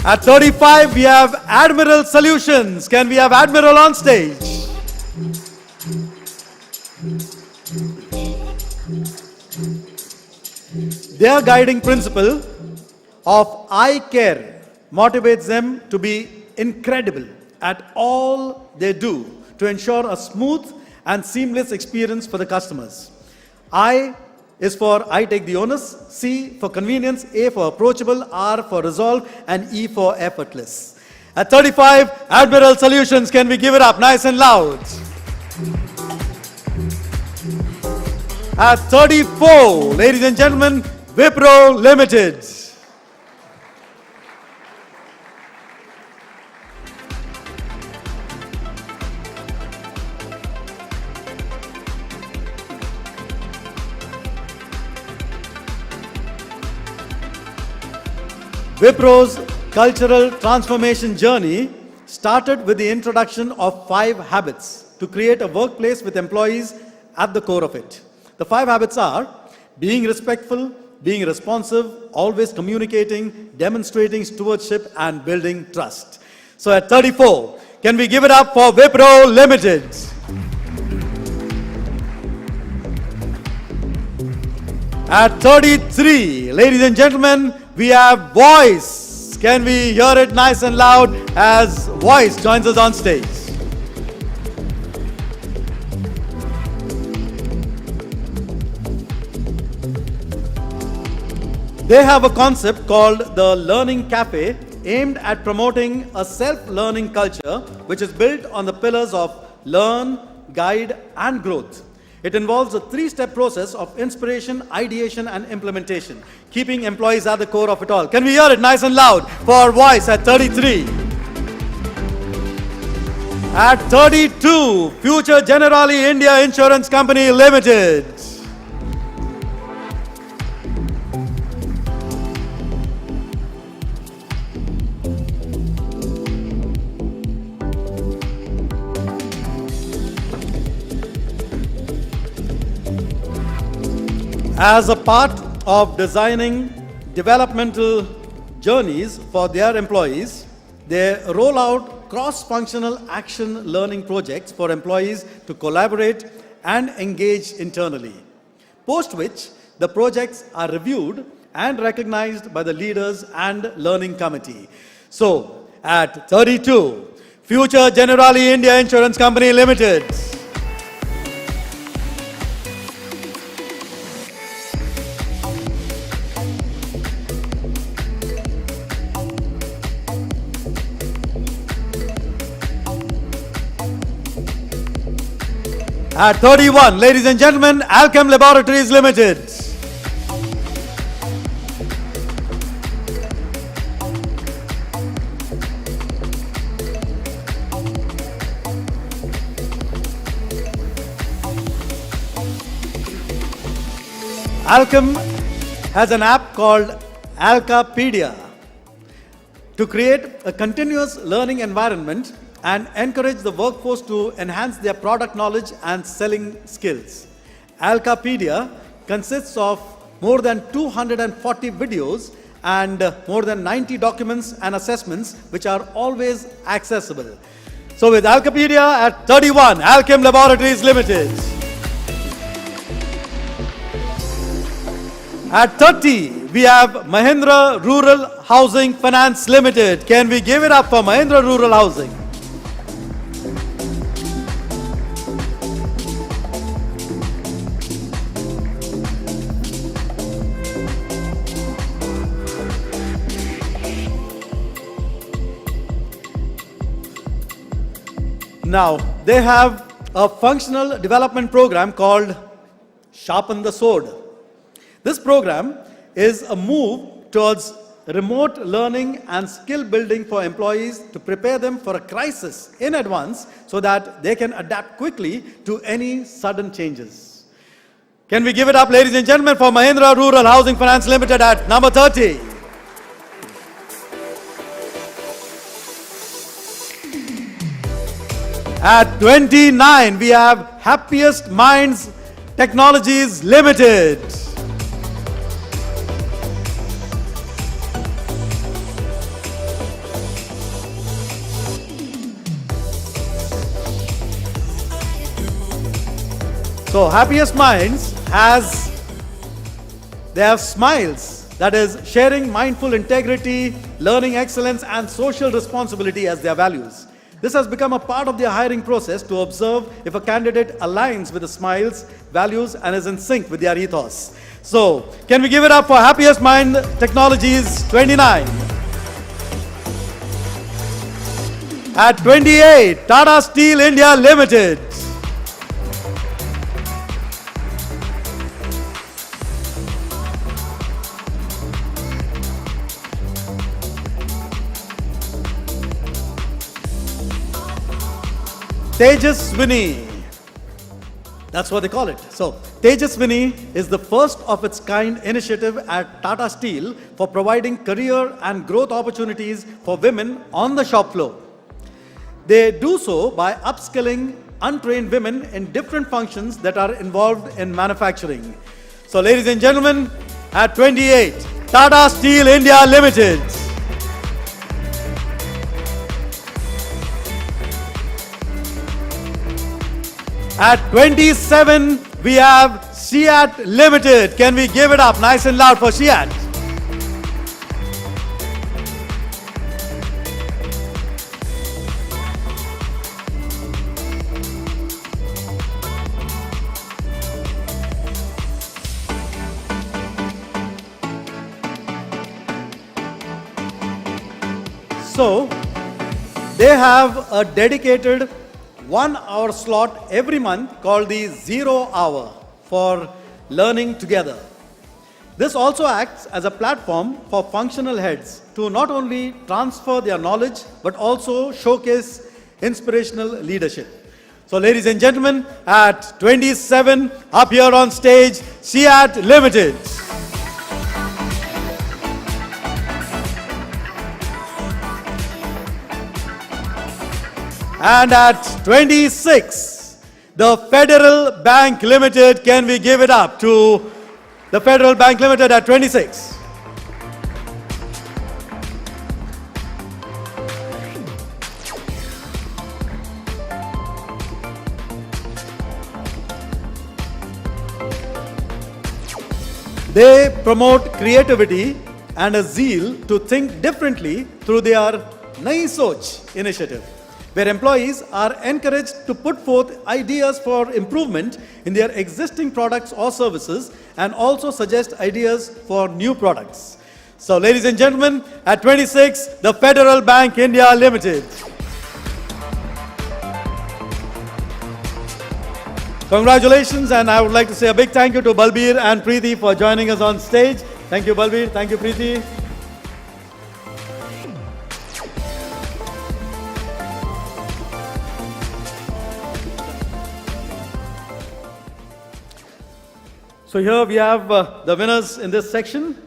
At 35, we have Admiral Solutions. Can we have Admiral on stage? Their guiding principle of I care motivates them to be incredible at all they do to ensure a smooth and seamless experience for the customers. I is for I take the onus, C for convenience, A for approachable, R for resolve, and E for effortless. At 35, Admiral Solutions, can we give it up nice and loud? At 34, ladies and gentlemen, Wipro Limited. Wipro's cultural transformation journey started with the introduction of 5 habits to create a workplace with employees at the core of it. The 5 habits are being respectful, being responsive, always communicating, demonstrating stewardship, and building trust. So at 34, can we give it up for Wipro Limited? At 33, ladies and gentlemen, we have Voice. Can we hear it nice and loud as Voice joins us on stage? They have a concept called the Learning Cafe, aimed at promoting a self-learning culture which is built on the pillars of learn, guide, and growth. It involves a 3-step process of inspiration, ideation, and implementation, keeping employees at the core of it all. Can we hear it nice and loud for Voice at 33? At 32, Future Generali India Insurance Company Limited. As a part of designing developmental journeys for their employees, they roll out cross-functional action learning projects for employees to collaborate and engage internally, post which the projects are reviewed and recognized by the leaders and learning committee. So, at 32, Future Generali India Insurance Company Limited. At 31, ladies and gentlemen, Alchem Laboratories Limited. Alchem has an app called Alcapedia to create a continuous learning environment and encourage the workforce to enhance their product knowledge and selling skills. Alcapedia consists of more than 240 videos and more than 90 documents and assessments which are always accessible. So with Alcapedia at 31, Alchem Laboratories Limited. At 30, we have Mahindra Rural Housing Finance Limited. Can we give it up for Mahindra Rural Housing? Now, they have a functional development program called Sharpen the Sword. This program is a move towards remote learning and skill building for employees to prepare them for a crisis in advance so that they can adapt quickly to any sudden changes. Can we give it up, ladies and gentlemen, for Mahindra Rural Housing Finance Limited at number 30? At 29, we have Happiest Minds Technologies Limited. So Happiest Minds they have smiles, that is sharing mindful integrity, learning excellence and social responsibility as their values. This has become a part of their hiring process to observe if a candidate aligns with the smiles, values and is in sync with their ethos. So, can we give it up for Happiest Mind Technologies 29? At 28, Tata Steel India Limited. Tejaswini. That's what they call it. So, Tejaswini is the first of its kind initiative at Tata Steel for providing career and growth opportunities for women on the shop floor. They do so by upskilling untrained women in different functions that are involved in manufacturing. So, ladies and gentlemen, at 28, Tata Steel India Limited. At 27, we have SEAT Limited. Can we give it up nice and loud for SEAT? So, they have a dedicated 1 hour slot every month called the 0 hour for learning together. This also acts as a platform for functional heads to not only transfer their knowledge but also showcase inspirational leadership. So ladies and gentlemen, at 27, up here on stage, SEAT Limited. And at 26, the Federal Bank Limited. Can we give it up to the Federal Bank Limited at 26? They promote creativity and a zeal to think differently through their Nayi Soch initiative, where employees are encouraged to put forth ideas for improvement in their existing products or services and also suggest ideas for new products. So, ladies and gentlemen, at 26, the Federal Bank India Limited. Congratulations, and I would like to say a big thank you to Balbir and Preeti for joining us on stage. Thank you, Balbir. Thank you, Preeti. So here we have the winners in this section.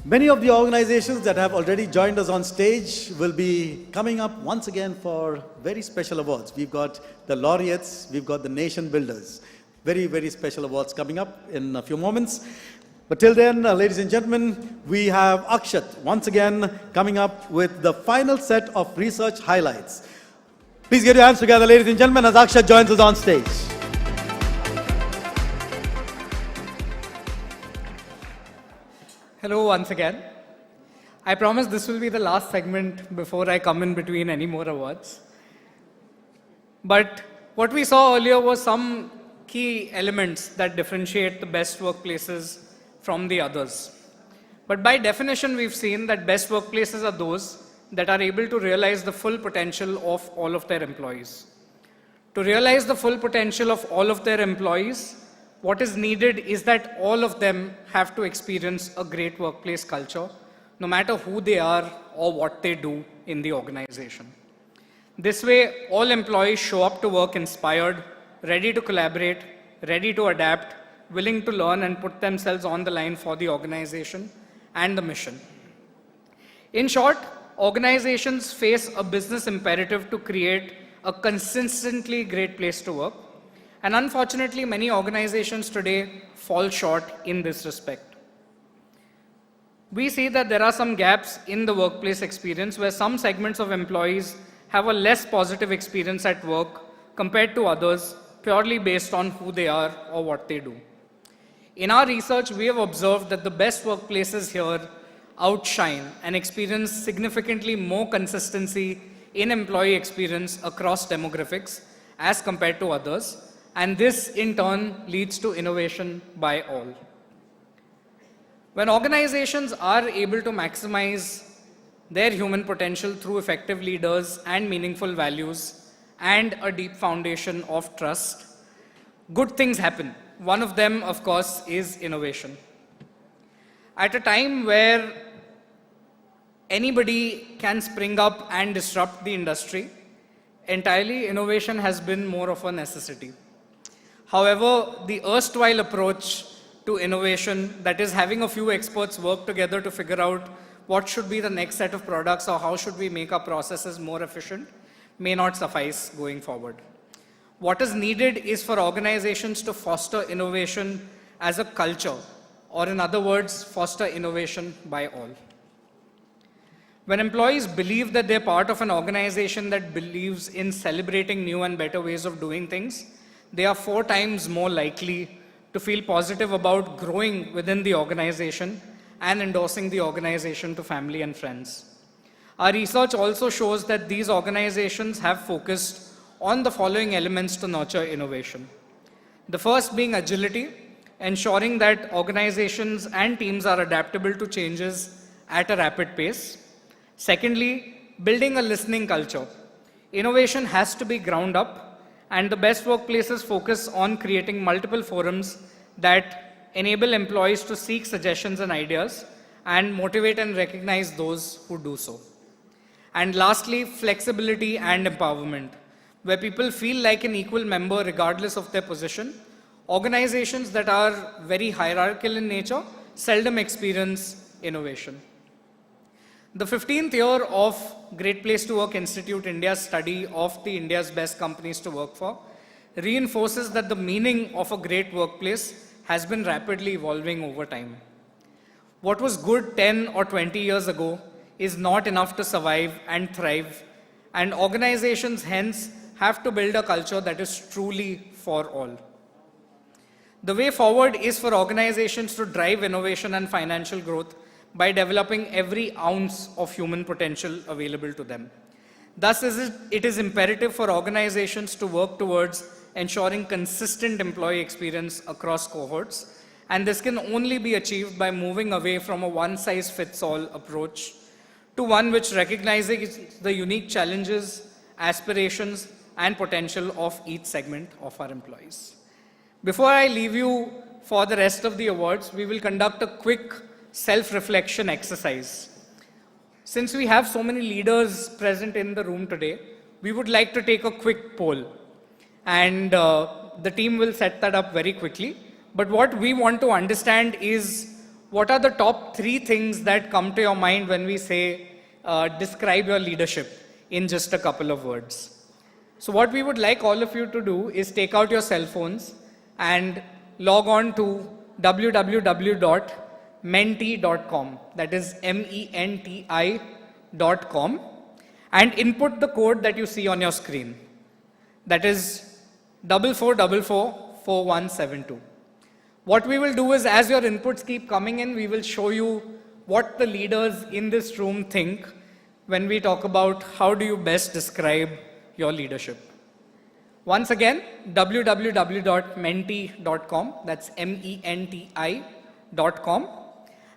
Many of the organizations that have already joined us on stage will be coming up once again for very special awards. We've got the laureates, we've got the nation builders. Very, very special awards coming up in a few moments. But till then, ladies and gentlemen, we have Akshat once again coming up with the final set of research highlights. Please get your hands together, ladies and gentlemen, as Akshat joins us on stage. Hello once again. I promise this will be the last segment before I come in between any more awards. But what we saw earlier was some key elements that differentiate the best workplaces from the others. But by definition, we've seen that best workplaces are those that are able to realize the full potential of all of their employees. To realize the full potential of all of their employees, what is needed is that all of them have to experience a great workplace culture, no matter who they are or what they do in the organization. This way, all employees show up to work inspired, ready to collaborate, ready to adapt, willing to learn and put themselves on the line for the organization and the mission. In short, organizations face a business imperative to create a consistently great place to work. And unfortunately, many organizations today fall short in this respect. We see that there are some gaps in the workplace experience where some segments of employees have a less positive experience at work compared to others purely based on who they are or what they do. In our research, we have observed that the best workplaces here outshine and experience significantly more consistency in employee experience across demographics as compared to others, and this in turn leads to innovation by all. When organizations are able to maximize their human potential through effective leaders and meaningful values and a deep foundation of trust, good things happen. One of them, of course, is innovation. At a time where anybody can spring up and disrupt the industry, entirely innovation has been more of a necessity. However, the erstwhile approach to innovation, that is having a few experts work together to figure out what should be the next set of products or how should we make our processes more efficient, may not suffice going forward. What is needed is for organizations to foster innovation as a culture, or in other words, foster innovation by all. When employees believe that they're part of an organization that believes in celebrating new and better ways of doing things, they are 4 times more likely to feel positive about growing within the organization and endorsing the organization to family and friends. Our research also shows that these organizations have focused on the following elements to nurture innovation. The first being agility, ensuring that organizations and teams are adaptable to changes at a rapid pace. Secondly, building a listening culture. Innovation has to be ground up, and the best workplaces focus on creating multiple forums that enable employees to seek suggestions and ideas and motivate and recognize those who do so. And lastly, flexibility and empowerment, where people feel like an equal member regardless of their position. Organizations that are very hierarchical in nature seldom experience innovation. The 15th year of Great Place to Work Institute India's study of the India's best companies to work for reinforces that the meaning of a great workplace has been rapidly evolving over time. What was good 10 or 20 years ago is not enough to survive and thrive, and organizations hence have to build a culture that is truly for all. The way forward is for organizations to drive innovation and financial growth by developing every ounce of human potential available to them. Thus, it is imperative for organizations to work towards ensuring consistent employee experience across cohorts, and this can only be achieved by moving away from a one-size-fits-all approach to one which recognizes the unique challenges, aspirations, and potential of each segment of our employees. Before I leave you for the rest of the awards, we will conduct a quick self-reflection exercise. Since we have so many leaders present in the room today, we would like to take a quick poll. And the team will set that up very quickly. But what we want to understand is, what are the top 3 things that come to your mind when we say, describe your leadership in just a couple of words? So what we would like all of you to do is take out your cell phones and log on to www.menti.com, that is MENTI.com, and input the code that you see on your screen. That is 44444172. What we will do is, as your inputs keep coming in, we will show you what the leaders in this room think when we talk about how do you best describe your leadership. Once again, www.menti.com, that's MENTI.com,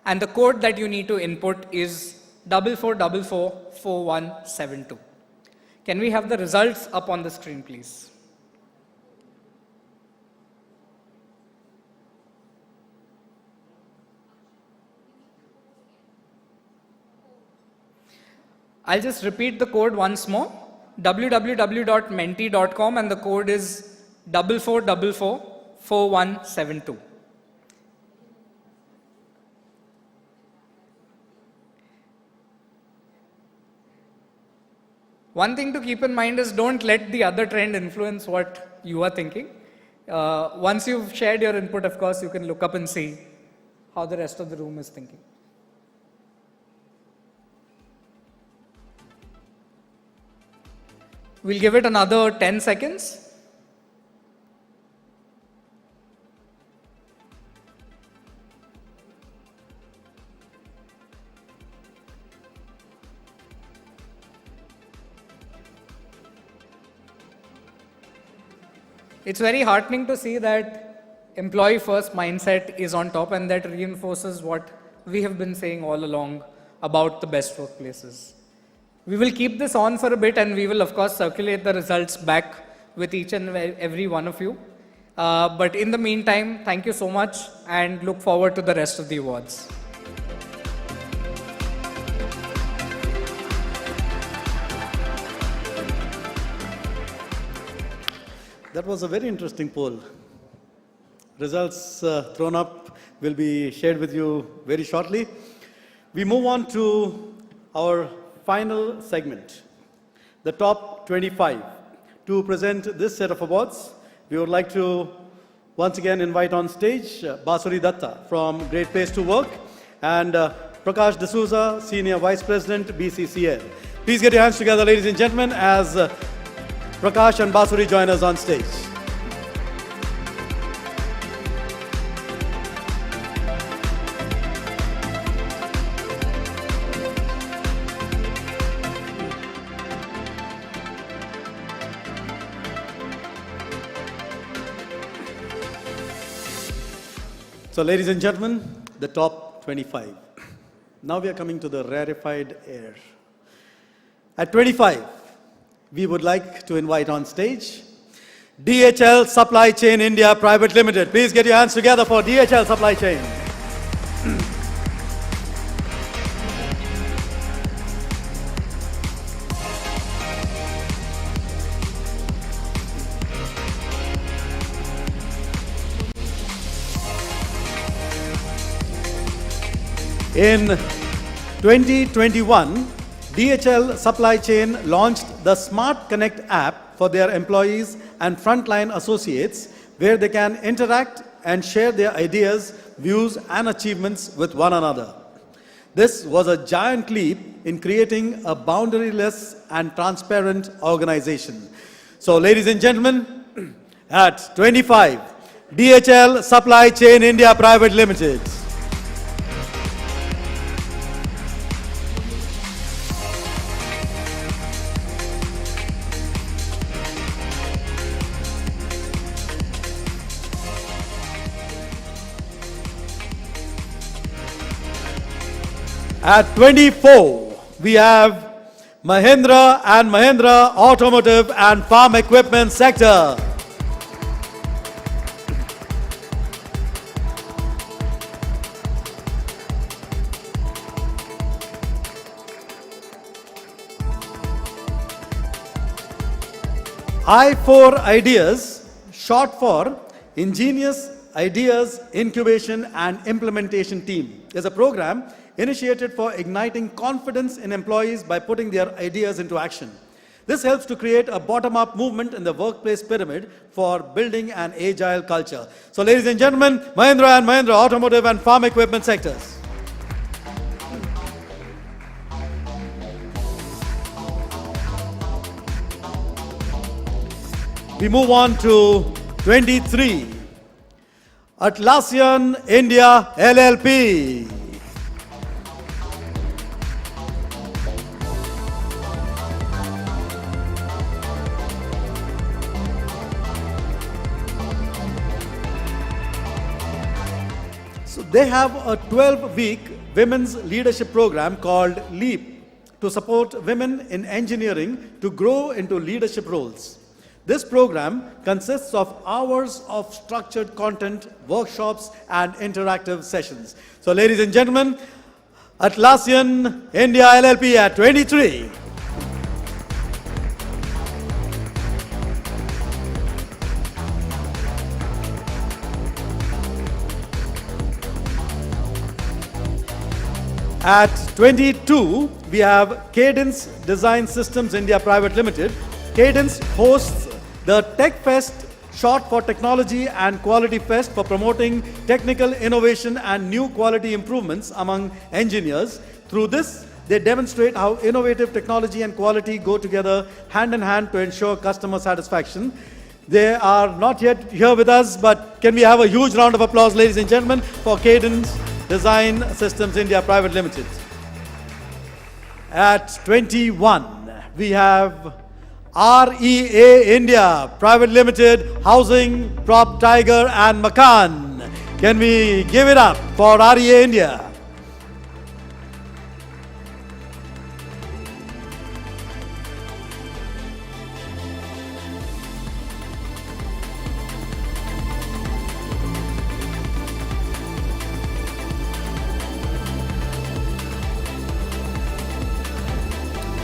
and the code that you need to input is 44444172. Can we have the results up on the screen, please? I'll just repeat the code once more. www.menti.com, and the code is 44444172. One thing to keep in mind is don't let the other trend influence what you are thinking. Once you've shared your input, of course, you can look up and see how the rest of the room is thinking. We'll give it another 10 seconds. It's very heartening to see that employee first mindset is on top, and that reinforces what we have been saying all along about the best workplaces. We will keep this on for a bit, and we will of course circulate the results back with each and every one of you. But in the meantime, thank you so much and look forward to the rest of the awards. That was a very interesting poll. Results thrown up will be shared with you very shortly. We move on to our final segment, the top 25. To present this set of awards, we would like to once again invite on stage Basuri Datta from Great Place to Work and Prakash D'Souza, Senior Vice President, BCCL. Please get your hands together, ladies and gentlemen, as Prakash and Basuri join us on stage. So, ladies and gentlemen, the top 25. Now we are coming to the rarefied air. At 25, we would like to invite on stage DHL Supply Chain India Private Limited. Please get your hands together for DHL Supply Chain. In 2021, DHL Supply Chain launched the Smart Connect app for their employees and frontline associates, where they can interact and share their ideas, views, and achievements with one another. This was a giant leap in creating a boundaryless and transparent organization. So, ladies and gentlemen, at 25, DHL Supply Chain India Private Limited. At 24, we have Mahindra and Mahindra Automotive and Farm Equipment Sector. I4 Ideas, short for Ingenious Ideas Incubation and Implementation Team, is a program initiated for igniting confidence in employees by putting their ideas into action. This helps to create a bottom-up movement in the workplace pyramid for building an agile culture. So, ladies and gentlemen, Mahindra and Mahindra Automotive and Farm Equipment Sectors. We move on to 23. Atlassian India LLP. So they have a 12-week women's leadership program called LEAP to support women in engineering to grow into leadership roles. This program consists of hours of structured content, workshops, and interactive sessions. So ladies and gentlemen, Atlassian India LLP at 23. At 22, we have Cadence Design Systems India Private Limited. Cadence hosts the Tech Fest, short for Technology and Quality Fest, for promoting technical innovation and new quality improvements among engineers. Through this, they demonstrate how innovative technology and quality go together hand in hand to ensure customer satisfaction. They are not yet here with us, but can we have a huge round of applause, ladies and gentlemen, for Cadence Design Systems India Private Limited. At 21, we have REA India Private Limited, Housing, Prop Tiger and Makan. Can we give it up for REA India?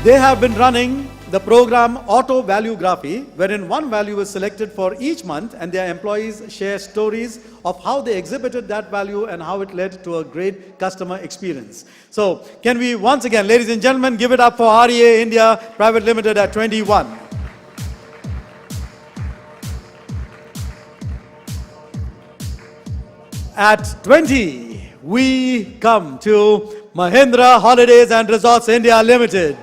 They have been running the program Auto Valuegraphy, wherein one value is selected for each month and their employees share stories of how they exhibited that value and how it led to a great customer experience. So can we once again, ladies and gentlemen, give it up for REA India Private Limited at 21. At 20, we come to Mahindra Holidays and Resorts India Limited.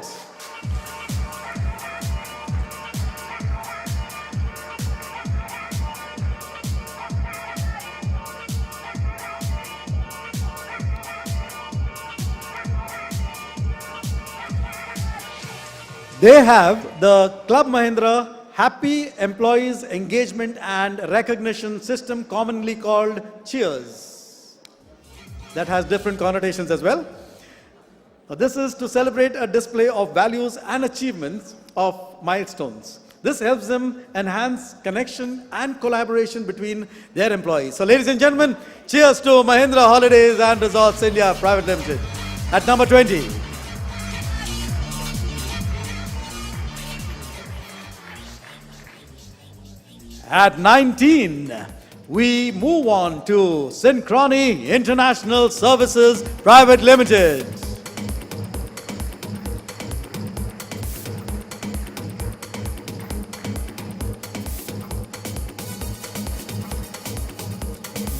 They have the Club Mahindra Happy Employees Engagement and Recognition System, commonly called Cheers. That has different connotations as well. Now, this is to celebrate a display of values and achievements of milestones. This helps them enhance connection and collaboration between their employees. So ladies and gentlemen, cheers to Mahindra Holidays and Resorts India Private Limited. At number 20. At 19, we move on to Synchrony International Services Private Limited.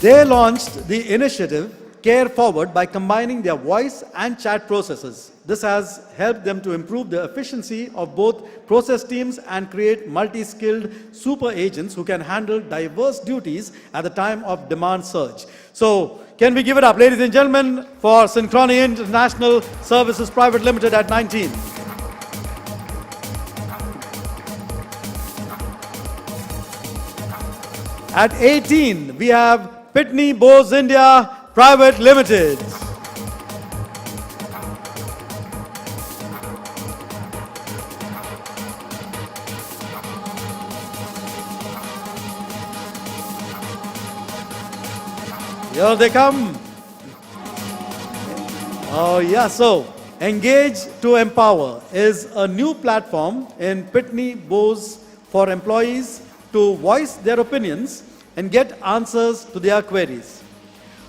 They launched the initiative Care Forward by combining their voice and chat processes. This has helped them to improve the efficiency of both process teams and create multi-skilled super agents who can handle diverse duties at the time of demand surge. So, can we give it up, ladies and gentlemen, for Synchrony International Services Private Limited at 19. At 18, we have Pitney Bowes India Private Limited. Here they come. Oh yeah, so Engage to Empower is a new platform in Pitney Bowes for employees to voice their opinions and get answers to their queries.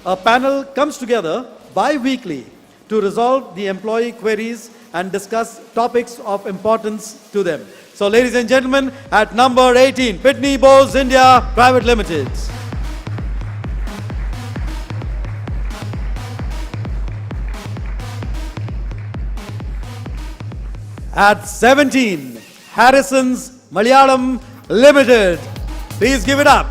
A panel comes together bi-weekly to resolve the employee queries and discuss topics of importance to them. So ladies and gentlemen, at number 18, Pitney Bowes India Private Limited. At 17, Harrison's Malayalam Limited. Please give it up.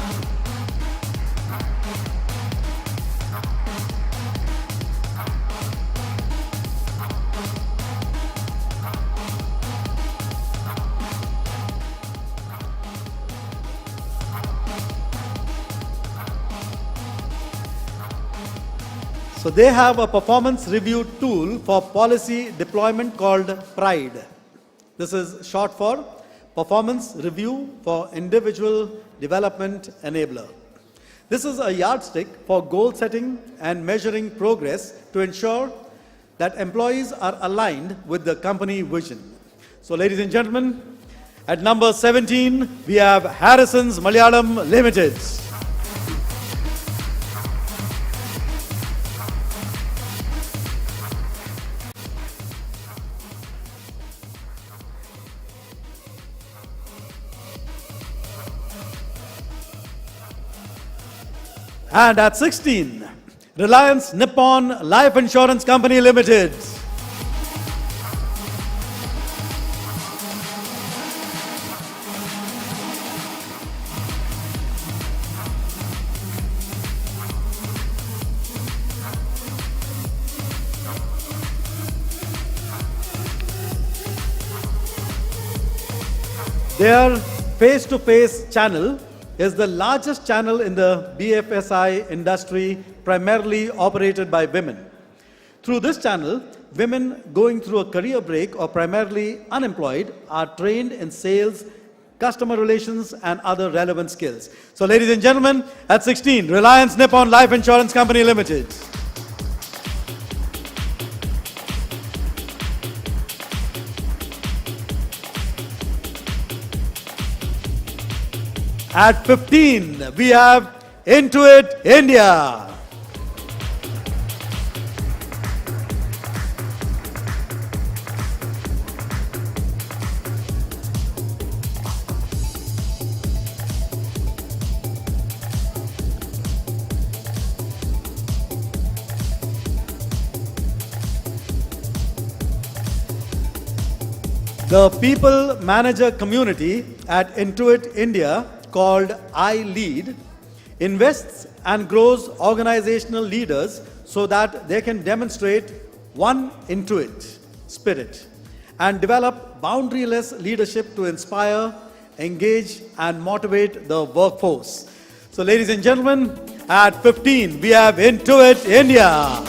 So they have a performance review tool for policy deployment called PRIDE. This is short for Performance Review for Individual Development Enabler. This is a yardstick for goal setting and measuring progress to ensure that employees are aligned with the company vision. So ladies and gentlemen, at number 17, we have Harrison's Malayalam Limited. And at 16, Reliance Nippon Life Insurance Company Limited. Their face-to-face channel is the largest channel in the BFSI industry, primarily operated by women. Through this channel, women going through a career break or primarily unemployed are trained in sales, customer relations, and other relevant skills. So ladies and gentlemen, at 16, Reliance Nippon Life Insurance Company Limited. At 15, we have Intuit India. The people manager community at Intuit India, called iLead, invests and grows organizational leaders so that they can demonstrate one Intuit spirit and develop boundaryless leadership to inspire, engage, and motivate the workforce. So ladies and gentlemen, at 15, we have Intuit India.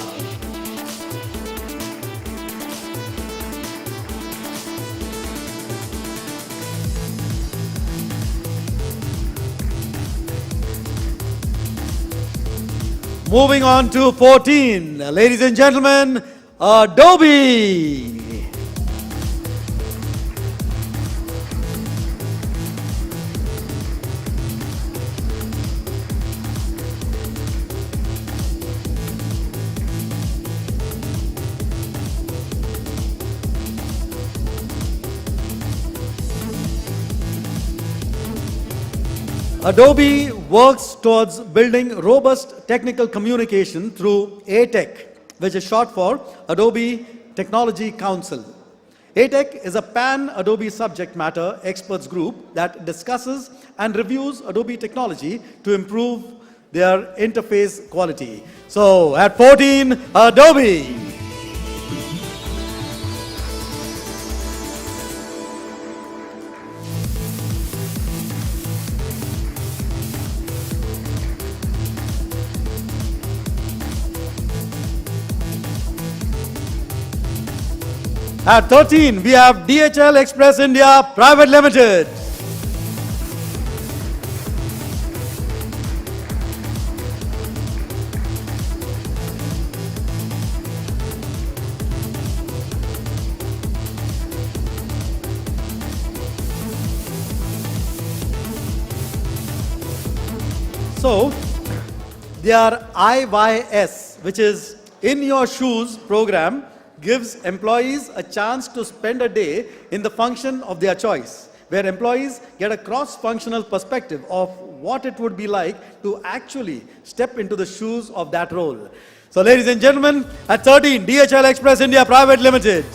Moving on to 14, ladies and gentlemen, Adobe. Adobe works towards building robust technical communication through ATEC, which is short for Adobe Technology Council. ATEC is a pan-Adobe subject matter experts group that discusses and reviews Adobe technology to improve their interface quality. So at 14, Adobe. At 13, we have DHL Express India Private Limited. So, their IYS, which is In Your Shoes program, gives employees a chance to spend a day in the function of their choice, where employees get a cross-functional perspective of what it would be like to actually step into the shoes of that role. So ladies and gentlemen, at 13, DHL Express India Private Limited.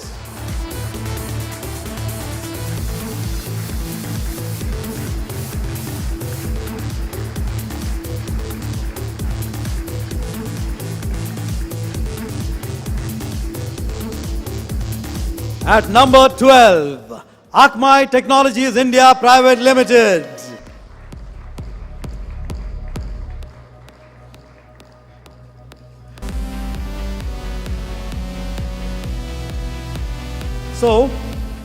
At number 12, Akamai Technologies India Private Limited. So,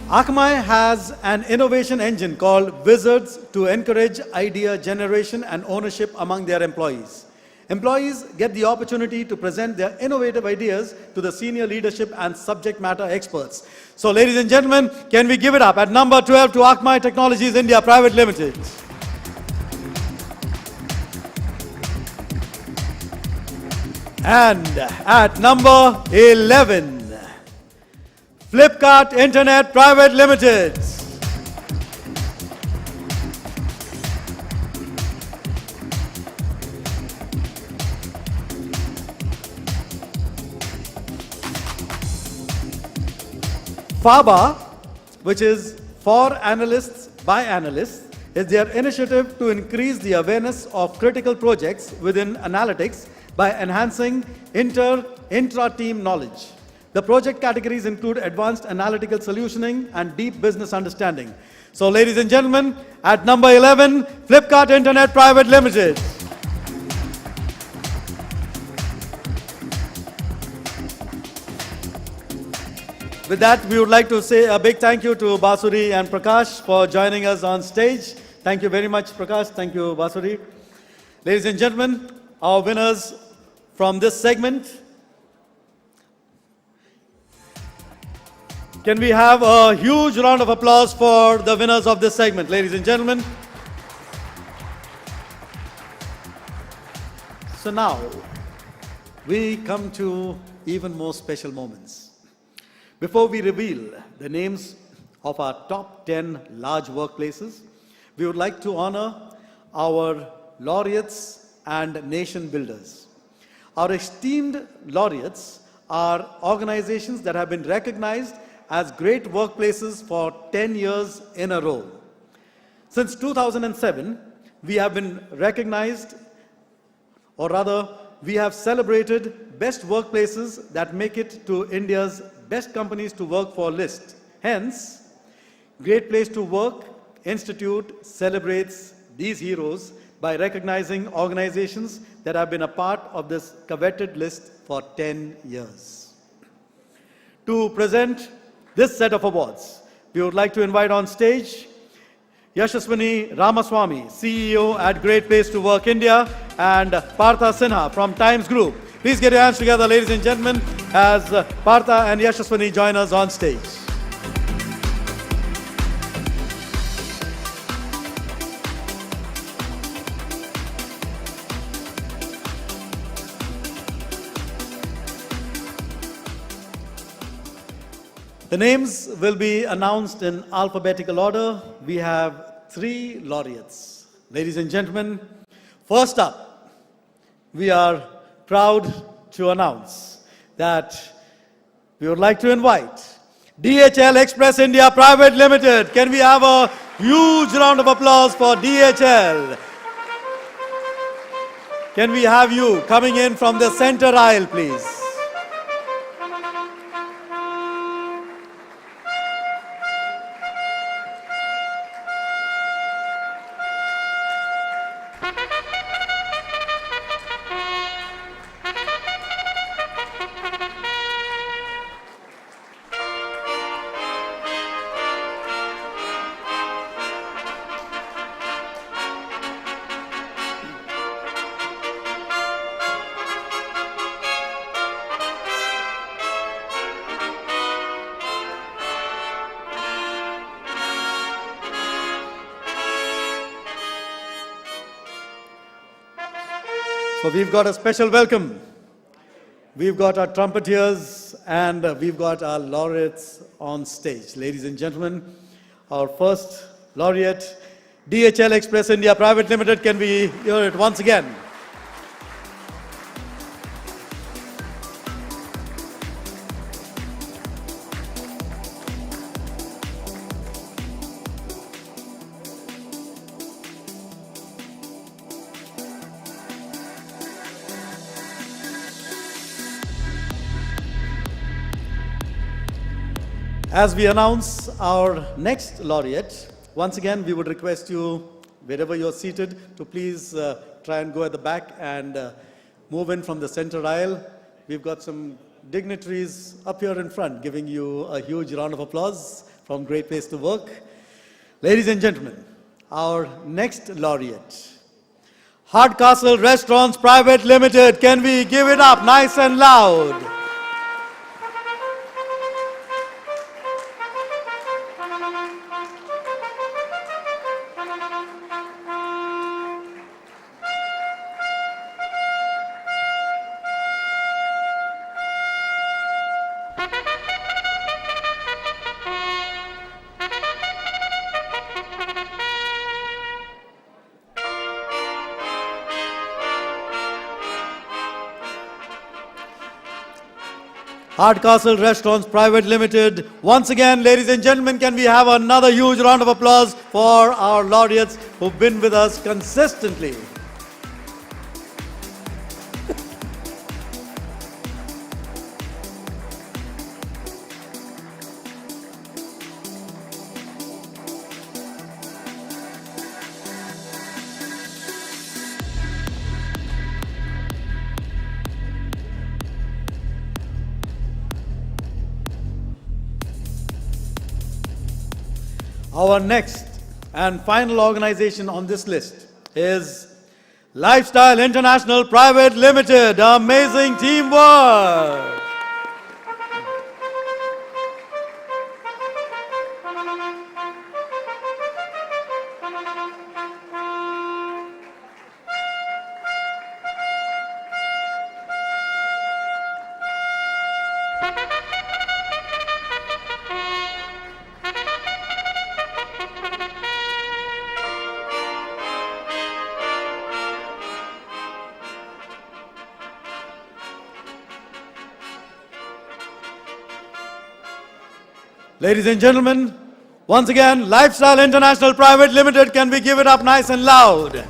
Akamai has an innovation engine called Wizards to encourage idea generation and ownership among their employees. Employees get the opportunity to present their innovative ideas to the senior leadership and subject matter experts. So, ladies and gentlemen, can we give it up at number 12 to Akamai Technologies India Private Limited? And at number 11, Flipkart Internet Private Limited. FABA, which is for analysts by analysts, is their initiative to increase the awareness of critical projects within analytics by enhancing intra-team knowledge. The project categories include advanced analytical solutioning and deep business understanding. So, ladies and gentlemen, at number 11, Flipkart Internet Private Limited. With that, we would like to say a big thank you to Basuri and Prakash for joining us on stage. Thank you very much, Prakash. Thank you, Basuri. Ladies and gentlemen, our winners from this segment. Can we have a huge round of applause for the winners of this segment, ladies and gentlemen? So now, we come to even more special moments. Before we reveal the names of our top 10 large workplaces, we would like to honor our laureates and nation builders. Our esteemed laureates are organizations that have been recognized as great workplaces for 10 years in a row. Since 2007, we have been recognized, or rather, we have celebrated best workplaces that make it to India's best companies to work for list. Hence, Great Place to Work Institute celebrates these heroes by recognizing organizations that have been a part of this coveted list for 10 years. To present this set of awards, we would like to invite on stage Yashaswini Ramaswamy, CEO at Great Place to Work India, and Partha Sinha from Times Group. Please get your hands together, ladies and gentlemen, as Partha and Yashaswini join us on stage. The names will be announced in alphabetical order. We have 3 laureates. Ladies and gentlemen, first up, we are proud to announce that we would like to invite DHL Express India Private Limited. Can we have a huge round of applause for DHL? Can we have you coming in from the center aisle, please? So we've got a special welcome. We've got our trumpeters and we've got our laureates on stage. Ladies and gentlemen, our first laureate, DHL Express India Private Limited. Can we hear it once again? As we announce our next laureate, once again, we would request you, wherever you're seated, to please try and go at the back and move in from the center aisle. We've got some dignitaries up here in front, giving you a huge round of applause from Great Place to Work. Ladies and gentlemen, our next laureate, Hardcastle Restaurants Private Limited. Can we give it up nice and loud? Hardcastle Restaurants Private Limited. Once again, ladies and gentlemen, can we have another huge round of applause for our laureates who've been with us consistently. Our next and final organization on this list is Lifestyle International Private Limited. Amazing teamwork. Ladies and gentlemen, once again, Lifestyle International Private Limited, can we give it up nice and loud?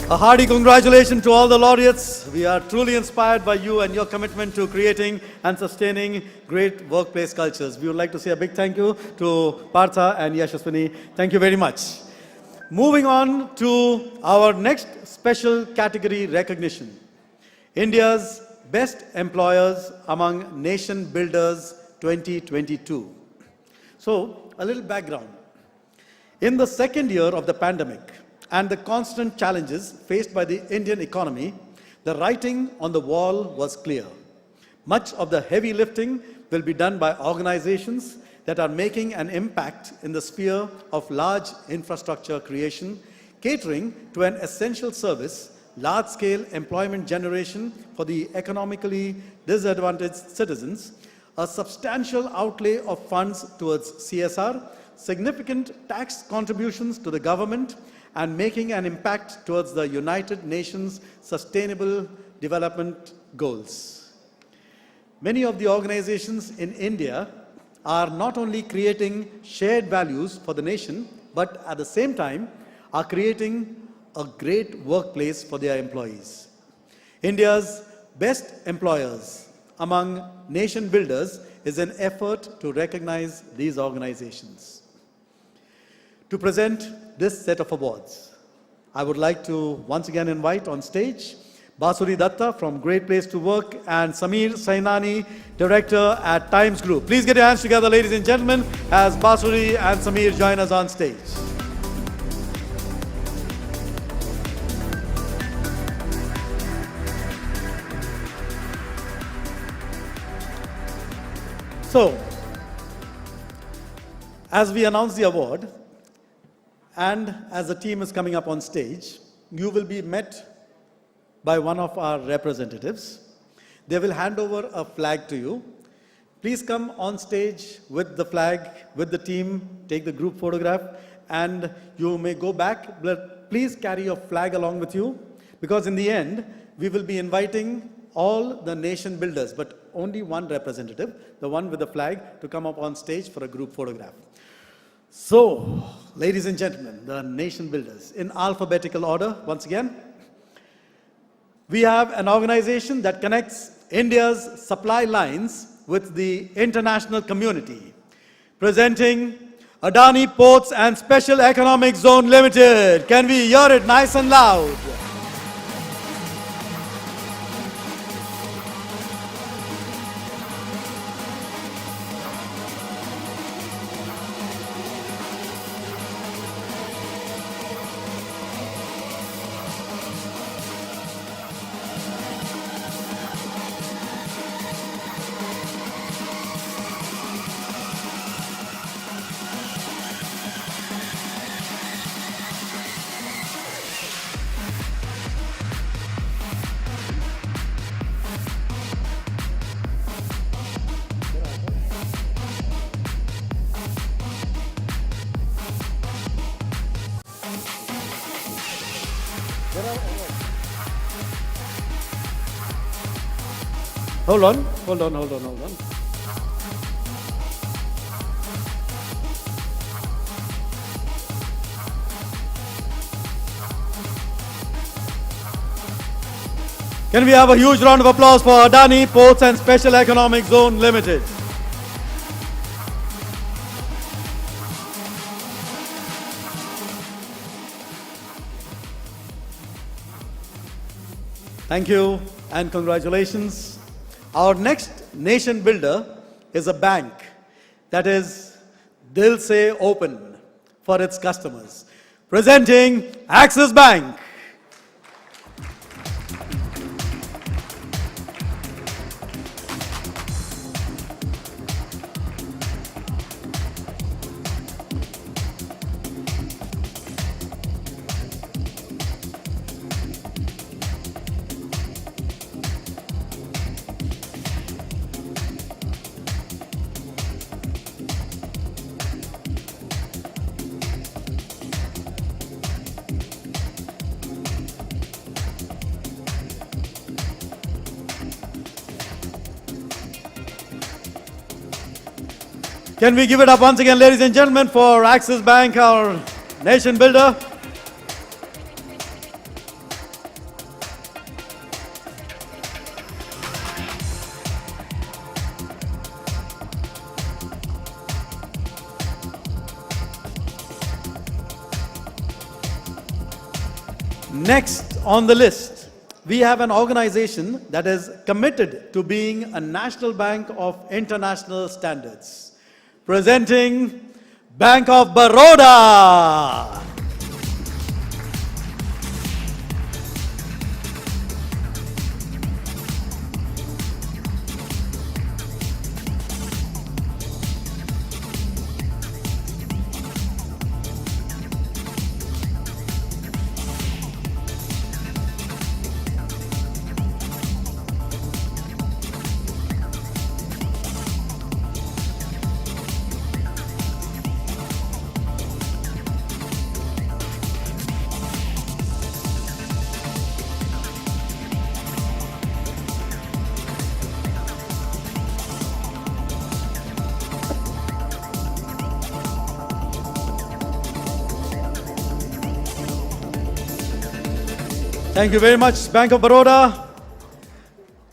A hearty congratulations to all the laureates. We are truly inspired by you and your commitment to creating and sustaining great workplace cultures. We would like to say a big thank you to Partha and Yashaswini. Thank you very much. Moving on to our next special category recognition. India's Best Employers Among Nation Builders 2022. So, a little background. In the second year of the pandemic, and the constant challenges faced by the Indian economy, the writing on the wall was clear. Much of the heavy lifting will be done by organizations that are making an impact in the sphere of large infrastructure creation, catering to an essential service, large-scale employment generation for the economically disadvantaged citizens, a substantial outlay of funds towards CSR, significant tax contributions to the government, and making an impact towards the United Nations Sustainable Development Goals. Many of the organizations in India are not only creating shared values for the nation, but at the same time are creating a great workplace for their employees. India's Best Employers Among Nation Builders is an effort to recognize these organizations. To present this set of awards, I would like to once again invite on stage Basuri Datta from Great Place to Work and Sameer Sainani, Director at Times Group. Please get your hands together, ladies and gentlemen, as Basuri and Sameer join us on stage. So, as we announce the award, and as the team is coming up on stage, you will be met by one of our representatives. They will hand over a flag to you. Please come on stage with the flag, with the team, take the group photograph, and you may go back, but please carry your flag along with you, because in the end, we will be inviting all the nation builders, but only one representative, the one with the flag, to come up on stage for a group photograph. So, ladies and gentlemen, the nation builders, in alphabetical order, once again, we have an organization that connects India's supply lines with the international community. Presenting Adani Ports and Special Economic Zone Limited. Can we hear it nice and loud? Hold on. Can we have a huge round of applause for Adani Ports and Special Economic Zone Limited? Thank you and congratulations. Our next nation builder is a bank that is Dil Se Open for its customers. Presenting Axis Bank. Can we give it up once again, ladies and gentlemen, for Axis Bank, our nation builder? Next on the list, we have an organization that is committed to being a national bank of international standards. Presenting Bank of Baroda. Thank you very much, Bank of Baroda.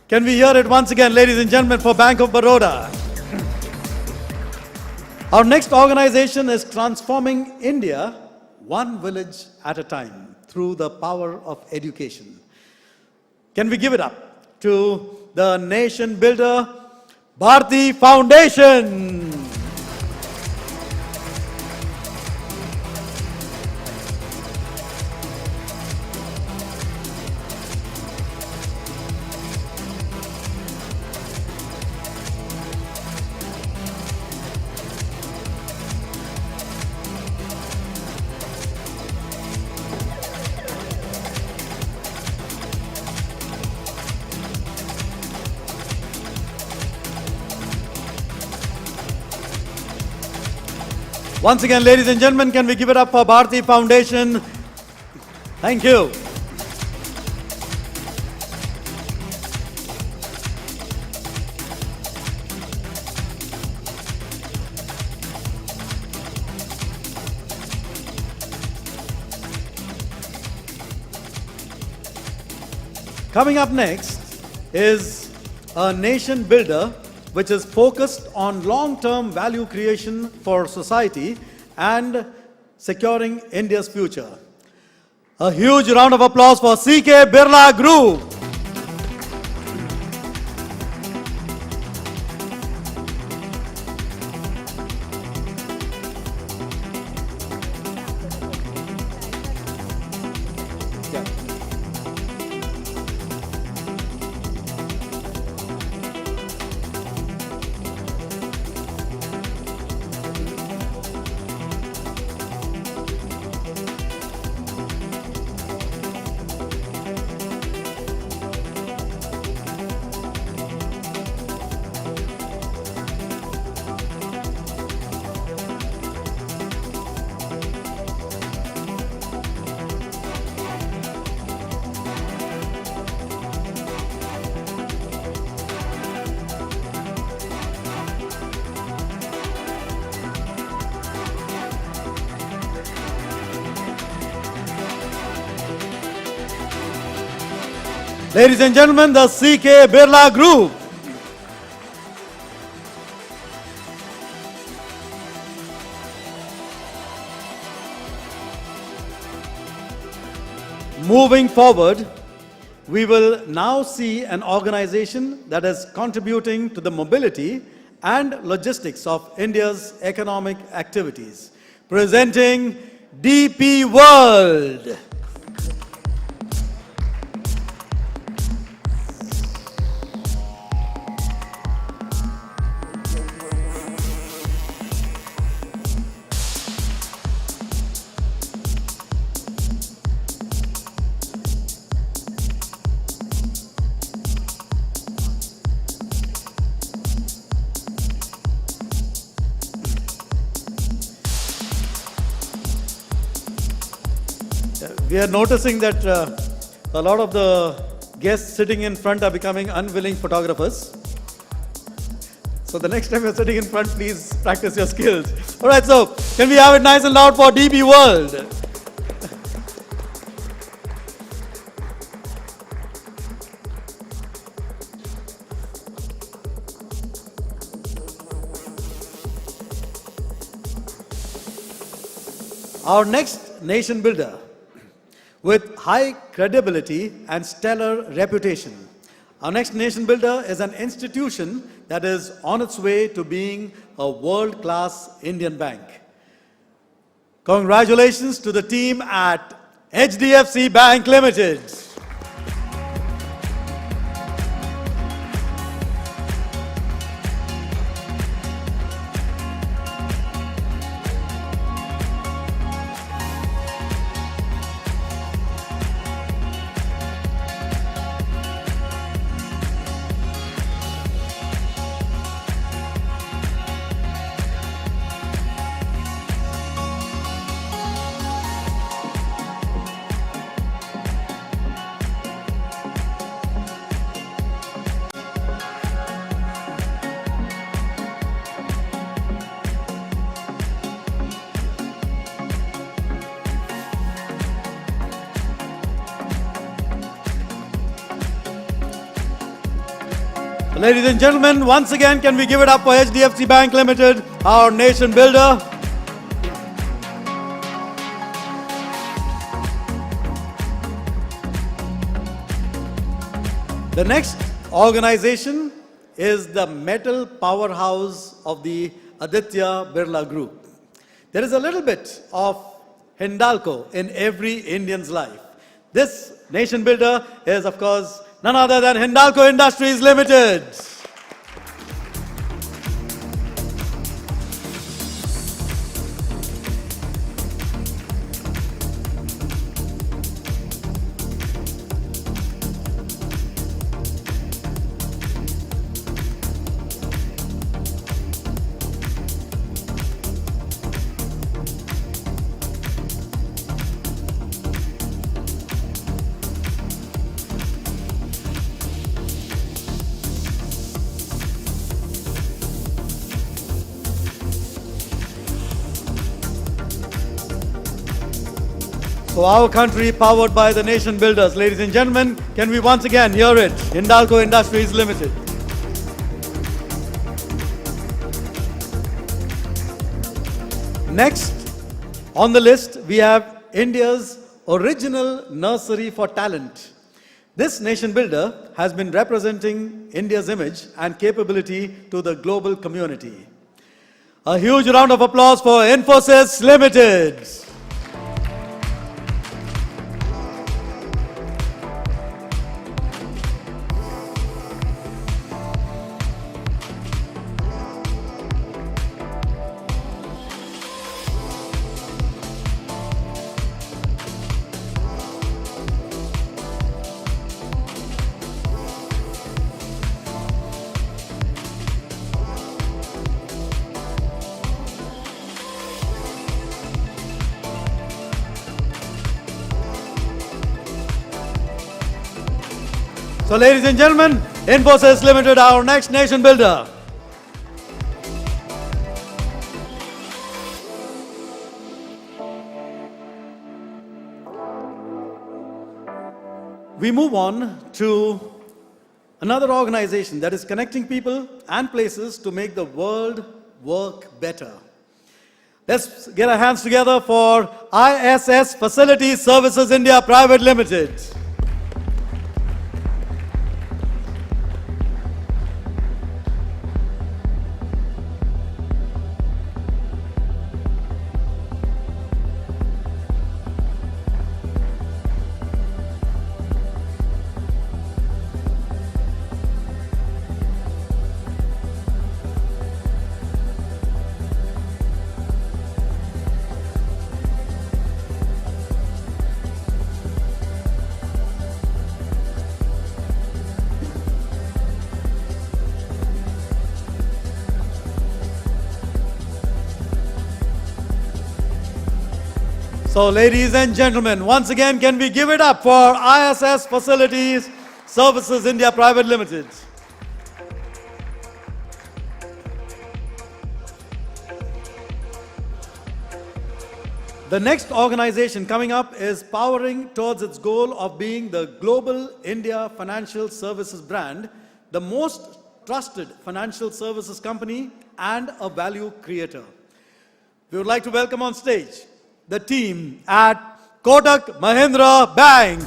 Can we hear it once again, ladies and gentlemen, for Bank of Baroda? Our next organization is transforming India one village at a time through the power of education. Can we give it up to the nation builder, Bharti Foundation? Once again, ladies and gentlemen, can we give it up for Bharti Foundation? Thank you. Coming up next is a nation builder which is focused on long-term value creation for society and securing India's future. A huge round of applause for CK Birla Group. Ladies and gentlemen, the CK Birla Group. Moving forward, we will now see an organization that is contributing to the mobility and logistics of India's economic activities. Presenting DP World. We are noticing that a lot of the guests sitting in front are becoming unwilling photographers. So the next time you're sitting in front, please practice your skills. All right, so can we have it nice and loud for DP World? Our next nation builder, with high credibility and stellar reputation. Our next nation builder is an institution that is on its way to being a world-class Indian bank. Congratulations to the team at HDFC Bank Limited. Ladies and gentlemen, once again, can we give it up for HDFC Bank Limited, our nation builder? The next organization is the metal powerhouse of the Aditya Birla Group. There is a little bit of Hindalco in every Indian's life. This nation builder is, of course, none other than Hindalco Industries Limited. So our country powered by the nation builders. Ladies and gentlemen, can we once again hear it? Hindalco Industries Limited. Next on the list, we have India's original nursery for talent. This nation builder has been representing India's image and capability to the global community. A huge round of applause for Infosys Limited. So ladies and gentlemen, Infosys Limited, our next nation builder. We move on to another organization that is connecting people and places to make the world work better. Let's get our hands together for ISS Facility Services India Private Limited. So ladies and gentlemen, once again, can we give it up for ISS Facilities Services India Private Limited. The next organization coming up is powering towards its goal of being the global India financial services brand, the most trusted financial services company and a value creator. We would like to welcome on stage the team at Kotak Mahindra Bank.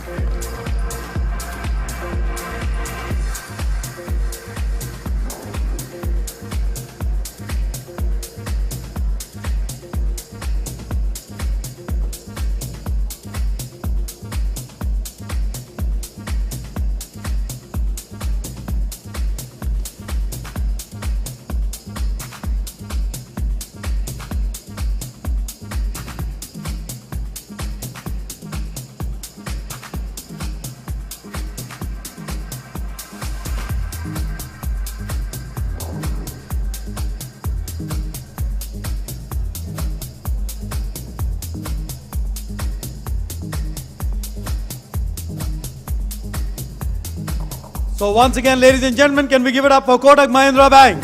So once again, ladies and gentlemen, can we give it up for Kotak Mahindra Bank?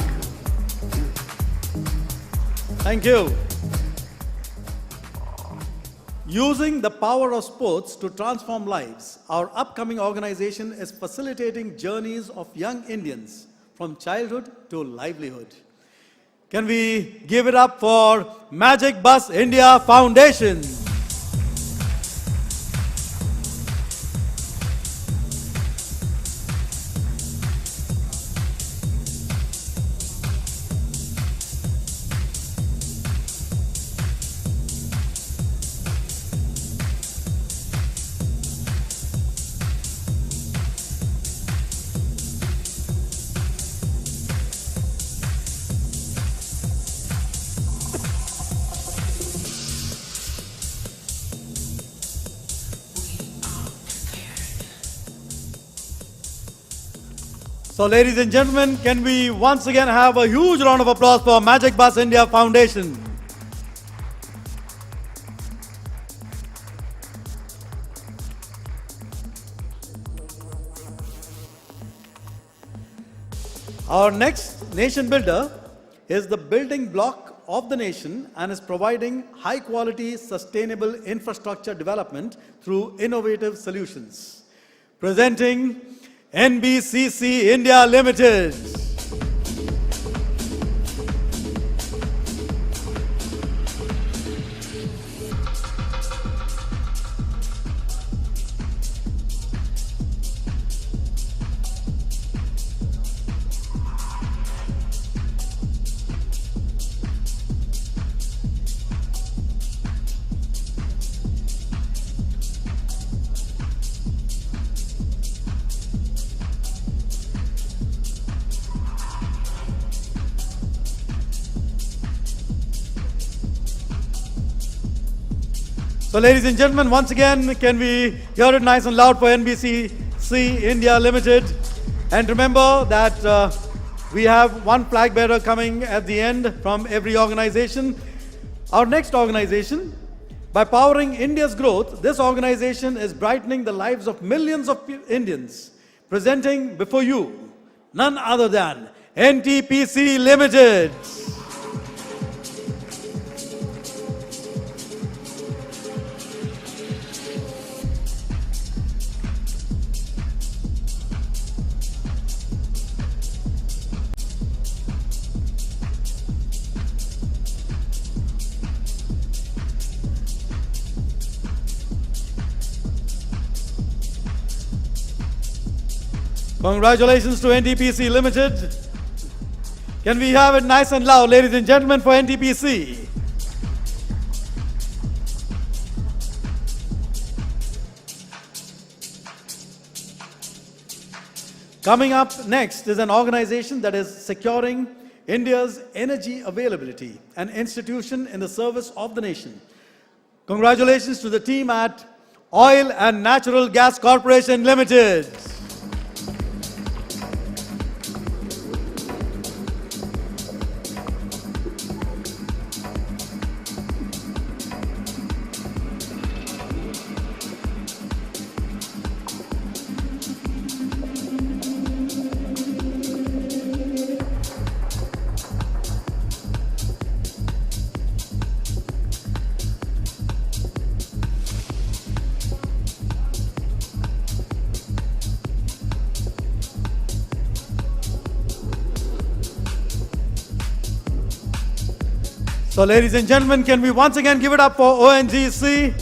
Thank you. Using the power of sports to transform lives, our upcoming organization is facilitating journeys of young Indians from childhood to livelihood. Can we give it up for Magic Bus India Foundation? So ladies and gentlemen, can we once again have a huge round of applause for Magic Bus India Foundation. Our next nation builder is the building block of the nation and is providing high quality sustainable infrastructure development through innovative solutions. Presenting NBCC India Limited. So, ladies and gentlemen, once again, can we hear it nice and loud for NBCC India Limited? And remember that we have one flag bearer coming at the end from every organization. Our next organization, by powering India's growth, this organization is brightening the lives of millions of Indians. Presenting before you, none other than NTPC Limited. Congratulations to NTPC Limited. Can we have it nice and loud, ladies and gentlemen, for NTPC? Coming up next is an organization that is securing India's energy availability, an institution in the service of the nation. Congratulations to the team at Oil and Natural Gas Corporation Limited. So, ladies and gentlemen, can we once again give it up for ONGC?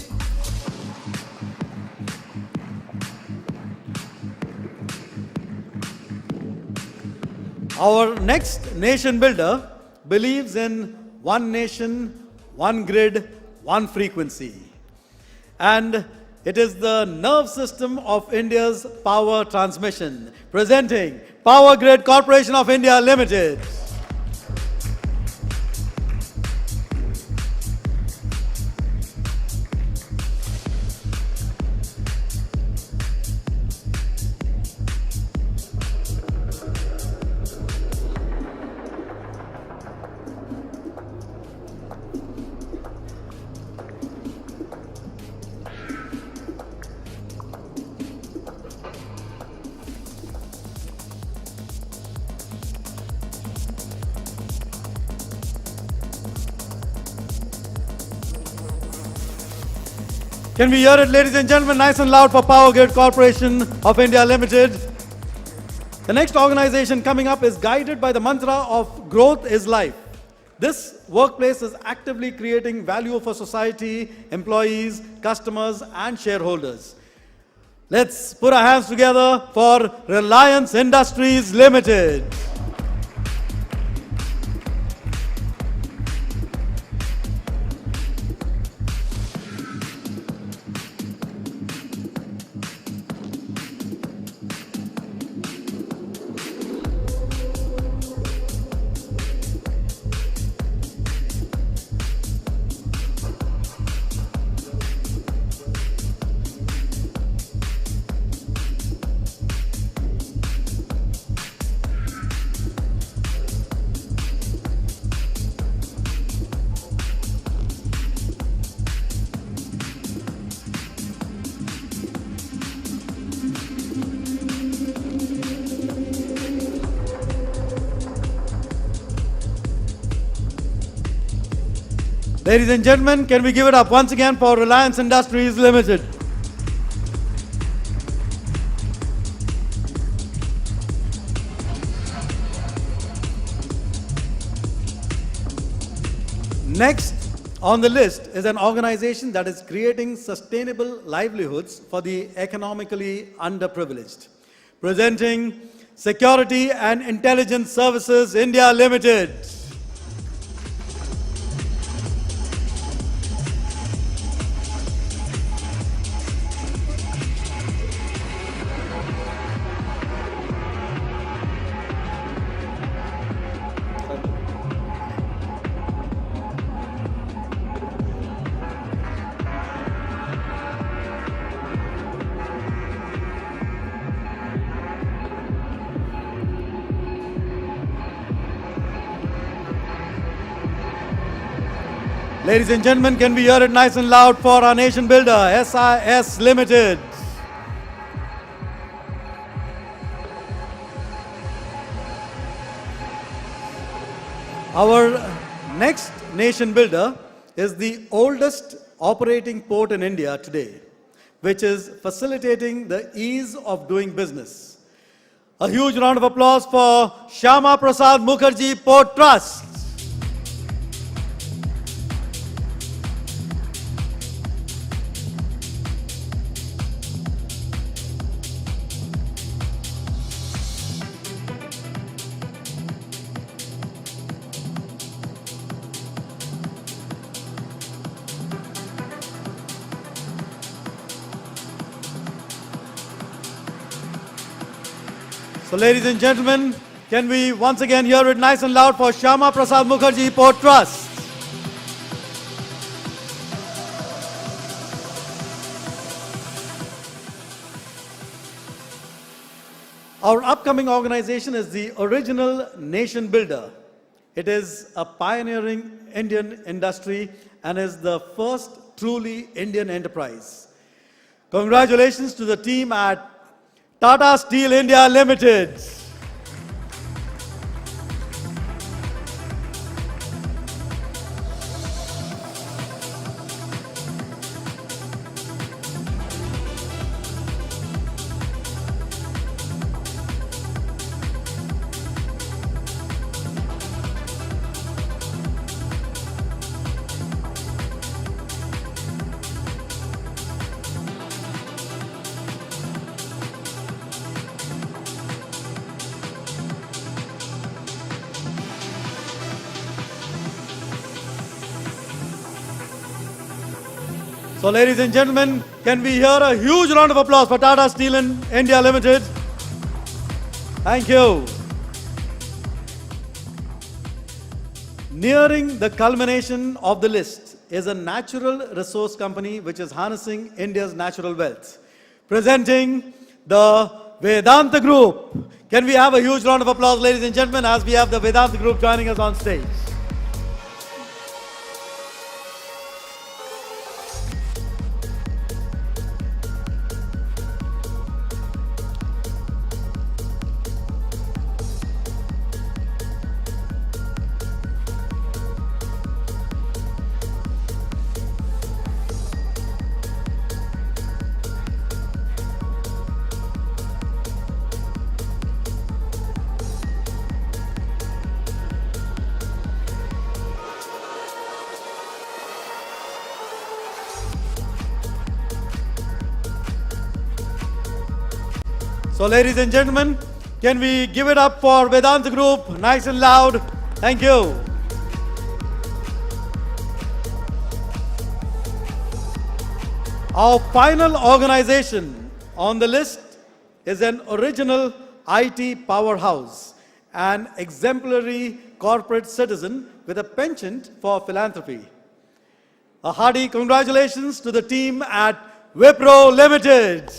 Our next nation builder believes in one nation, one grid, one frequency. And it is the nerve system of India's power transmission. Presenting Power Grid Corporation of India Limited. Can we hear it, ladies and gentlemen, nice and loud for Power Grid Corporation of India Limited? The next organization coming up is guided by the mantra of growth is life. This workplace is actively creating value for society, employees, customers, and shareholders. Let's put our hands together for Reliance Industries Limited. Ladies and gentlemen, can we give it up once again for Reliance Industries Limited? Next on the list is an organization that is creating sustainable livelihoods for the economically underprivileged. Presenting Security and Intelligence Services India Limited. Ladies and gentlemen, can we hear it nice and loud for our nation builder, SIS Limited? Our next nation builder is the oldest operating port in India today, which is facilitating the ease of doing business. A huge round of applause for Shyama Prasad Mukherjee Port Trust. So ladies and gentlemen, can we once again hear it nice and loud for Shyama Prasad Mukherjee Port Trust? Our upcoming organization is the original nation builder. It is a pioneering Indian industry and is the first truly Indian enterprise. Congratulations to the team at Tata Steel India Limited. So ladies and gentlemen, can we hear a huge round of applause for Tata Steel India Limited? Thank you. Nearing the culmination of the list is a natural resource company which is harnessing India's natural wealth. Presenting the Vedanta Group. Can we have a huge round of applause, ladies and gentlemen, as we have the Vedanta Group joining us on stage. So ladies and gentlemen, can we give it up for Vedanta Group, nice and loud? Thank you. Our final organization on the list is an original IT powerhouse, an exemplary corporate citizen with a penchant for philanthropy. A hearty congratulations to the team at Wipro Limited.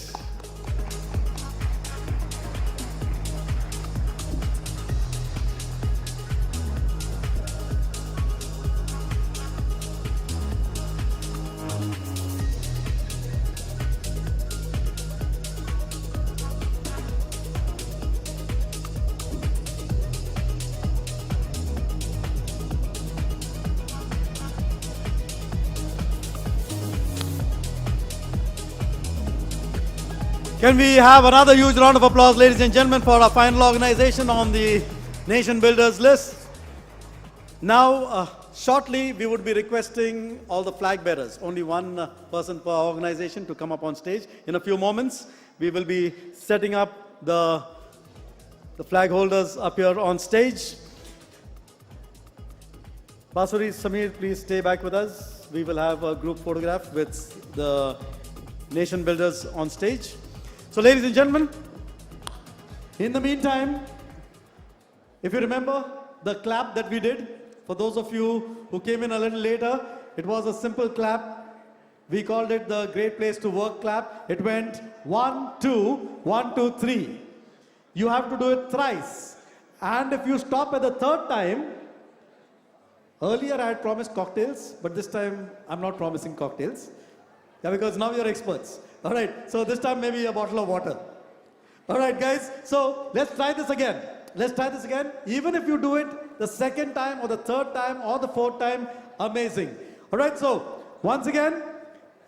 Can we have another huge round of applause, ladies and gentlemen, for our final organization on the Nation Builders list? Now, shortly, we would be requesting all the flag bearers, only one person per organization, to come up on stage. In a few moments, we will be setting up the flag holders up here on stage. Basuri, Samir, please stay back with us. We will have a group photograph with the Nation Builders on stage. So ladies and gentlemen, in the meantime, if you remember the clap that we did, for those of you who came in a little later, it was a simple clap. We called it the Great Place to Work clap. It went 1, 2, 1, 2, 3. You have to do it thrice. And if you stop at the third time, Earlier I had promised cocktails, but this time I'm not promising cocktails. Yeah, because now you're experts. All right, so this time maybe a bottle of water. All right, guys, so let's try this again. Let's try this again. Even if you do it the second time or the third time or the fourth time, amazing. All right, so once again,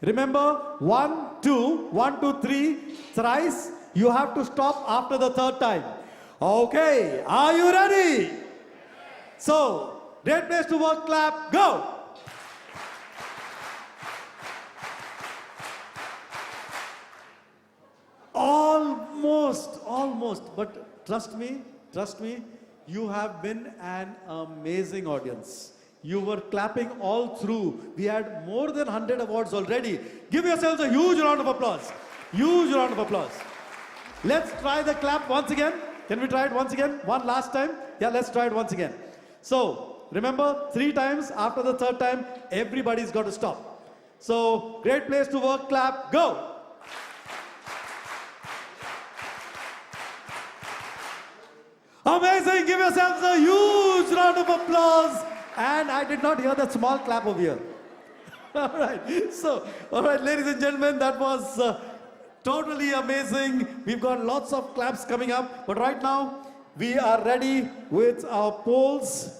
remember 1, 2, 1, 2, 3, thrice. You have to stop after the third time. Okay, are you ready? So, great place to work, clap, go. Almost, but trust me, you have been an amazing audience. You were clapping all through. We had more than 100 awards already. Give yourselves a huge round of applause. Huge round of applause. Let's try the clap once again. Can we try it once again? One last time? Yeah, let's try it once again. So, remember, 3 times. After the third time, everybody's got to stop. So, great place to work, clap, go. Amazing, give yourselves a huge round of applause. And I did not hear that small clap over here. All right, so, all right, ladies and gentlemen, that was totally amazing. We've got lots of claps coming up, but right now, we are ready with our polls.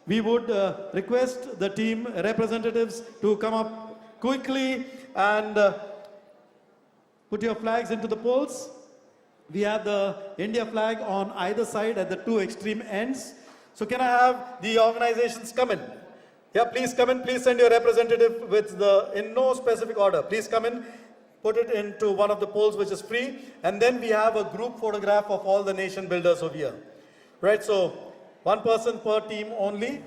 We would request the team representatives to come up quickly and put your flags into the polls. We have the India flag on either side at the 2 extreme ends. So can I have the organizations come in? Yeah, please come in. Please send your representative in no specific order. Please come in, put it into one of the polls which is free. And then we have a group photograph of all the nation builders over here. Right, so 1 person per team only.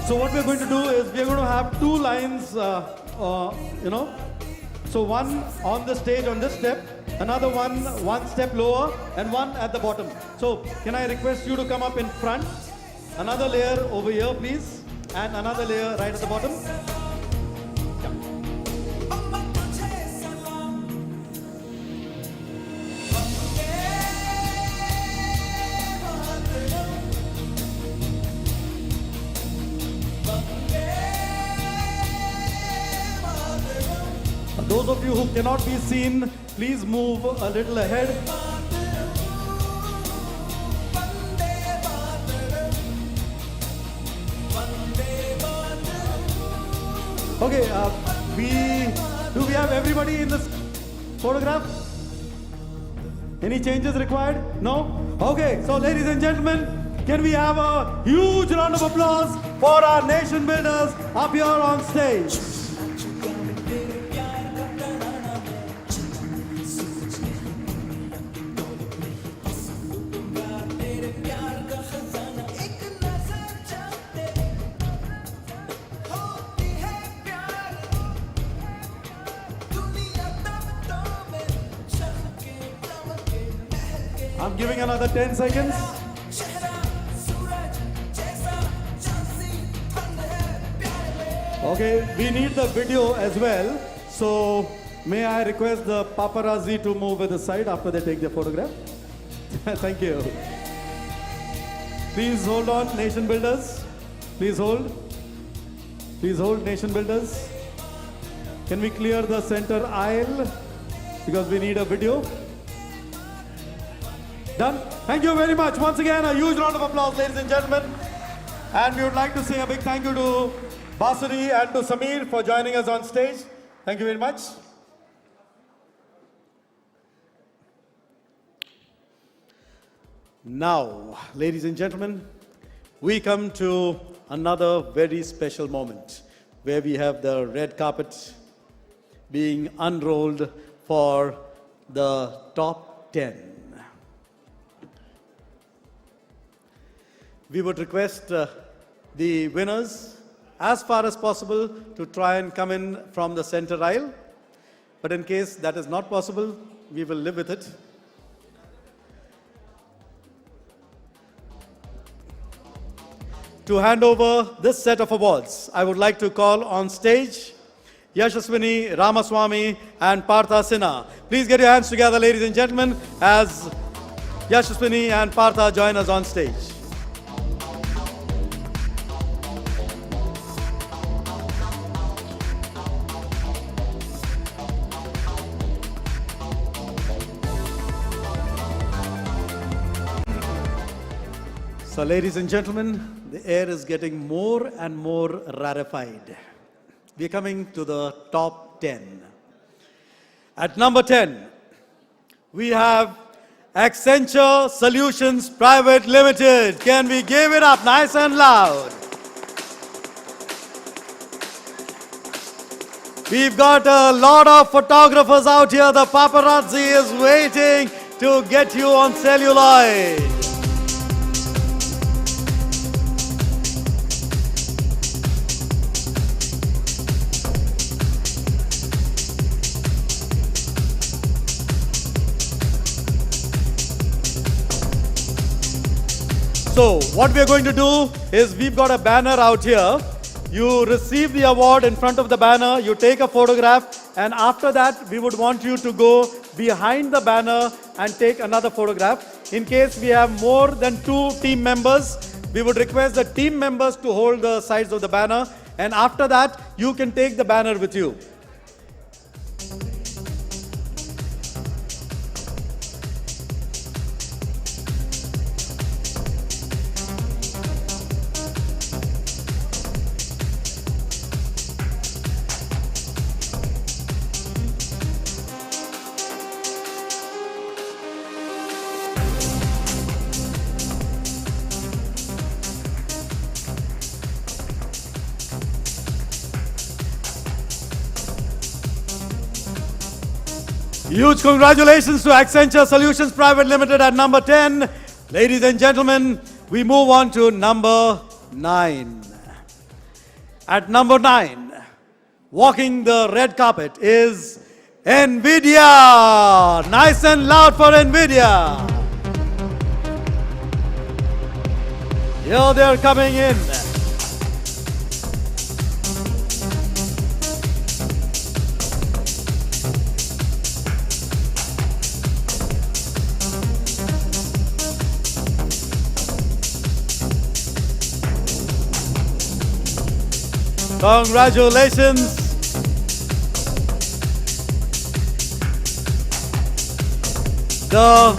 So what we're going to do is we're going to have 2 lines, So one on the stage on this step, another one step lower, and one at the bottom. So can I request you to come up in front? Another layer over here, please, and another layer right at the bottom. Those of you who cannot be seen, please move a little ahead. Okay, do we have everybody in this photograph? Any changes required? No? Okay, so ladies and gentlemen, can we have a huge round of applause for our nation builders up here on stage? I'm giving another 10 seconds. Okay, we need the video as well. So may I request the paparazzi to move to the side after they take their photograph? Thank you. Please hold on, nation builders. Please hold. Please hold, nation builders. Can we clear the center aisle? Because we need a video. Done. Thank you very much. Once again, a huge round of applause, ladies and gentlemen. And we would like to say a big thank you to Basuri and to Samir for joining us on stage. Thank you very much. Now, ladies and gentlemen, we come to another very special moment where we have the red carpet being unrolled for the top 10. We would request the winners as far as possible to try and come in from the center aisle. But in case that is not possible, we will live with it. To hand over this set of awards, I would like to call on stage Yashaswini Ramaswamy and Partha Sinha. Please get your hands together, ladies and gentlemen, as Yashaswini and Partha join us on stage. So, ladies and gentlemen, the air is getting more and more rarefied. We are coming to the top 10. At number 10, we have Accenture Solutions Private Limited. Can we give it up nice and loud? We've got a lot of photographers out here. The paparazzi is waiting to get you on celluloid. So, what we are going to do is we've got a banner out here. You receive the award in front of the banner, you take a photograph, and after that, we would want you to go behind the banner and take another photograph. In case we have more than 2 team members, we would request the team members to hold the sides of the banner, and after that, you can take the banner with you. Huge congratulations to Accenture Solutions Private Limited at number 10. Ladies and gentlemen, we move on to number 9. At number 9, walking the red carpet is NVIDIA. Nice and loud for NVIDIA. Here they are coming in. Congratulations. The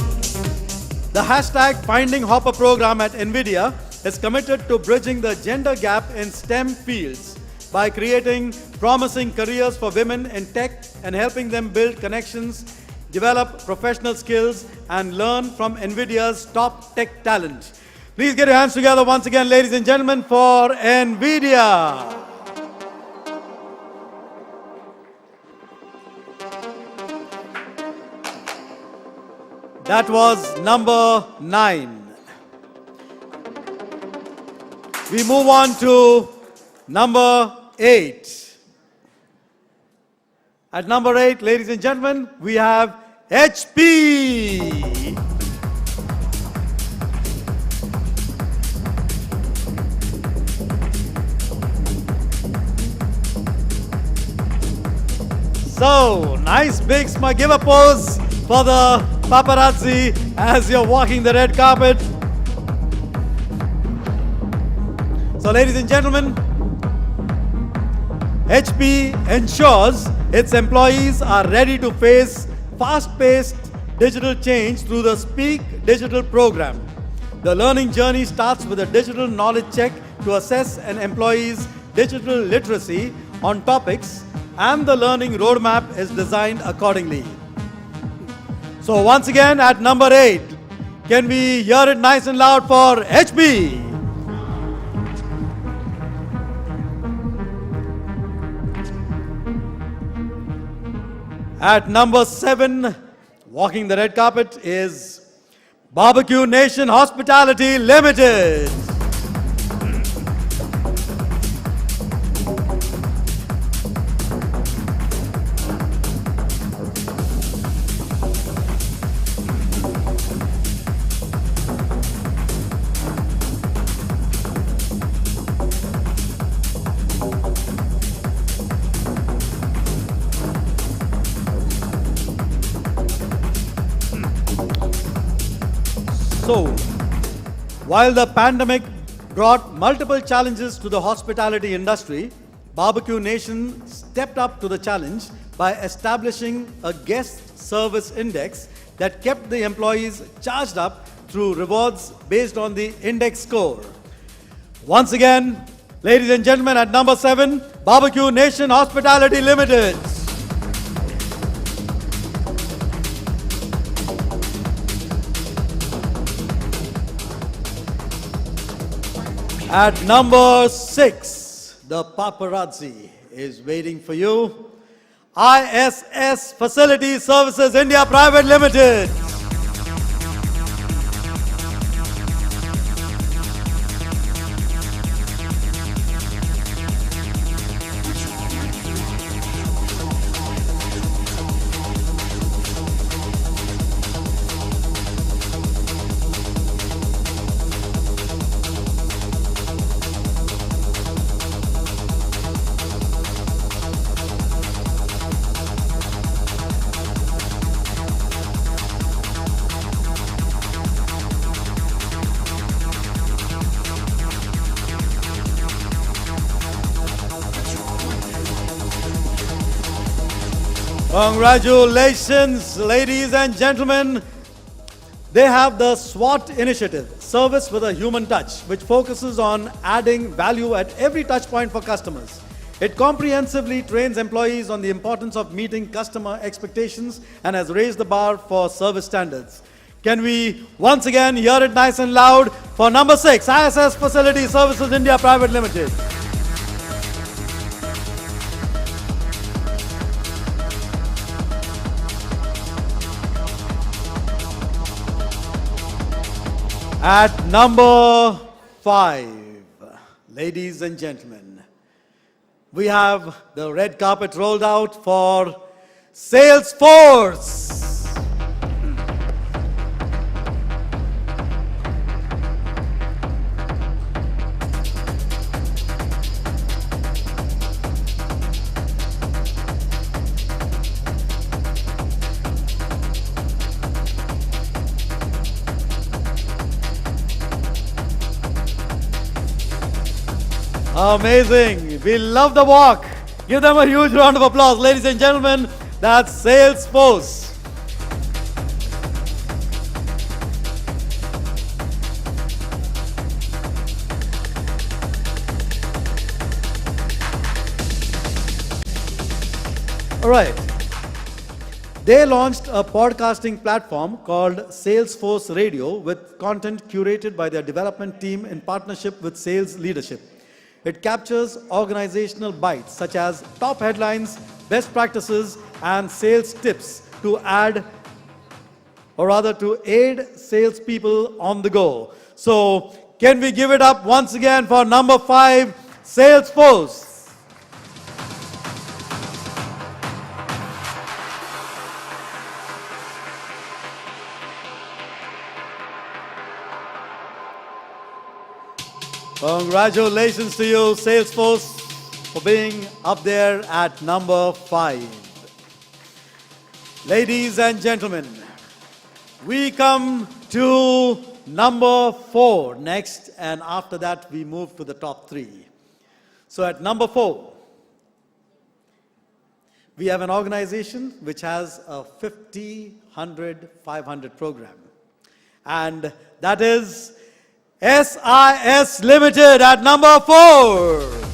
hashtag Finding Hopper program at NVIDIA is committed to bridging the gender gap in STEM fields by creating promising careers for women in tech and helping them build connections, develop professional skills, and learn from NVIDIA's top tech talent. Please get your hands together once again, ladies and gentlemen, for NVIDIA. That was number 9. We move on to number 8. At number 8, ladies and gentlemen, we have HP. So, nice big smile. Give a pose for the paparazzi as you're walking the red carpet. So, ladies and gentlemen, HP ensures its employees are ready to face fast-paced digital change through the Speak Digital program. The learning journey starts with a digital knowledge check to assess an employee's digital literacy on topics, and the learning roadmap is designed accordingly. So once again, at number 8, can we hear it nice and loud for HP? At number 7, walking the red carpet is Barbecue Nation Hospitality Limited. So, while the pandemic brought multiple challenges to the hospitality industry, Barbecue Nation stepped up to the challenge by establishing a guest service index that kept the employees charged up through rewards based on the index score. Once again, ladies and gentlemen, at number 7, Barbecue Nation Hospitality Limited. At number 6, the paparazzi is waiting for you. ISS Facility Services India Private Limited. Congratulations, ladies and gentlemen. They have the SWAT initiative, Service with a Human Touch, which focuses on adding value at every touch point for customers. It comprehensively trains employees on the importance of meeting customer expectations and has raised the bar for service standards. Can we once again hear it nice and loud for number 6, ISS Facility Services India Private Limited. At number 5, ladies and gentlemen, we have the red carpet rolled out for Salesforce. Amazing. We love the walk. Give them a huge round of applause. Ladies and gentlemen, that's Salesforce. All right. They launched a podcasting platform called Salesforce Radio with content curated by their development team in partnership with sales leadership. It captures organizational bites such as top headlines, best practices, and sales tips to aid salespeople on the go. So, can we give it up once again for number 5, Salesforce? Congratulations to you, Salesforce, for being up there at number 5. Ladies and gentlemen, we come to number 4 next, and after that we move to the top 3. So at number 4, we have an organization which has a 50, 100, 500 program. And that is SIS Limited at number 4.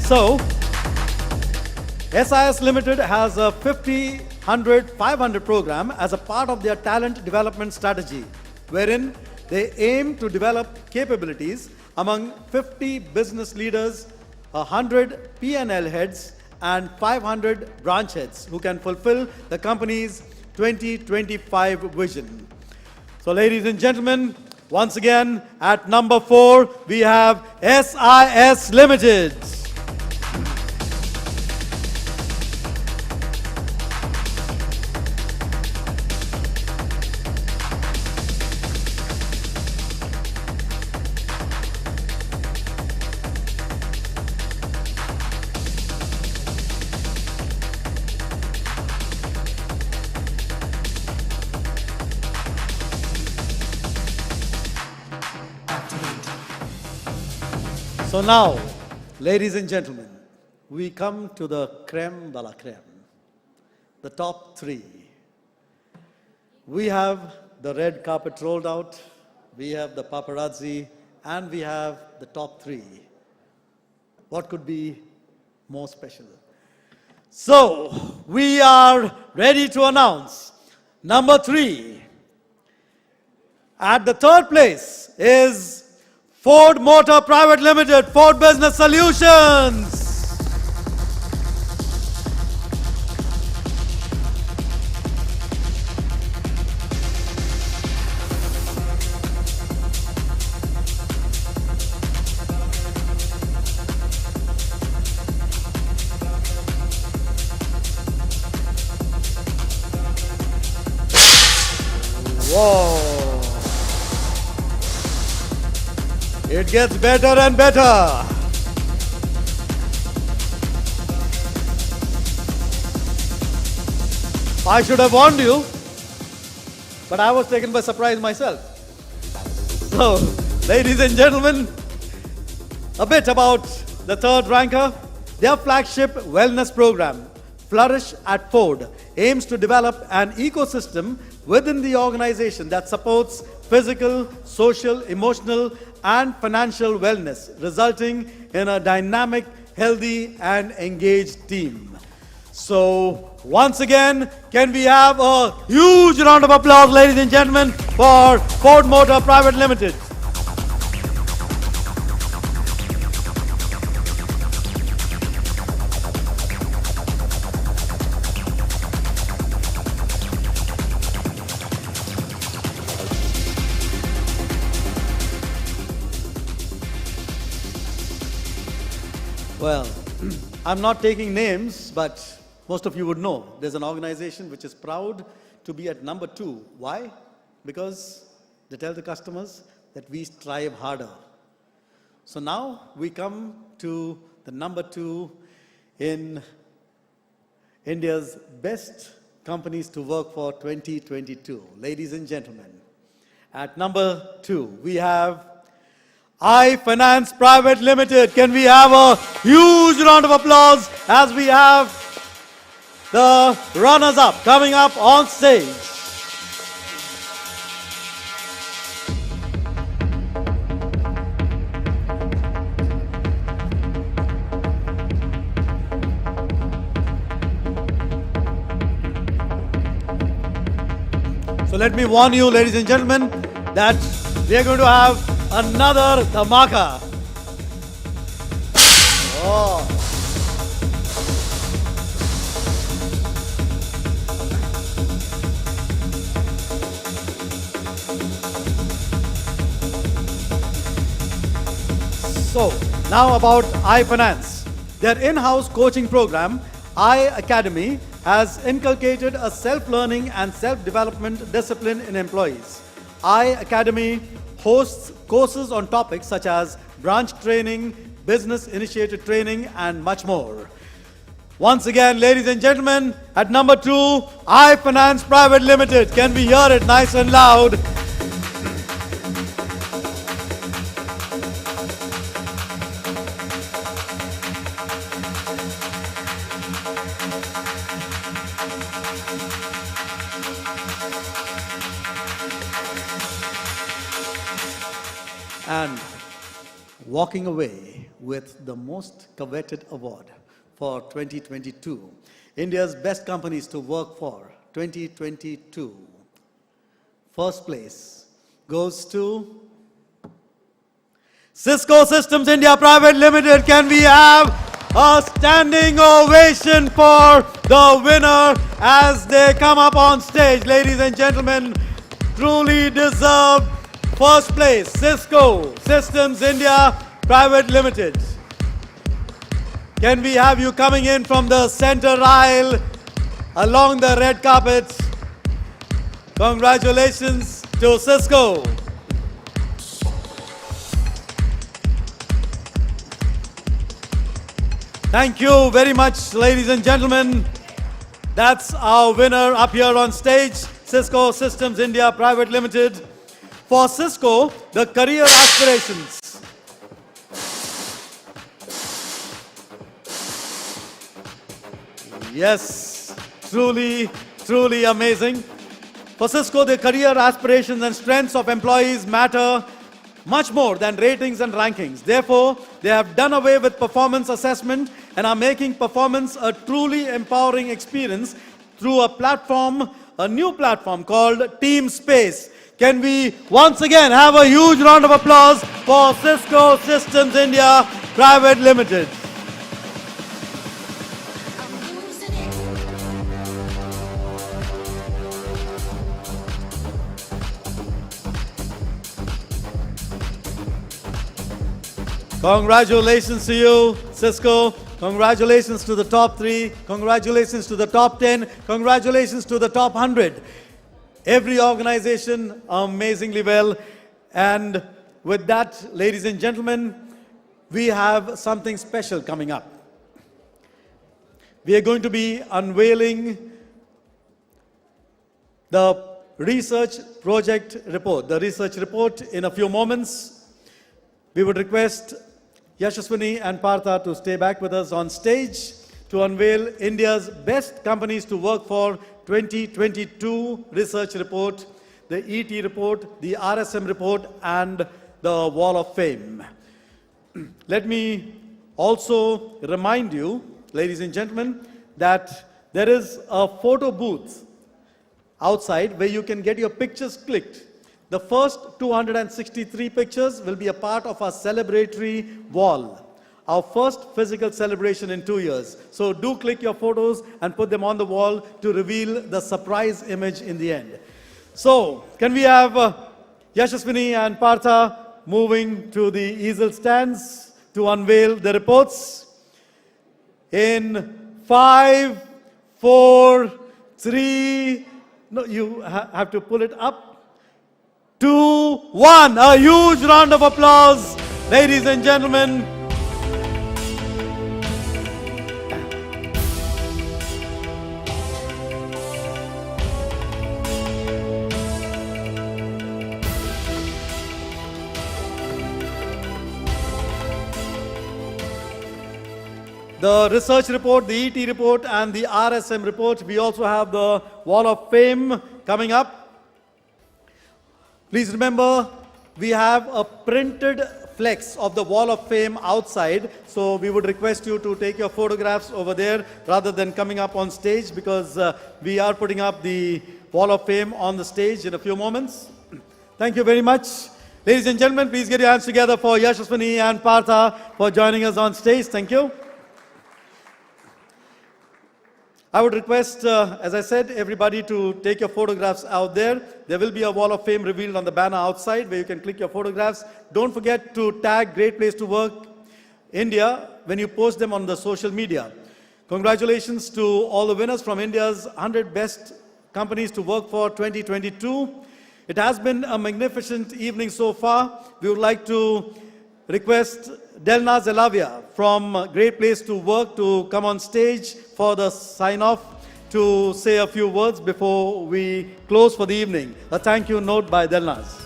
So, SIS Limited has a 50, 100, 500 program as a part of their talent development strategy, wherein they aim to develop capabilities among 50 business leaders, 100 P&L heads, and 500 branch heads who can fulfill the company's 2025 vision. So, ladies and gentlemen, once again, at number 4, we have SIS Limited. So now, ladies and gentlemen, we come to the creme de la creme, the top 3. We have the red carpet rolled out, we have the paparazzi, and we have the top 3. What could be more special? So, we are ready to announce number 3. At the 3rd place is Ford Motor Private Limited, Ford Business Solutions. Whoa. It gets better and better. I should have warned you, but I was taken by surprise myself. So, ladies and gentlemen, a bit about the 3rd ranker. Their flagship wellness program, Flourish at Ford, aims to develop an ecosystem within the organization that supports physical, social, emotional, and financial wellness, resulting in a dynamic, healthy, and engaged team. So, once again, can we have a huge round of applause, ladies and gentlemen, for Ford Motor Private Limited. Well, I'm not taking names, but most of you would know there's an organization which is proud to be at number 2. Why? Because they tell the customers that we strive harder. So now we come to the number 2 in India's best companies to work for 2022. Ladies and gentlemen, at number 2, we have iFinance Private Limited. Can we have a huge round of applause as we have the runners-up coming up on stage. So let me warn you, ladies and gentlemen, that we are going to have another dhamaka. Oh. So, now about iFinance. Their in-house coaching program, iAcademy, has inculcated a self-learning and self-development discipline in employees. iAcademy hosts courses on topics such as branch training, business initiated training, and much more. Once again, ladies and gentlemen, at number 2, iFinance Private Limited. Can we hear it nice and loud? And walking away with the most coveted award for 2022, India's best companies to work for 2022. First place goes to Cisco Systems India Private Limited. Can we have a standing ovation for the winner as they come up on stage? Ladies and gentlemen, truly deserve first place. Cisco Systems India Private Limited. Can we have you coming in from the center aisle along the red carpet? Congratulations to Cisco. Thank you very much, ladies and gentlemen. That's our winner up here on stage, Cisco Systems India Private Limited. For Cisco, the career aspirations. Yes, truly, truly amazing. For Cisco, the career aspirations and strengths of employees matter much more than ratings and rankings. Therefore, they have done away with performance assessment and are making performance a truly empowering experience through a platform, a new platform called Team Space. Can we once again have a huge round of applause for Cisco Systems India Private Limited. Congratulations to you, Cisco. Congratulations to the top 3. Congratulations to the top 10. Congratulations to the top 100. Every organization amazingly well. And with that, ladies and gentlemen, we have something special coming up. We are going to be unveiling the research project report, the research report in a few moments. We would request Yashaswini and Partha to stay back with us on stage to unveil India's best companies to work for 2022 research report, the ET report, the RSM report, and the Wall of Fame. Let me also remind you, ladies and gentlemen, that there is a photo booth outside where you can get your pictures clicked. The first 263 pictures will be a part of our celebratory wall, our first physical celebration in 2 years. So do click your photos and put them on the wall to reveal the surprise image in the end. So can we have Yashaswini and Partha moving to the easel stands to unveil the reports? In 5, 4, 3, no, you have to pull it up. 2, 1. A huge round of applause, ladies and gentlemen. The research report, the ET report, and the RSM report. We also have the Wall of Fame coming up. Please remember, we have a printed flex of the Wall of Fame outside. So we would request you to take your photographs over there rather than coming up on stage, because we are putting up the Wall of Fame on the stage in a few moments. Thank you very much. Ladies and gentlemen, please get your hands together for Yashaswini and Partha for joining us on stage. Thank you. I would request, as I said, everybody to take your photographs out there. There will be a Wall of Fame revealed on the banner outside where you can click your photographs. Don't forget to tag Great Place to Work India when you post them on the social media. Congratulations to all the winners from India's 100 Best Companies to Work for 2022. It has been a magnificent evening so far. We would like to request Delnaz Elavia from Great Place to Work to come on stage for the sign-off to say a few words before we close for the evening. A thank you note by Delnaz.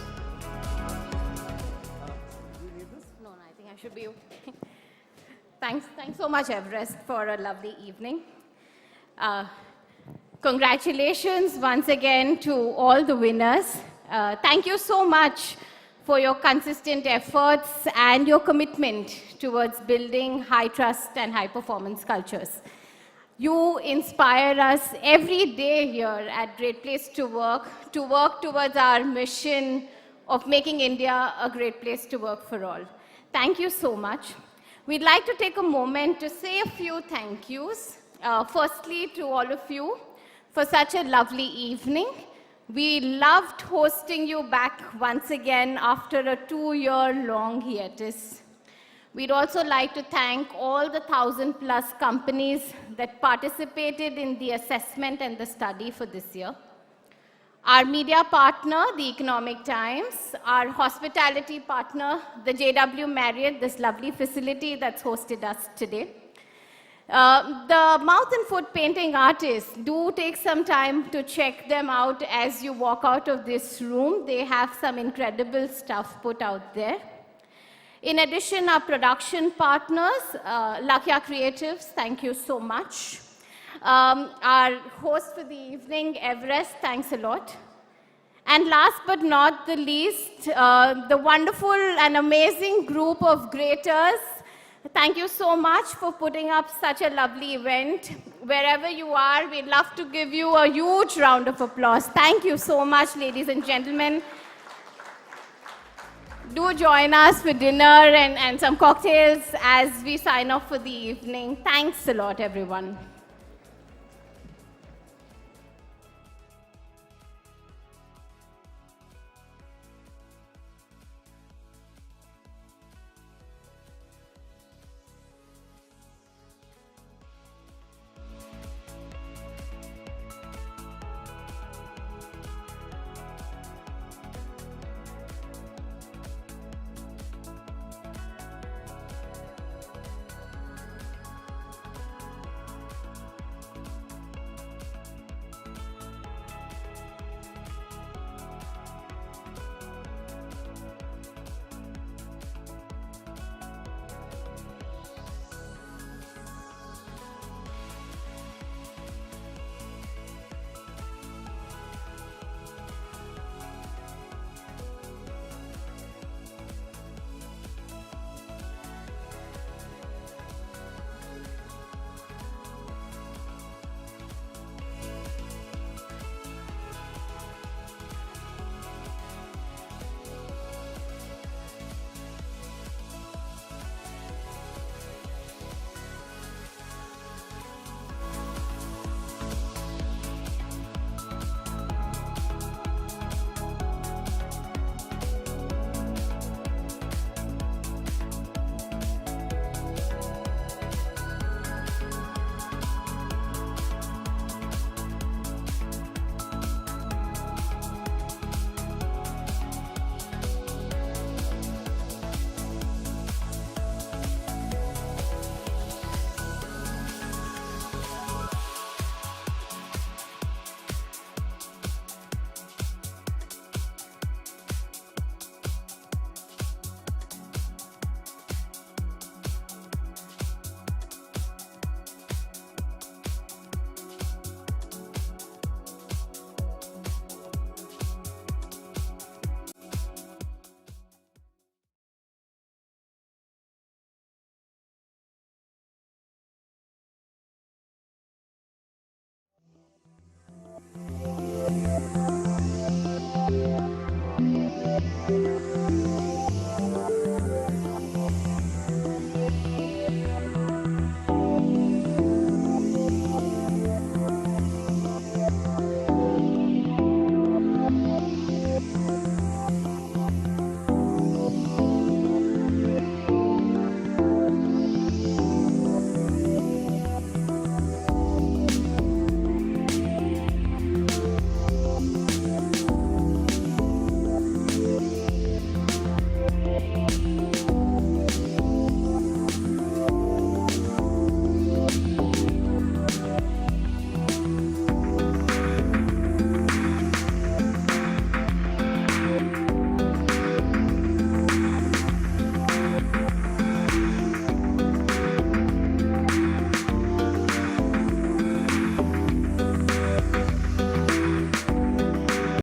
No, I think I should be okay. Thanks so much, Everest, for a lovely evening. Congratulations once again to all the winners. Thank you so much for your consistent efforts and your commitment towards building high trust and high performance cultures. You inspire us every day here at Great Place to work towards our mission of making India a great place to work for all. Thank you so much. We'd like to take a moment to say a few thank yous. Firstly, to all of you for such a lovely evening. We loved hosting you back once again after a 2-year-long hiatus. We'd also like to thank all the 1,000+ companies that participated in the assessment and the study for this year. Our media partner, the Economic Times, our hospitality partner, the JW Marriott, this lovely facility that's hosted us today. The mouth and foot painting artists, do take some time to check them out as you walk out of this room. They have some incredible stuff put out there. In addition, our production partners, Lakya Creatives, thank you so much. Our host for the evening, Everest, thanks a lot. And last but not the least, the wonderful and amazing group of graders. Thank you so much for putting up such a lovely event. Wherever you are, we'd love to give you a huge round of applause. Thank you so much, ladies and gentlemen. Do join us for dinner and some cocktails as we sign off for the evening. Thanks a lot, everyone.